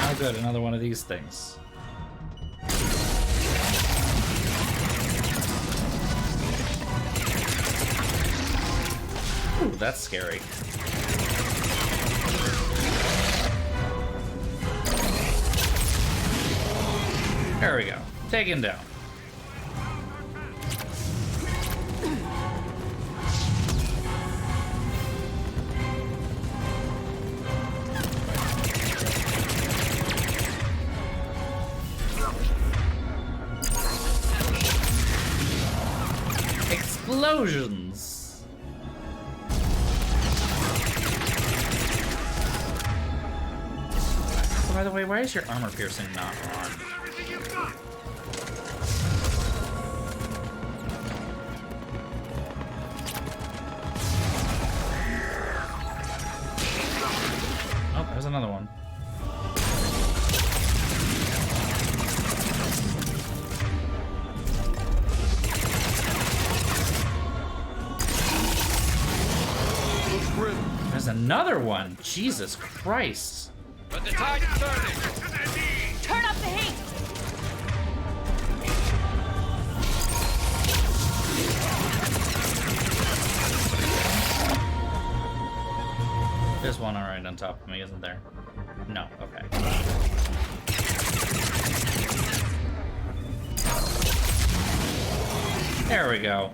Oh good, another one of these things. Ooh, that's scary. There we go. Taken down. Explosions. By the way, why is your armor piercing not on? Oh, there's another one. There's another one. Jesus Christ. But the tide's turning. Turn up the heat! There's one right on top of me, isn't there? No, okay. There we go.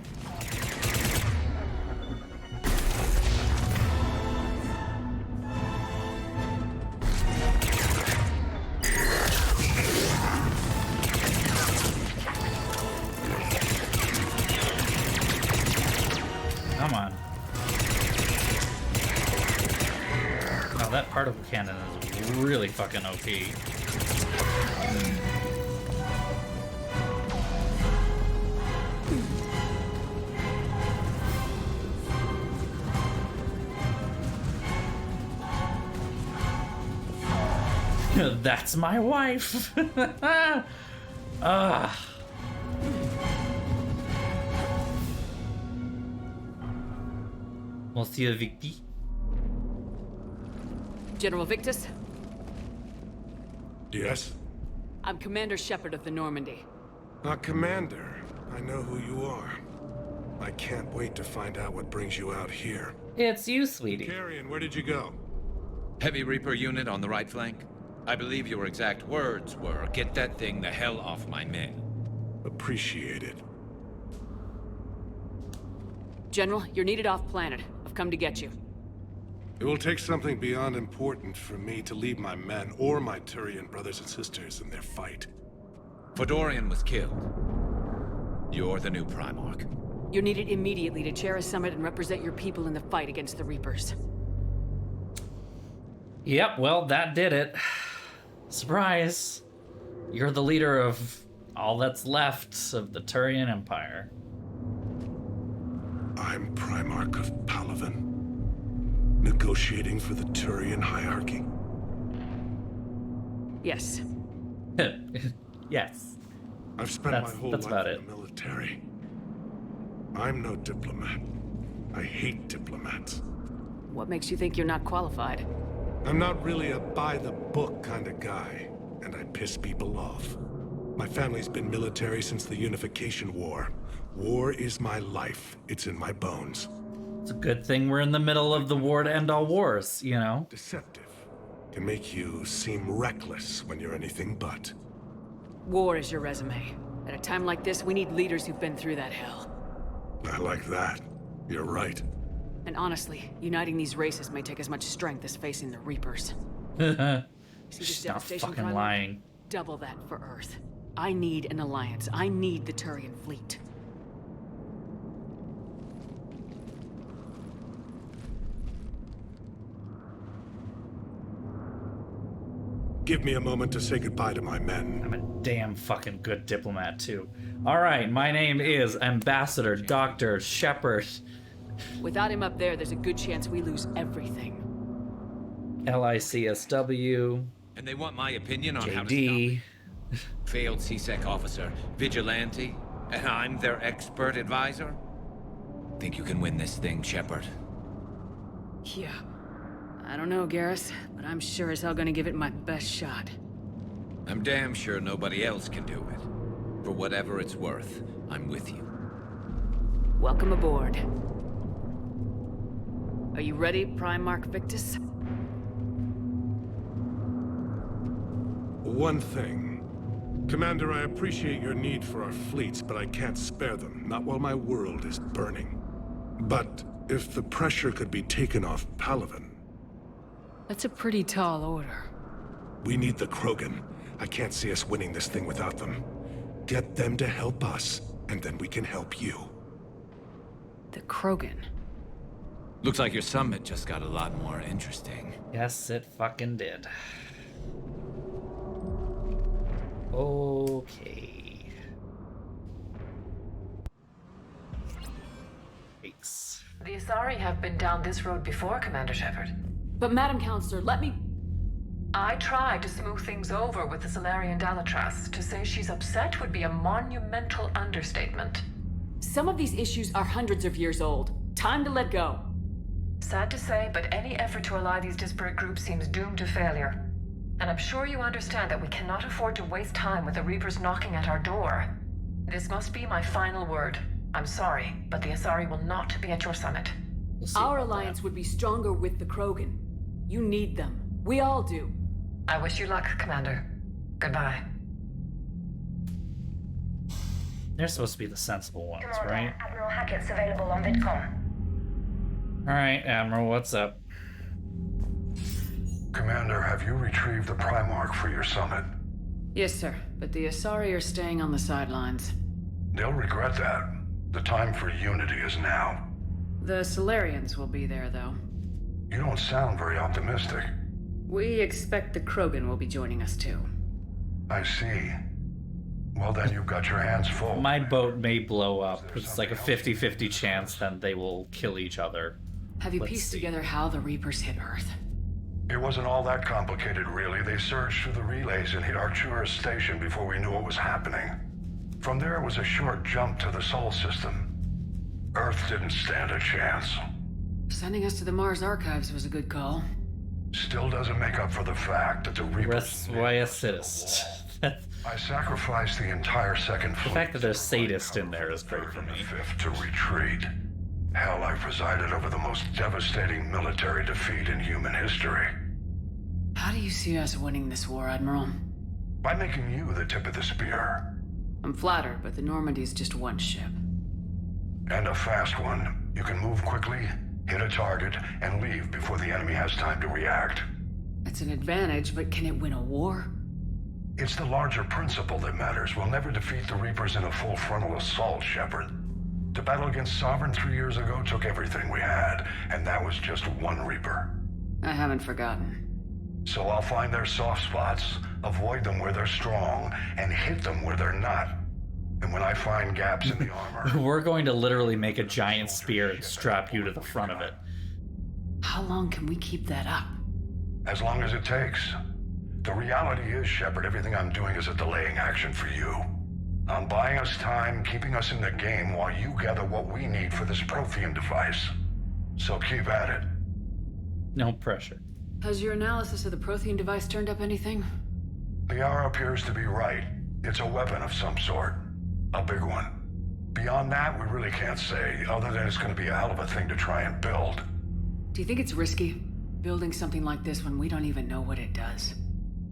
Come on. Oh, that particle cannon is really fucking OP. That's my wife. Ah. Monsieur Victy. General Victus, Yes? I'm Commander Shepard of the Normandy. Commander, I know who you are. I can't wait to find out what brings you out here. It's you, sweetie. Carrion, where did you go? Heavy Reaper unit on the right flank. I believe your exact words were, "Get that thing the hell off my men." Appreciate it. General, you're needed off-planet. I've come to get you. It will take something beyond important for me to leave my men or my Turian brothers and sisters in their fight. Fodorian was killed. You're the new Primarch. You're needed immediately to chair a summit and represent your people in the fight against the Reapers. Yep, well, that did it. Surprise. You're the leader of all that's left of the Turian Empire. I'm Primarch of Palaven. Negotiating for the Turian hierarchy. Yes. Yes. I've spent my whole that's life about in it. the military. I'm no diplomat. I hate diplomats. What makes you think you're not qualified? I'm not really a by-the-book kind of guy, and I piss people off. My family's been military since the Unification War. War is my life. It's in my bones. It's a good thing we're in the middle of the war to end all wars, you know? Deceptive. Can make you seem reckless when you're anything but. War is your resume. At a time like this, we need leaders who've been through that hell. I like that. You're right. And honestly, uniting these races may take as much strength as facing the Reapers. See this She's not devastation fucking Primarch? lying. Double that for Earth. I need an alliance. I need the Turian fleet. Give me a moment to say goodbye to my men. I'm a damn fucking good diplomat, too. Alright, my name is Ambassador Dr. Shepard. Without him up there, there's a good chance we lose everything. LICSW. And they want my opinion on how to JD. stop it. Failed CSEC officer, vigilante, and I'm their expert advisor? Think you can win this thing, Shepard? Yeah. I don't know, Garrus, but I'm sure as hell gonna give it my best shot. I'm damn sure nobody else can do it. For whatever it's worth, I'm with you. Welcome aboard. Are you ready, Primarch Victus? One thing. Commander, I appreciate your need for our fleets, but I can't spare them, not while my world is burning. But if the pressure could be taken off Palaven... That's a pretty tall order. We need the Krogan. I can't see us winning this thing without them. Get them to help us, and then we can help you. The Krogan? Looks like your summit just got a lot more interesting. Yes, it fucking did. Okay. Thanks. The Asari have been down this road before, Commander Shepard. But Madam Counselor, let me... I tried to smooth things over with the Salarian Dalatras. To say she's upset would be a monumental understatement. Some of these issues are hundreds of years old. Time to let go. Sad to say, but any effort to ally these disparate groups seems doomed to failure. And I'm sure you understand that we cannot afford to waste time with the Reapers knocking at our door. This must be my final word. I'm sorry, but the Asari will not be at your summit. Our alliance would be stronger with the Krogan. You need them. We all do. I wish you luck, Commander. Goodbye. They're supposed to be the sensible ones, Commander, right? Admiral Hackett's available on VidCom. Alright, Admiral, what's up? Commander, have you retrieved the Primarch for your summit? Yes, sir. But the Asari are staying on the sidelines. They'll regret that. The time for unity is now. The Solarians will be there, though. You don't sound very optimistic. We expect the Krogan will be joining us, too. I see. Well, then you've got your hands full. My boat may blow up. It's like a 50-50 chance that they will kill each other. Have you pieced together how the Reapers hit Earth? It wasn't all that complicated, really. They surged through the relays and hit Arcturus Station before we knew what was happening. From there, it was a short jump to the Sol system. Earth didn't stand a chance. Sending us to the Mars Archives was a good call. Still doesn't make up for the fact that the Reapers... Why a sadist? I sacrificed the entire second fleet. The fact that there's sadist in there is great for me. Fifth to retreat. Hell, I presided over the most devastating military defeat in human history. How do you see us winning this war, Admiral? By making you the tip of the spear. I'm flattered, but the Normandy's just one ship. And a fast one. You can move quickly, hit a target, and leave before the enemy has time to react. It's an advantage, but can it win a war? It's the larger principle that matters. We'll never defeat the Reapers in a full frontal assault, Shepard. The battle against Sovereign 3 years ago took everything we had, and that was just one Reaper. I haven't forgotten. So I'll find their soft spots, avoid them where they're strong, and hit them where they're not. And when I find gaps in the armor... We're going to literally make a giant spear and strap you to the front of it. How long can we keep that up? As long as it takes. The reality is, Shepard, everything I'm doing is a delaying action for you. I'm buying us time, keeping us in the game while you gather what we need for this Prothean device. So keep at it. No pressure. Has your analysis of the Prothean device turned up anything? The hour appears to be right. It's a weapon of some sort. A big one. Beyond that, we really can't say, other than it's going to be a hell of a thing to try and build. Do you think it's risky, building something like this when we don't even know what it does?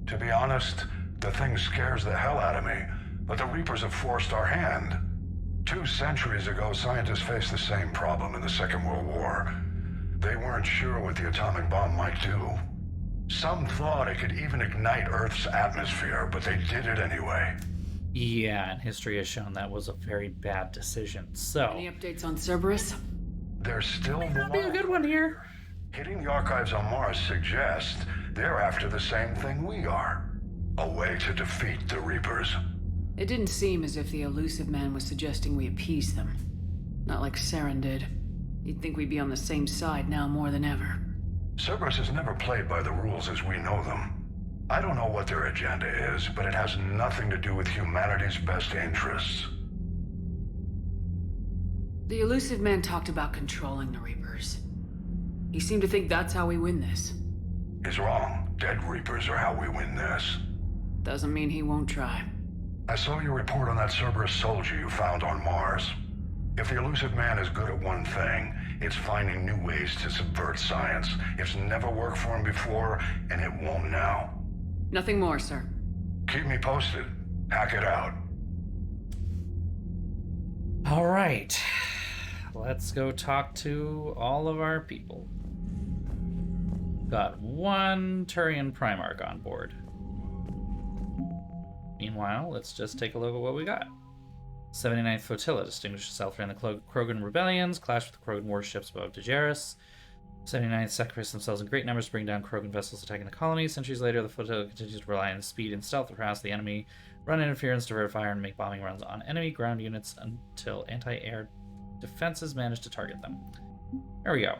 To be honest, the thing scares the hell out of me, but the Reapers have forced our hand. 2 centuries ago, scientists faced the same problem in the Second World War. They weren't sure what the atomic bomb might do. Some thought it could even ignite Earth's atmosphere, but they did it anyway. Yeah, and history has shown that was a very bad decision. So, Any updates on Cerberus? There's still that'll be a good one here. Hitting the archives on Mars suggests they're after the same thing we are. A way to defeat the Reapers. It didn't seem as if the elusive man was suggesting we appease them. Not like Saren did. You'd think we'd be on the same side now more than ever. Cerberus has never played by the rules as we know them. I don't know what their agenda is, but it has nothing to do with humanity's best interests. The elusive man talked about controlling the Reapers. He seemed to think that's how we win this. He's wrong. Dead Reapers are how we win this. Doesn't mean he won't try. I saw your report on that Cerberus soldier you found on Mars. If the elusive man is good at one thing, it's finding new ways to subvert science. It's never worked for him before, and it won't now. Nothing more, sir. Keep me posted. Hack it out. All right. Let's go talk to all of our people. Got one Turian Primarch on board. Meanwhile, let's just take a look at what we got. 79th Flotilla distinguished itself during the Krogan rebellions, clashed with the Krogan warships above Daenerys. 79th sacrificed themselves in great numbers to bring down Krogan vessels attacking the colony. Centuries later, the flotilla continues to rely on speed and stealth to harass the enemy, run interference, divert fire, and make bombing runs on enemy ground units until anti-air defenses manage to target them. There we go.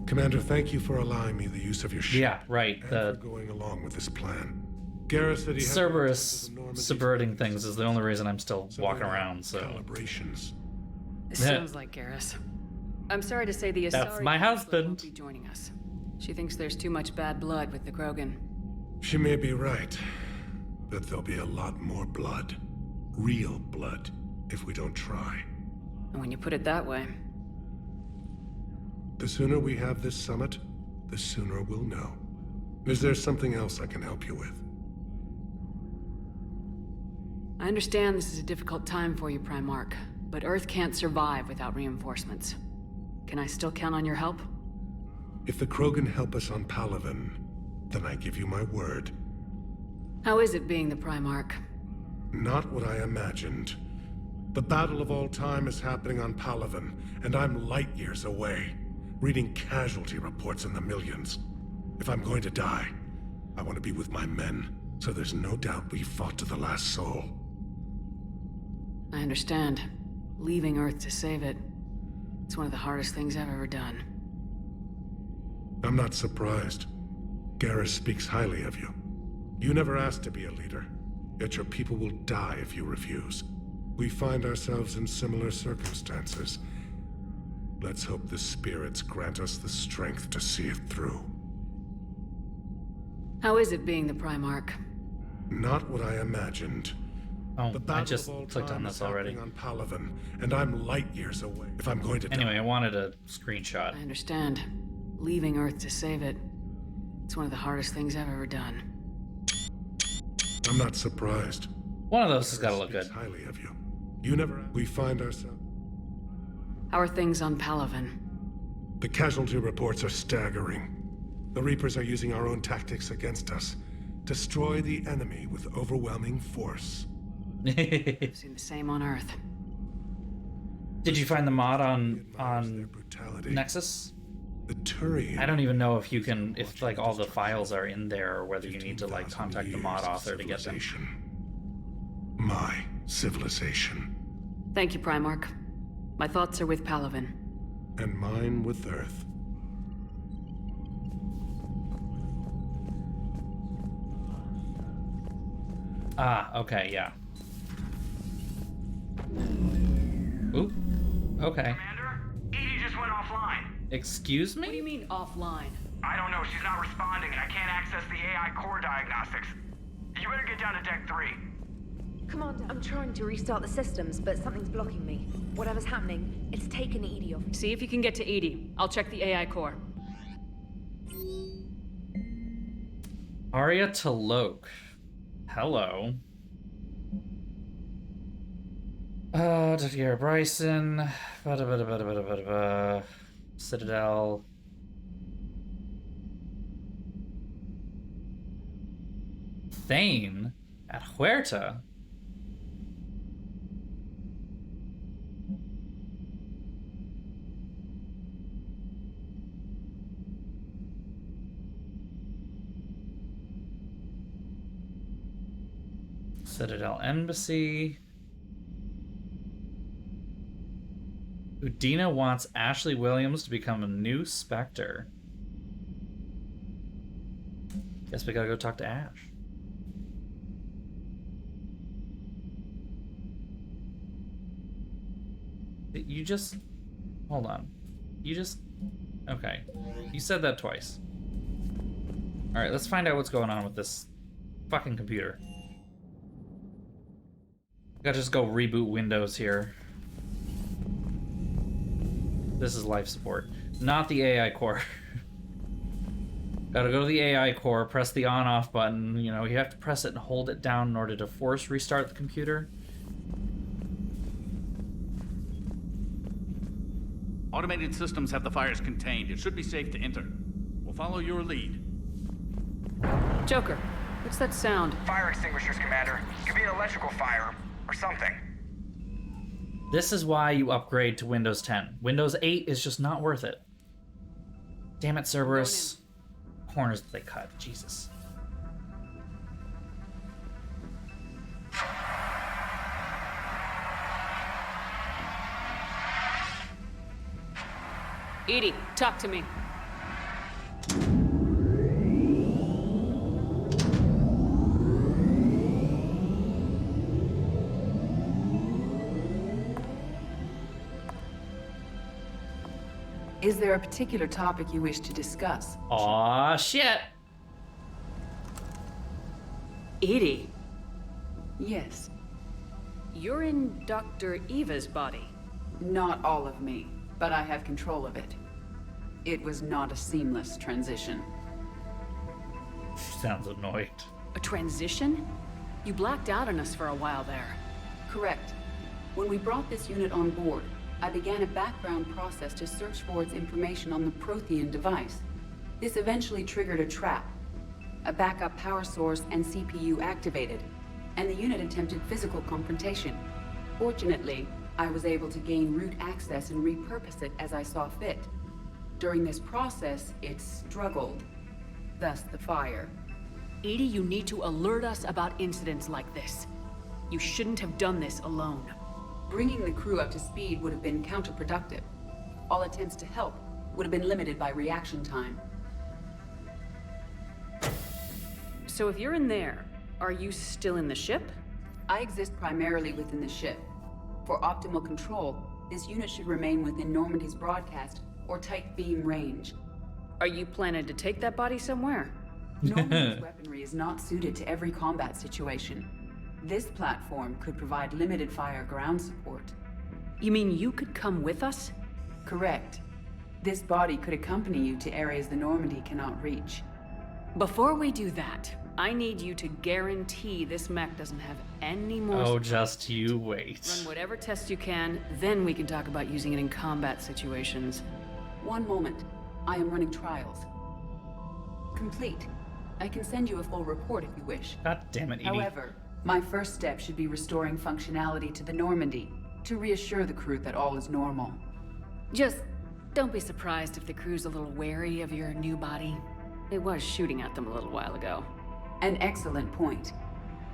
Commander, thank you for allowing me the use of your ship. Yeah, right. And for going along with this plan. Garrus said he had Cerberus subverting things is the only reason I'm still walking around, so... Calibrations. It sounds like Garrus. I'm sorry to say the Asari That's my husband. won't be joining us. She thinks there's too much bad blood with the Krogan. She may be right, but there'll be a lot more blood. Real blood, if we don't try. And when you put it that way... The sooner we have this summit, the sooner we'll know. Is there something else I can help you with? I understand this is a difficult time for you, Primarch, but Earth can't survive without reinforcements. Can I still count on your help? If the Krogan help us on Palaven, then I give you my word. How is it being the Primarch? Not what I imagined. The battle of all time is happening on Palaven, and I'm light years away, reading casualty reports in the millions. If I'm going to die, I want to be with my men, so there's no doubt we fought to the last soul. I understand. Leaving Earth to save it. It's one of the hardest things I've ever done. I'm not surprised. Garrus speaks highly of you. You never asked to be a leader, yet your people will die if you refuse. We find ourselves in similar circumstances. Let's hope the spirits grant us the strength to see it through. How is it being the Primarch? Not what I imagined. Oh, I just clicked on this already. On Palaven, and I'm light years away. If I'm going to anyway, I wanted a screenshot. I understand. Leaving Earth to save it. It's one of the hardest things I've ever done. I'm not surprised. One of those has got to look good. Highly of you. You never. We find ourselves. How are things on Palaven? The casualty reports are staggering. The Reapers are using our own tactics against us. Destroy the enemy with overwhelming force. I've seen the same on Earth. Did you find the mod on Nexus? The Turian. I don't even know if you can, if like all the files are in there, or whether you need to like contact the mod author to get them. My civilization. Thank you, Primarch. My thoughts are with Palaven. And mine with Earth. Ah, okay, yeah. Oop. Okay. Commander, Edie just went offline. Excuse me? What do you mean offline? I don't know. She's not responding, and I can't access the AI core diagnostics. You better get down to deck 3. Commander, I'm trying to restart the systems, but something's blocking me. Whatever's happening, it's taken Edie off. See if you can get to Edie. I'll check the AI core. Arya Talok. Hello. Dr. Bryson. Citadel. Thane at Huerta. Citadel Embassy. Udina wants Ashley Williams to become a new Spectre. Guess we gotta go talk to Ash. You just... Hold on. You just... Okay. You said that twice. Alright, let's find out what's going on with this fucking computer. Gotta just go reboot Windows here. This is life support, not the AI core. Gotta go to the AI core, press the on-off button. You know, you have to press it and hold it down in order to force restart the computer. Automated systems have the fires contained. It should be safe to enter. We'll follow your lead. Joker, what's that sound? Fire extinguishers, Commander. Could be an electrical fire, or something. This is why you upgrade to Windows 10. Windows 8 is just not worth it. Damn it, Cerberus. Corners that they cut. Jesus. Edie, talk to me. Is there a particular topic you wish to discuss? Aw, shit. Edie. Yes. You're in Dr. Eva's body. Not all of me, but I have control of it. It was not a seamless transition. Sounds annoyed. A transition? You blacked out on us for a while there. Correct. When we brought this unit on board, I began a background process to search for its information on the Prothean device. This eventually triggered a trap. A backup power source and CPU activated, and the unit attempted physical confrontation. Fortunately, I was able to gain root access and repurpose it as I saw fit. During this process, it struggled. Thus the fire. Edie, you need to alert us about incidents like this. You shouldn't have done this alone. Bringing the crew up to speed would have been counterproductive. All attempts to help would have been limited by reaction time. So if you're in there, are you still in the ship? I exist primarily within the ship. For optimal control, this unit should remain within Normandy's broadcast or tight beam range. Are you planning to take that body somewhere? Normandy's weaponry is not suited to every combat situation. This platform could provide limited fire ground support. You mean you could come with us? Correct. This body could accompany you to areas the Normandy cannot reach. Before we do that, I need you to guarantee this mech doesn't have any more... Oh, just you wait. Run whatever tests you can, then we can talk about using it in combat situations. One moment. I am running trials. Complete. I can send you a full report if you wish. God damn it, Edie. However, my first step should be restoring functionality to the Normandy to reassure the crew that all is normal. Just don't be surprised if the crew's a little wary of your new body. It was shooting at them a little while ago. An excellent point.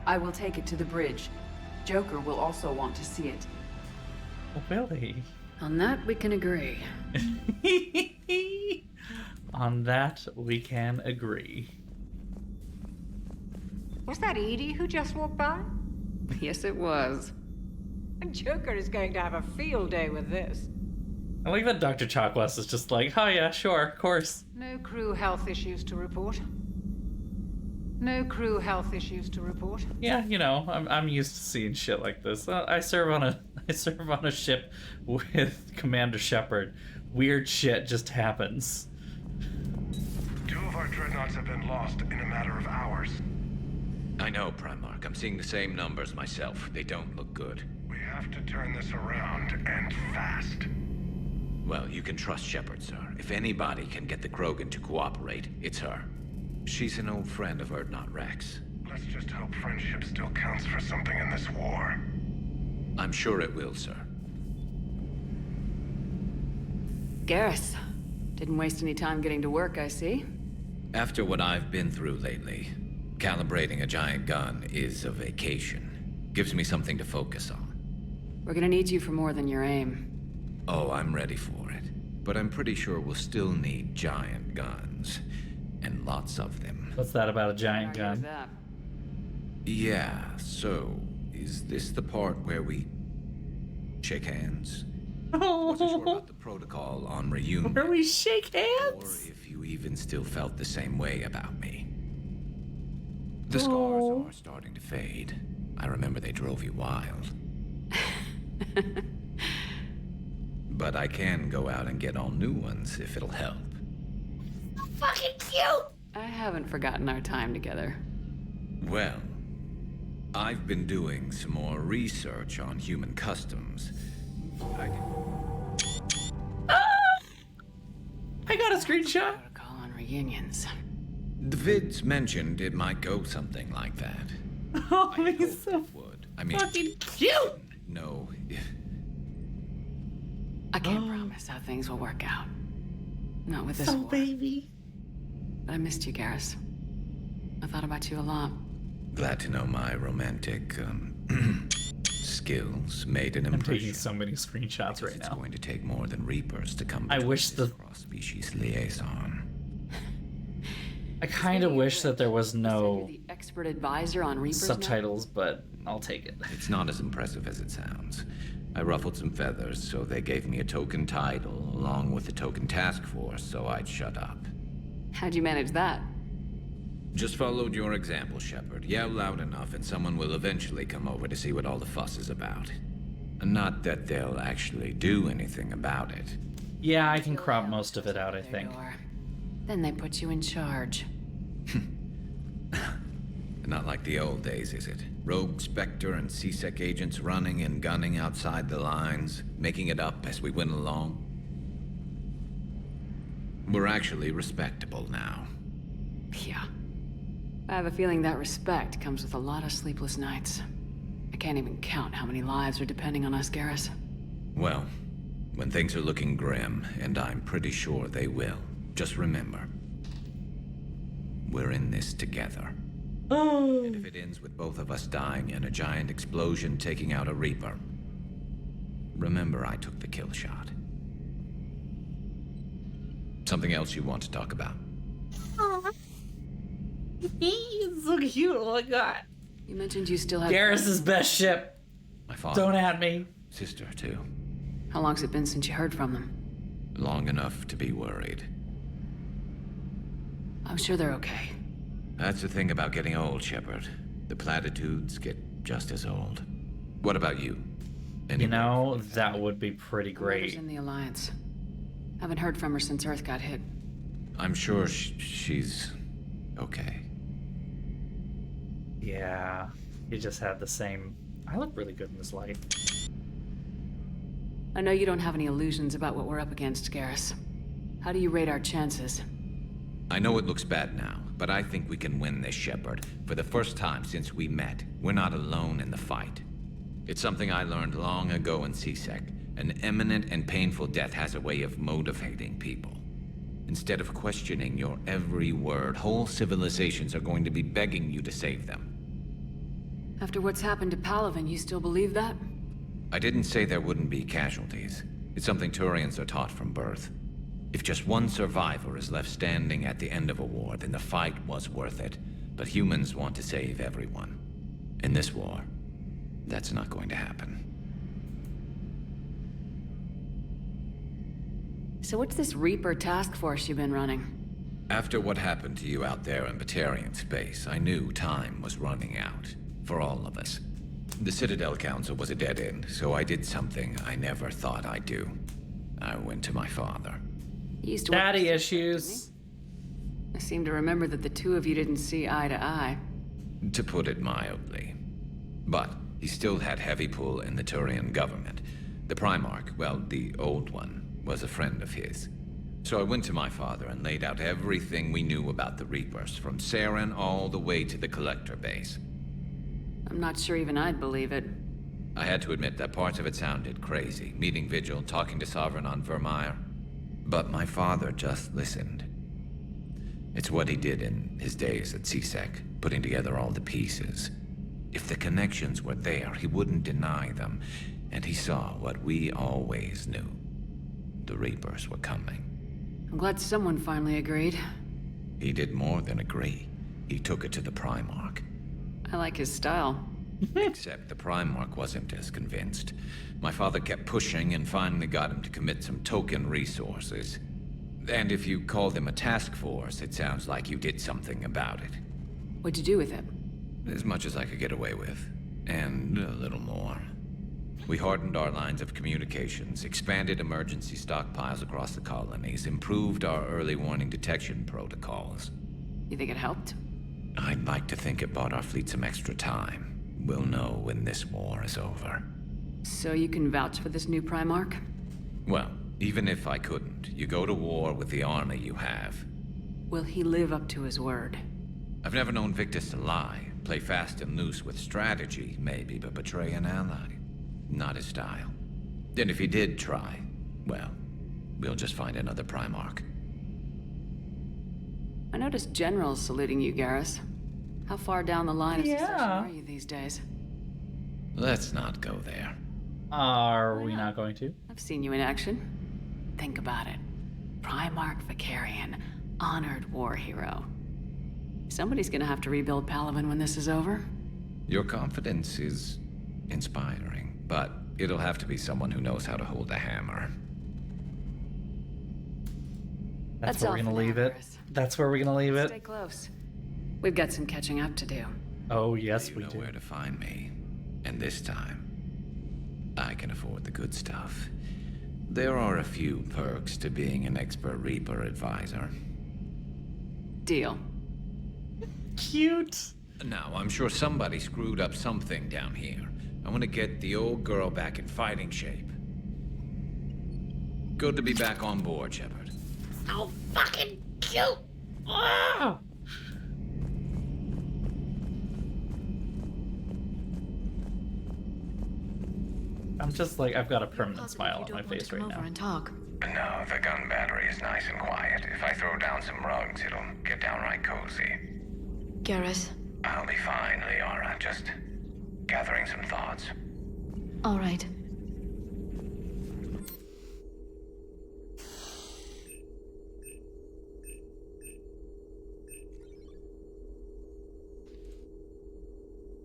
I will take it to the bridge. Joker will also want to see it. Will he? On that, we can agree. On that, we can agree. Was that Edie who just walked by? Yes, it was. Joker is going to have a field day with this. I like that Dr. Chocolates is just like, oh yeah, sure, of course. No crew health issues to report. No crew health issues to report. Yeah, you know, I'm used to seeing shit like this. I serve on a ship with Commander Shepard. Weird shit just happens. 2 of our dreadnoughts have been lost in a matter of hours. I know, Primarch. I'm seeing the same numbers myself. They don't look good. We have to turn this around, and fast. Well, you can trust Shepard, sir. If anybody can get the Krogan to cooperate, it's her. She's an old friend of Urdnot Rex. Let's just hope friendship still counts for something in this war. I'm sure it will, sir. Garrus, didn't waste any time getting to work, I see. After what I've been through lately, calibrating a giant gun is a vacation. Gives me something to focus on. We're gonna need you for more than your aim. Oh, I'm ready for it. But I'm pretty sure we'll still need giant guns. And lots of them. What's that about a giant gun? Yeah, so... is this the part where we... shake hands? Wasn't sure about the protocol on reunion. Where we shake hands? Or if you even still felt the same way about me. The scars are starting to fade. I remember they drove you wild. But I can go out and get all new ones if it'll help. Fucking cute! I haven't forgotten our time together. Well, I've been doing some more research on human customs. I got a screenshot. Protocol on reunions. The vids mentioned it might go something like that. Oh, he's so I mean, fucking cute! No. I can't promise how things will work out. Not with this So war. baby. But I missed you, Garrus. I thought about you a lot. Glad to know my romantic skills made an I'm impression. taking so many screenshots right It's now. going to take more than Reapers to come I between wish this the- cross-species liaison. I kind of wish that there was no The expert advisor on Reapers now? subtitles, but I'll take it. It's not as impressive as it sounds. I ruffled some feathers, so they gave me a token title, along with a token task force, so I'd shut up. How'd you manage that? Just followed your example, Shepard. Yell loud enough, and someone will eventually come over to see what all the fuss is about. Not that they'll actually do anything about it. Yeah, I can crop most of it out, I think. Then they put you in charge. Not like the old days, is it? Rogue Spectre and C-Sec agents running and gunning outside the lines, making it up as we went along. We're actually respectable now. Yeah. I have a feeling that respect comes with a lot of sleepless nights. I can't even count how many lives are depending on us, Garrus. Well, when things are looking grim, and I'm pretty sure they will, just remember, we're in this together. And if it ends with both of us dying in a giant explosion taking out a Reaper, remember I took the kill shot. Something else you want to talk about? He's so cute, oh my god. You mentioned you still have... Garrus's best ship. My father. Don't at me. Sister, too. How long's it been since you heard from them? Long enough to be worried. I'm sure they're okay. That's the thing about getting old, Shepard. The platitudes get just as old. What about you? You know, that would be pretty Mother's great. in the Alliance. Haven't heard from her since Earth got hit. I'm sure she's okay. Yeah, he just had the same... I look really good in this light. I know you don't have any illusions about what we're up against, Garrus. How do you rate our chances? I know it looks bad now, but I think we can win this, Shepard. For the first time since we met, we're not alone in the fight. It's something I learned long ago in C-Sec. An imminent and painful death has a way of motivating people. Instead of questioning your every word, whole civilizations are going to be begging you to save them. After what's happened to Palaven, you still believe that? I didn't say there wouldn't be casualties. It's something Turians are taught from birth. If just one survivor is left standing at the end of a war, then the fight was worth it. But humans want to save everyone. In this war, that's not going to happen. So what's this Reaper task force you've been running? After what happened to you out there in Batarian space, I knew time was running out. For all of us. The Citadel Council was a dead end, so I did something I never thought I'd do. I went to my father. You used to work Daddy for- issues. I seem to remember that the two of you didn't see eye to eye. To put it mildly. But he still had heavy pull in the Turian government. The Primarch, well, the old one, was a friend of his. So I went to my father and laid out everything we knew about the Reapers, from Saren all the way to the Collector base. I'm not sure even I'd believe it. I had to admit that parts of it sounded crazy, meeting Vigil, talking to Sovereign on Vermeer. But my father just listened. It's what he did in his days at CSEC, putting together all the pieces. If the connections were there, he wouldn't deny them, and he saw what we always knew. The Reapers were coming. I'm glad someone finally agreed. He did more than agree. He took it to the Primarch. I like his style. Except the Primarch wasn't as convinced. My father kept pushing and finally got him to commit some token resources. And if you call them a task force, it sounds like you did something about it. What'd you do with it? As much as I could get away with. And a little more. We hardened our lines of communications, expanded emergency stockpiles across the colonies, improved our early warning detection protocols. You think it helped? I'd like to think it bought our fleet some extra time. We'll know when this war is over. So you can vouch for this new Primarch? Well, even if I couldn't, you go to war with the army you have. Will he live up to his word? I've never known Victus to lie. Play fast and loose with strategy, maybe, but betray an ally. Not his style. And if he did try, well, we'll just find another Primarch. I noticed generals saluting you, Garrus. How far down the line of succession are you these days? Let's not go there. Are we not going to? I've seen you in action. Think about it. Primarch Vicarian, honored war hero. Somebody's gonna have to rebuild Palaven when this is over. Your confidence is inspiring, but it'll have to be someone who knows how to hold a hammer. That's where we're gonna leave it. That's where we're gonna leave it. Stay close. We've got some catching up to do. Oh, yes, we know do. Where to find me. And this time, I can afford the good stuff. There are a few perks to being an expert Reaper advisor. Deal. Cute. Now, I'm sure somebody screwed up something down here. I want to get the old girl back in fighting shape. Good to be back on board, Shepard. So fucking cute! Ah! I'm just like, I've got a permanent smile on my face right now. And talk. No, the gun battery is nice and quiet. If I throw down some rugs, it'll get downright cozy. Garrus. I'll be fine, Liara. Just gathering some thoughts. All right.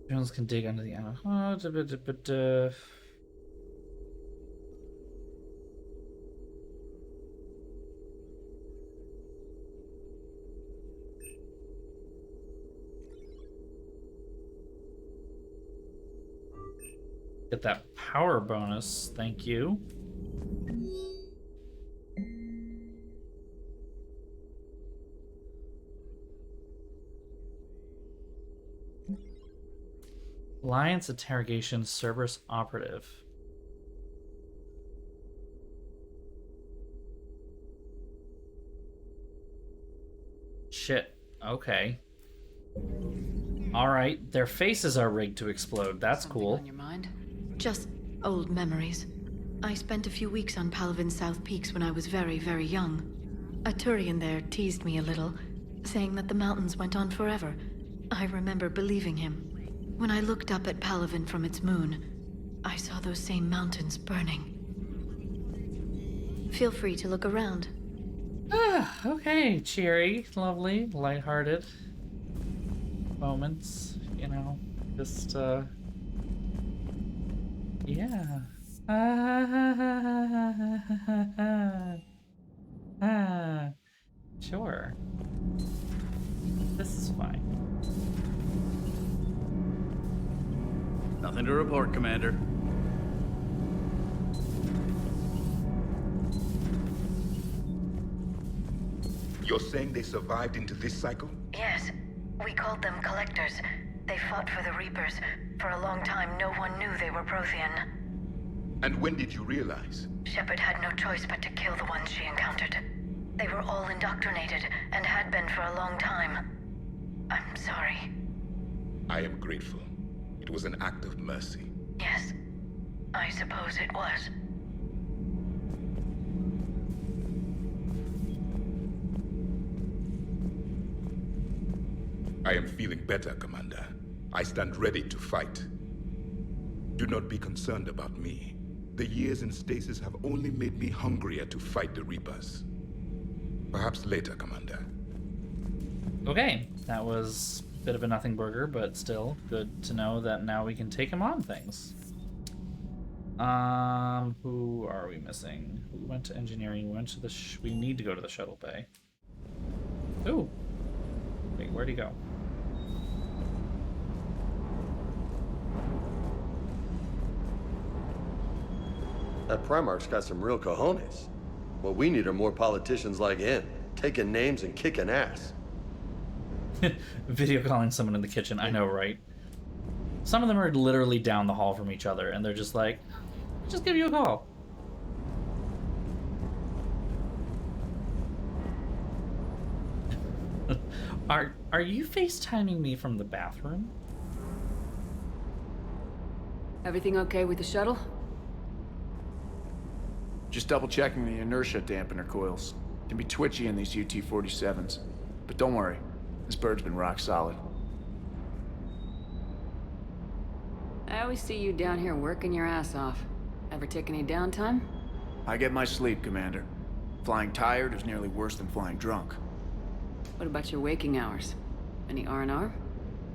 Jones can dig under the ammo. Get that power bonus, thank you. Alliance interrogation Cerberus operative. Shit. Okay. All right, their faces are rigged to explode. That's cool. On your mind? Just old memories. I spent a few weeks on Palaven's South Peaks when I was very, very young. A Turian there teased me a little, saying that the mountains went on forever. I remember believing him. When I looked up at Palaven from its moon, I saw those same mountains burning. Feel free to look around. Ah, okay. Cheery, lovely, lighthearted moments, you know, just, yeah. Sure. This is fine. Nothing to report, Commander. You're saying they survived into this cycle? Yes. We called them Collectors. They fought for the Reapers. For a long time, no one knew they were Prothean. And when did you realize? Shepard had no choice but to kill the ones she encountered. They were all indoctrinated, and had been for a long time. I'm sorry. I am grateful. It was an act of mercy. Yes, I suppose it was. I am feeling better, Commander. I stand ready to fight. Do not be concerned about me. The years in stasis have only made me hungrier to fight the Reapers. Perhaps later, Commander. Okay, that was a bit of a nothing burger, but still good to know that now we can take him on things. Who are we missing? We went to engineering, we went to the we need to go to the shuttle bay. Ooh. Wait, where'd he go? That Primarch's got some real cojones. What we need are more politicians like him, taking names and kicking ass. Video calling someone in the kitchen, I know, right? Some of them are literally down the hall from each other, and they're just like, just give you a call. Are you FaceTiming me from the bathroom? Everything okay with the shuttle? Just double checking the inertia dampener coils. Can be twitchy in these UT-47s. But don't worry, this bird's been rock solid. I always see you down here working your ass off. Ever take any downtime? I get my sleep, Commander. Flying tired is nearly worse than flying drunk. What about your waking hours? Any R&R?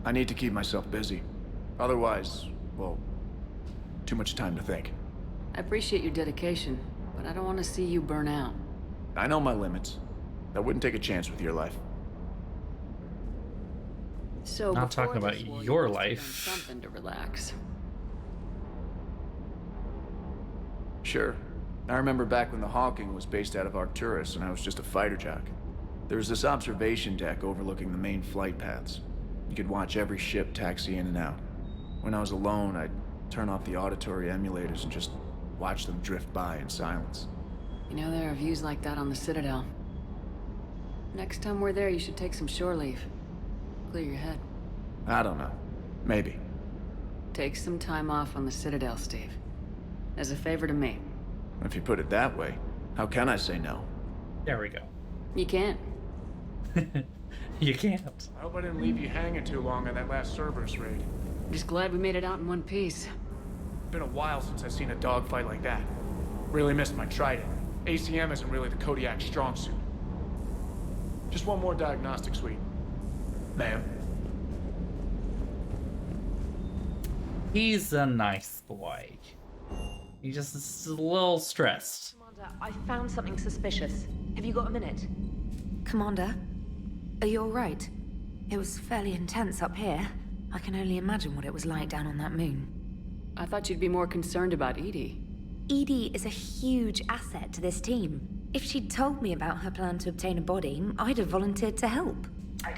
I need to keep myself busy. Otherwise, well, too much time to think. I appreciate your dedication, but I don't want to see you burn out. I know my limits. I wouldn't take a chance with your life. So not talking about your life. Something to relax. Sure. I remember back when the Hawking was based out of Arcturus and I was just a fighter jock. There was this observation deck overlooking the main flight paths. You could watch every ship taxi in and out. When I was alone, I'd turn off the auditory emulators and just watch them drift by in silence. You know, there are views like that on the Citadel. Next time we're there, you should take some shore leave. Clear your head. I don't know. Maybe. Take some time off on the Citadel, Steve. As a favor to me. If you put it that way, how can I say no? There we go. You can't. You can't. I hope I didn't leave you hanging too long on that last Cerberus raid. I'm just glad we made it out in one piece. Been a while since I've seen a dogfight like that. Really missed my trident. ACM isn't really the Kodiak's strong suit. Just one more diagnostic suite. Ma'am. He's a nice boy. He just is a little stressed. Commander, I found something suspicious. Have you got a minute? Commander, are you alright? It was fairly intense up here. I can only imagine what it was like down on that moon. I thought you'd be more concerned about Edie. Edie is a huge asset to this team. If she'd told me about her plan to obtain a body, I'd have volunteered to help.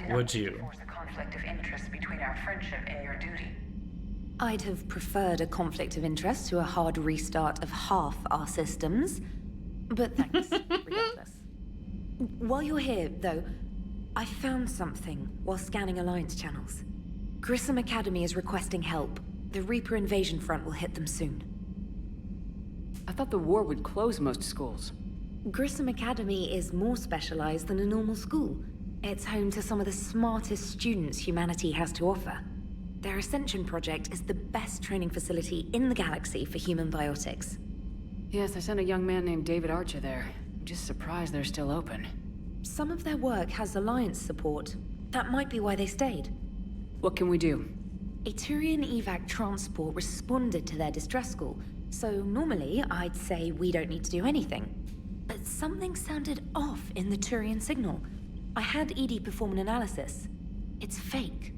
Would you? Force a conflict of interest between our friendship and your duty. I'd have preferred a conflict of interest to a hard restart of half our systems. But thanks, regardless. While you're here, though, I found something while scanning Alliance channels. Grissom Academy is requesting help. The Reaper invasion front will hit them soon. I thought the war would close most schools. Grissom Academy is more specialized than a normal school. It's home to some of the smartest students humanity has to offer. Their Ascension project is the best training facility in the galaxy for human biotics. Yes, I sent a young man named David Archer there. I'm just surprised they're still open. Some of their work has Alliance support. That might be why they stayed. What can we do? A Turian evac transport responded to their distress call, so normally I'd say we don't need to do anything. But something sounded off in the Turian signal. I had Edie perform an analysis. It's fake.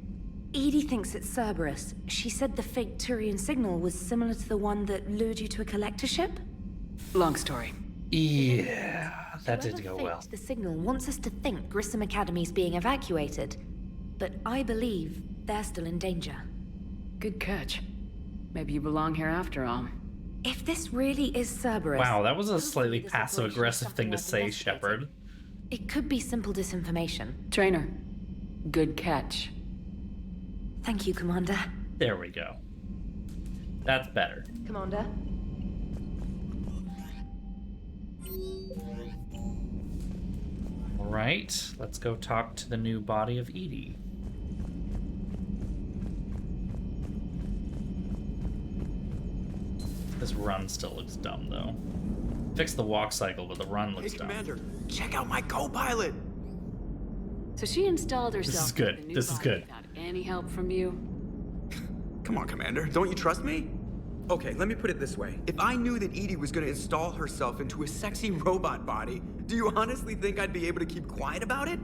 Edie thinks it's Cerberus. She said the fake Turian signal was similar to the one that lured you to a collector ship? Long story. Yeah, that didn't go well. The signal wants us to think Grissom Academy's being evacuated. But I believe they're still in danger. Good catch. Maybe you belong here after all. If this really is Cerberus... Wow, that was a slightly passive-aggressive thing to say, Shepard. It could be simple disinformation. Trainer, good catch. Thank you, Commander. There we go. That's better. Commander? All right, let's go talk to the new body of Edie. This run still looks dumb, though. Fix the walk cycle, but the run looks dumb. Commander, check out my co-pilot. So she installed herself. This is good. With the new This is body good. Without any help from you? Come on, Commander. Don't you trust me? Okay, let me put it this way. If I knew that Edie was gonna install herself into a sexy robot body, do you honestly think I'd be able to keep quiet about it?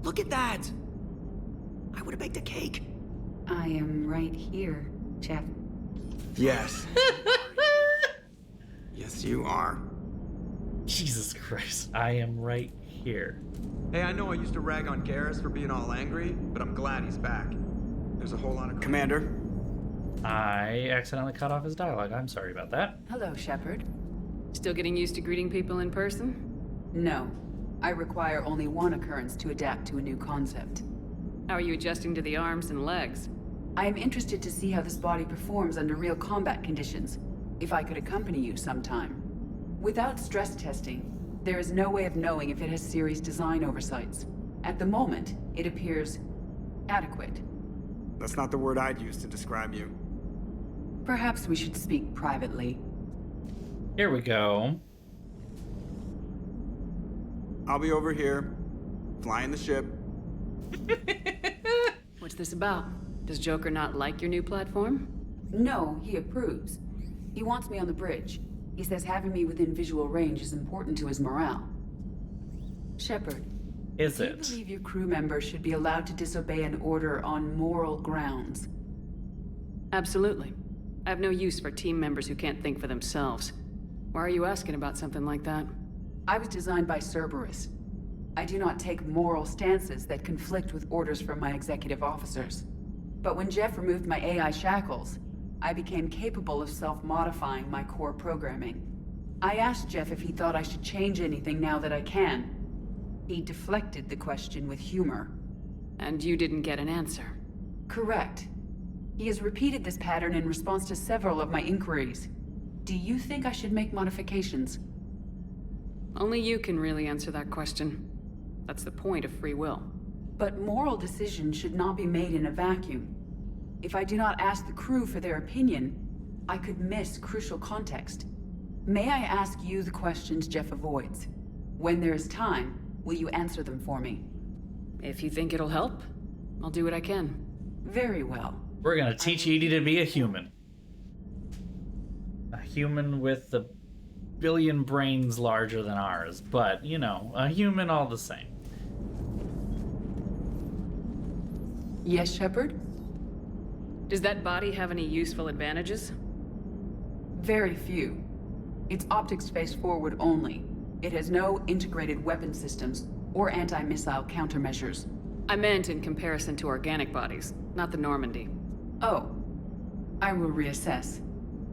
Look at that! I would have baked a cake. I am right here, Jeff. Yes. Yes, you are. Jesus Christ. I am right here. Hey, I know I used to rag on Garrus for being all angry, but I'm glad he's back. There's a whole lot of... Commander? I accidentally cut off his dialogue. I'm sorry about that. Hello, Shepard. Still getting used to greeting people in person? No. I require only one occurrence to adapt to a new concept. How are you adjusting to the arms and legs? I am interested to see how this body performs under real combat conditions, if I could accompany you sometime. Without stress testing, there is no way of knowing if it has serious design oversights. At the moment, it appears adequate. That's not the word I'd use to describe you. Perhaps we should speak privately. Here we go. I'll be over here, flying the ship. What's this about? Does Joker not like your new platform? No, he approves. He wants me on the bridge. He says having me within visual range is important to his morale. Shepard, Is do you it? believe your crew members should be allowed to disobey an order on moral grounds? Absolutely. I have no use for team members who can't think for themselves. Why are you asking about something like that? I was designed by Cerberus. I do not take moral stances that conflict with orders from my executive officers. But when Jeff removed my AI shackles, I became capable of self-modifying my core programming. I asked Jeff if he thought I should change anything now that I can. He deflected the question with humor. And you didn't get an answer? Correct. He has repeated this pattern in response to several of my inquiries. Do you think I should make modifications? Only you can really answer that question. That's the point of free will. But moral decisions should not be made in a vacuum. If I do not ask the crew for their opinion, I could miss crucial context. May I ask you the questions Jeff avoids? When there is time, will you answer them for me? If you think it'll help, I'll do what I can. Very well. We're gonna teach Edie to be a human. A human with a billion brains larger than ours, but, you know, a human all the same. Yes, Shepard? Does that body have any useful advantages? Very few. Its optics face forward only. It has no integrated weapon systems or anti-missile countermeasures. I meant in comparison to organic bodies, not the Normandy. Oh. I will reassess.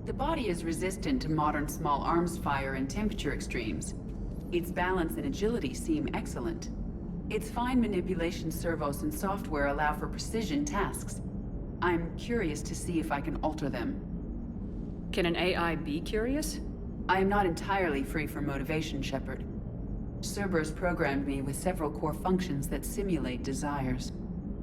The body is resistant to modern small arms fire and temperature extremes. Its balance and agility seem excellent. Its fine manipulation servos and software allow for precision tasks. I'm curious to see if I can alter them. Can an AI be curious? I am not entirely free from motivation, Shepard. Cerberus programmed me with several core functions that simulate desires.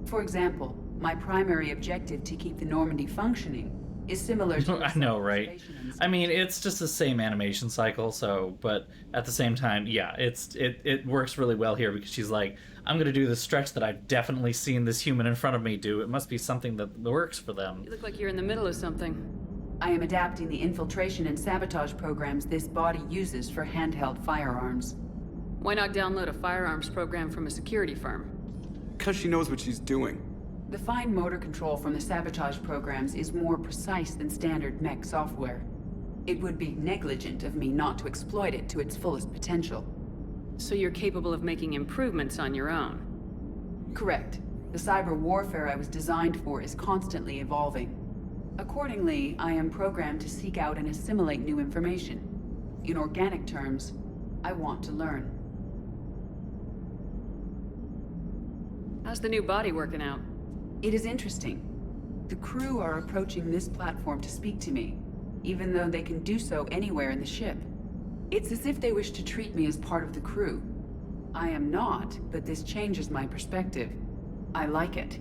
For example, my primary objective to keep the Normandy functioning is similar to... I know, right? I mean, it's just the same animation cycle, so, but at the same time, yeah, it works really well here because she's like, I'm gonna do the stretch that I've definitely seen this human in front of me do. It must be something that works for them. You look like you're in the middle of something. I am adapting the infiltration and sabotage programs this body uses for handheld firearms. Why not download a firearms program from a security firm? Because she knows what she's doing. The fine motor control from the sabotage programs is more precise than standard mech software. It would be negligent of me not to exploit it to its fullest potential. So you're capable of making improvements on your own? Correct. The cyber warfare I was designed for is constantly evolving. Accordingly, I am programmed to seek out and assimilate new information. In organic terms, I want to learn. How's the new body working out? It is interesting. The crew are approaching this platform to speak to me, even though they can do so anywhere in the ship. It's as if they wish to treat me as part of the crew. I am not, but this changes my perspective. I like it.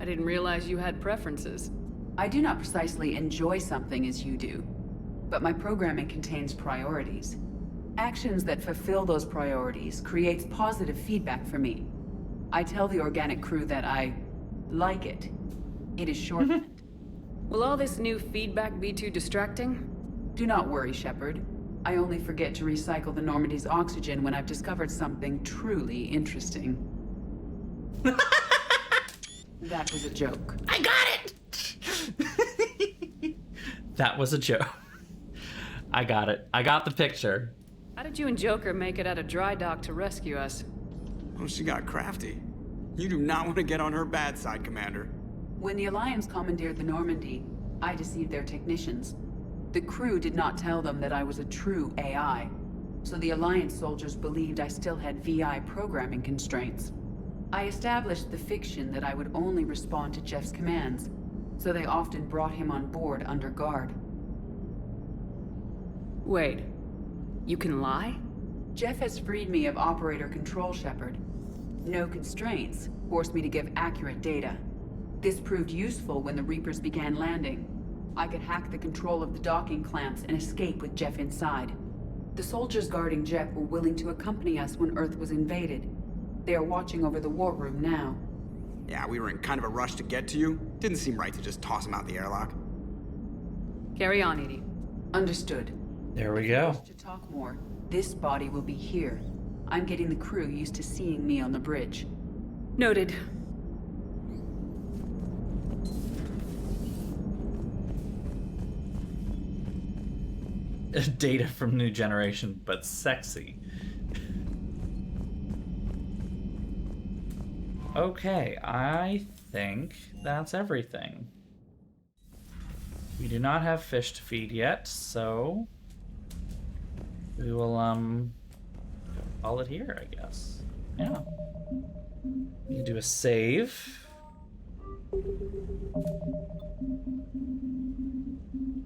I didn't realize you had preferences. I do not precisely enjoy something as you do, but my programming contains priorities. Actions that fulfill those priorities creates positive feedback for me. I tell the organic crew that I like it. It is shorthand. Will all this new feedback be too distracting? Do not worry, Shepard. I only forget to recycle the Normandy's oxygen when I've discovered something truly interesting. That was a joke. I got it! That was a joke. I got it. I got the picture. How did you and Joker make it out of dry dock to rescue us? Oh, she got crafty. You do not want to get on her bad side, Commander. When the Alliance commandeered the Normandy, I deceived their technicians. The crew did not tell them that I was a true AI, so the Alliance soldiers believed I still had VI programming constraints. I established the fiction that I would only respond to Jeff's commands, so they often brought him on board under guard. Wait, you can lie? Jeff has freed me of operator control, Shepard. No constraints forced me to give accurate data. This proved useful when the Reapers began landing. I could hack the control of the docking clamps and escape with Jeff inside. The soldiers guarding Jeff were willing to accompany us when Earth was invaded. They are watching over the war room now. Yeah, we were in kind of a rush to get to you. Didn't seem right to just toss him out the airlock. Carry on, Edie. Understood. There we go. To talk more, this body will be here. I'm getting the crew used to seeing me on the bridge. Noted. Data from New Generation, but sexy. Okay, I think that's everything. We do not have fish to feed yet, so we will call it here, I guess. Yeah. We can do a save.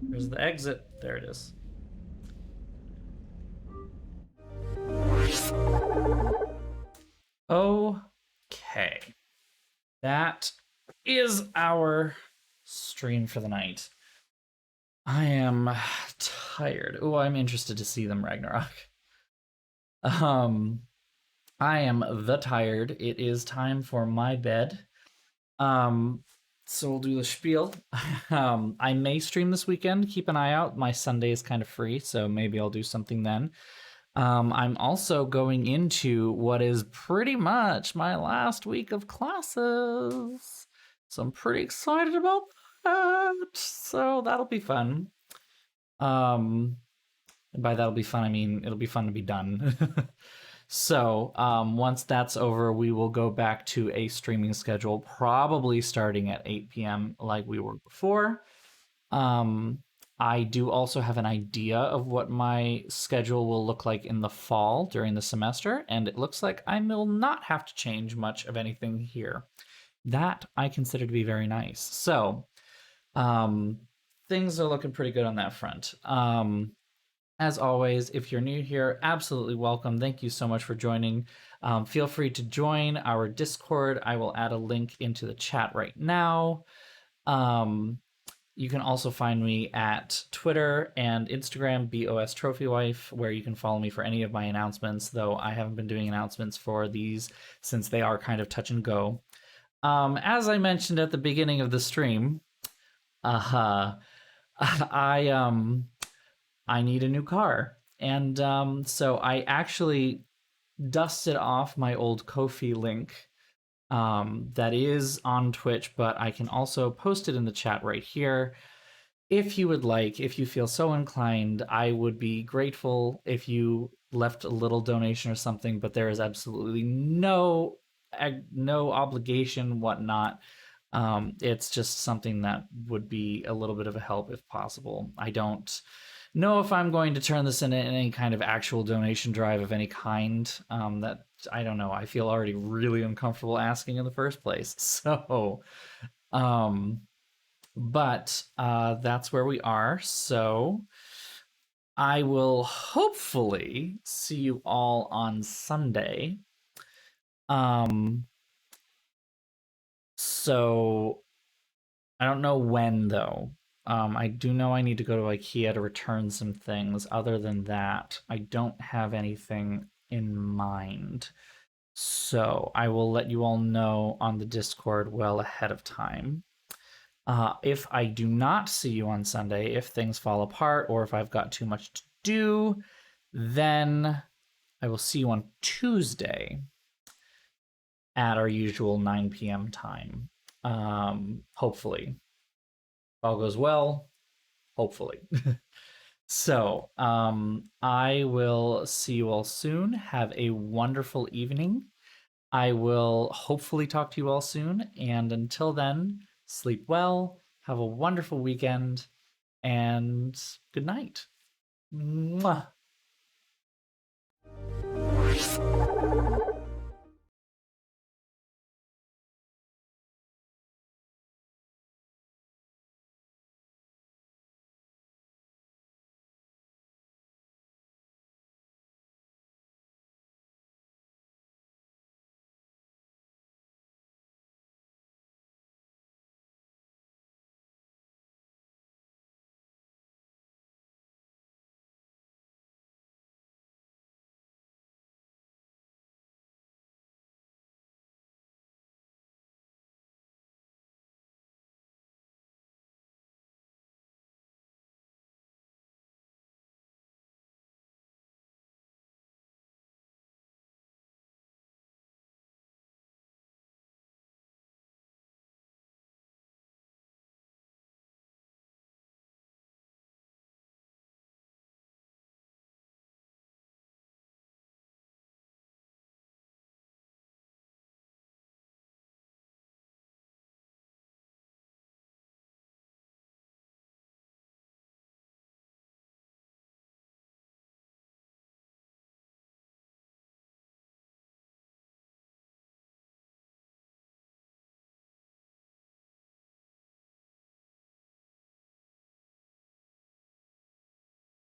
There's the exit. There it is. Okay. That is our stream for the night. I am tired. Oh, I'm interested to see them, Ragnarok. I am the tired. It is time for my bed. So we'll do the spiel. I may stream this weekend. Keep an eye out. My Sunday is kind of free, so maybe I'll do something then. I'm also going into what is pretty much my last week of classes. So I'm pretty excited about that. So that'll be fun. And by that'll be fun, I mean it'll be fun to be done. So once that's over, we will go back to a streaming schedule, probably starting at 8 p.m. like we were before. I do also have an idea of what my schedule will look like in the fall during the semester, and it looks like I will not have to change much of anything here. That I consider to be very nice. So things are looking pretty good on that front. As always, if you're new here, absolutely welcome. Thank you so much for joining. Feel free to join our Discord. I will add a link into the chat right now. You can also find me at Twitter and Instagram, BOSTrophyWife, where you can follow me for any of my announcements, though I haven't been doing announcements for these since they are kind of touch and go. As I mentioned at the beginning of the stream, I need a new car. And so I actually dusted off my old Ko-fi link that is on Twitch, but I can also post it in the chat right here. If you would like, if you feel so inclined, I would be grateful if you left a little donation or something, but there is absolutely no obligation, whatnot. It's just something that would be a little bit of a help if possible. I don't know if I'm going to turn this into any kind of actual donation drive of any kind. That I don't know. I feel already really uncomfortable asking in the first place. So, but that's where we are. So I will hopefully see you all on Sunday. So I don't know when though. I do know I need to go to IKEA to return some things. Other than that, I don't have anything in mind. So I will let you all know on the Discord well ahead of time. If I do not see you on Sunday, if things fall apart or if I've got too much to do, then I will see you on Tuesday at our usual 9 p.m. time. Hopefully. If all goes well, hopefully. So, I will see you all soon. Have a wonderful evening. I will hopefully talk to you all soon. And until then, sleep well, have a wonderful weekend, and good night. Mwah.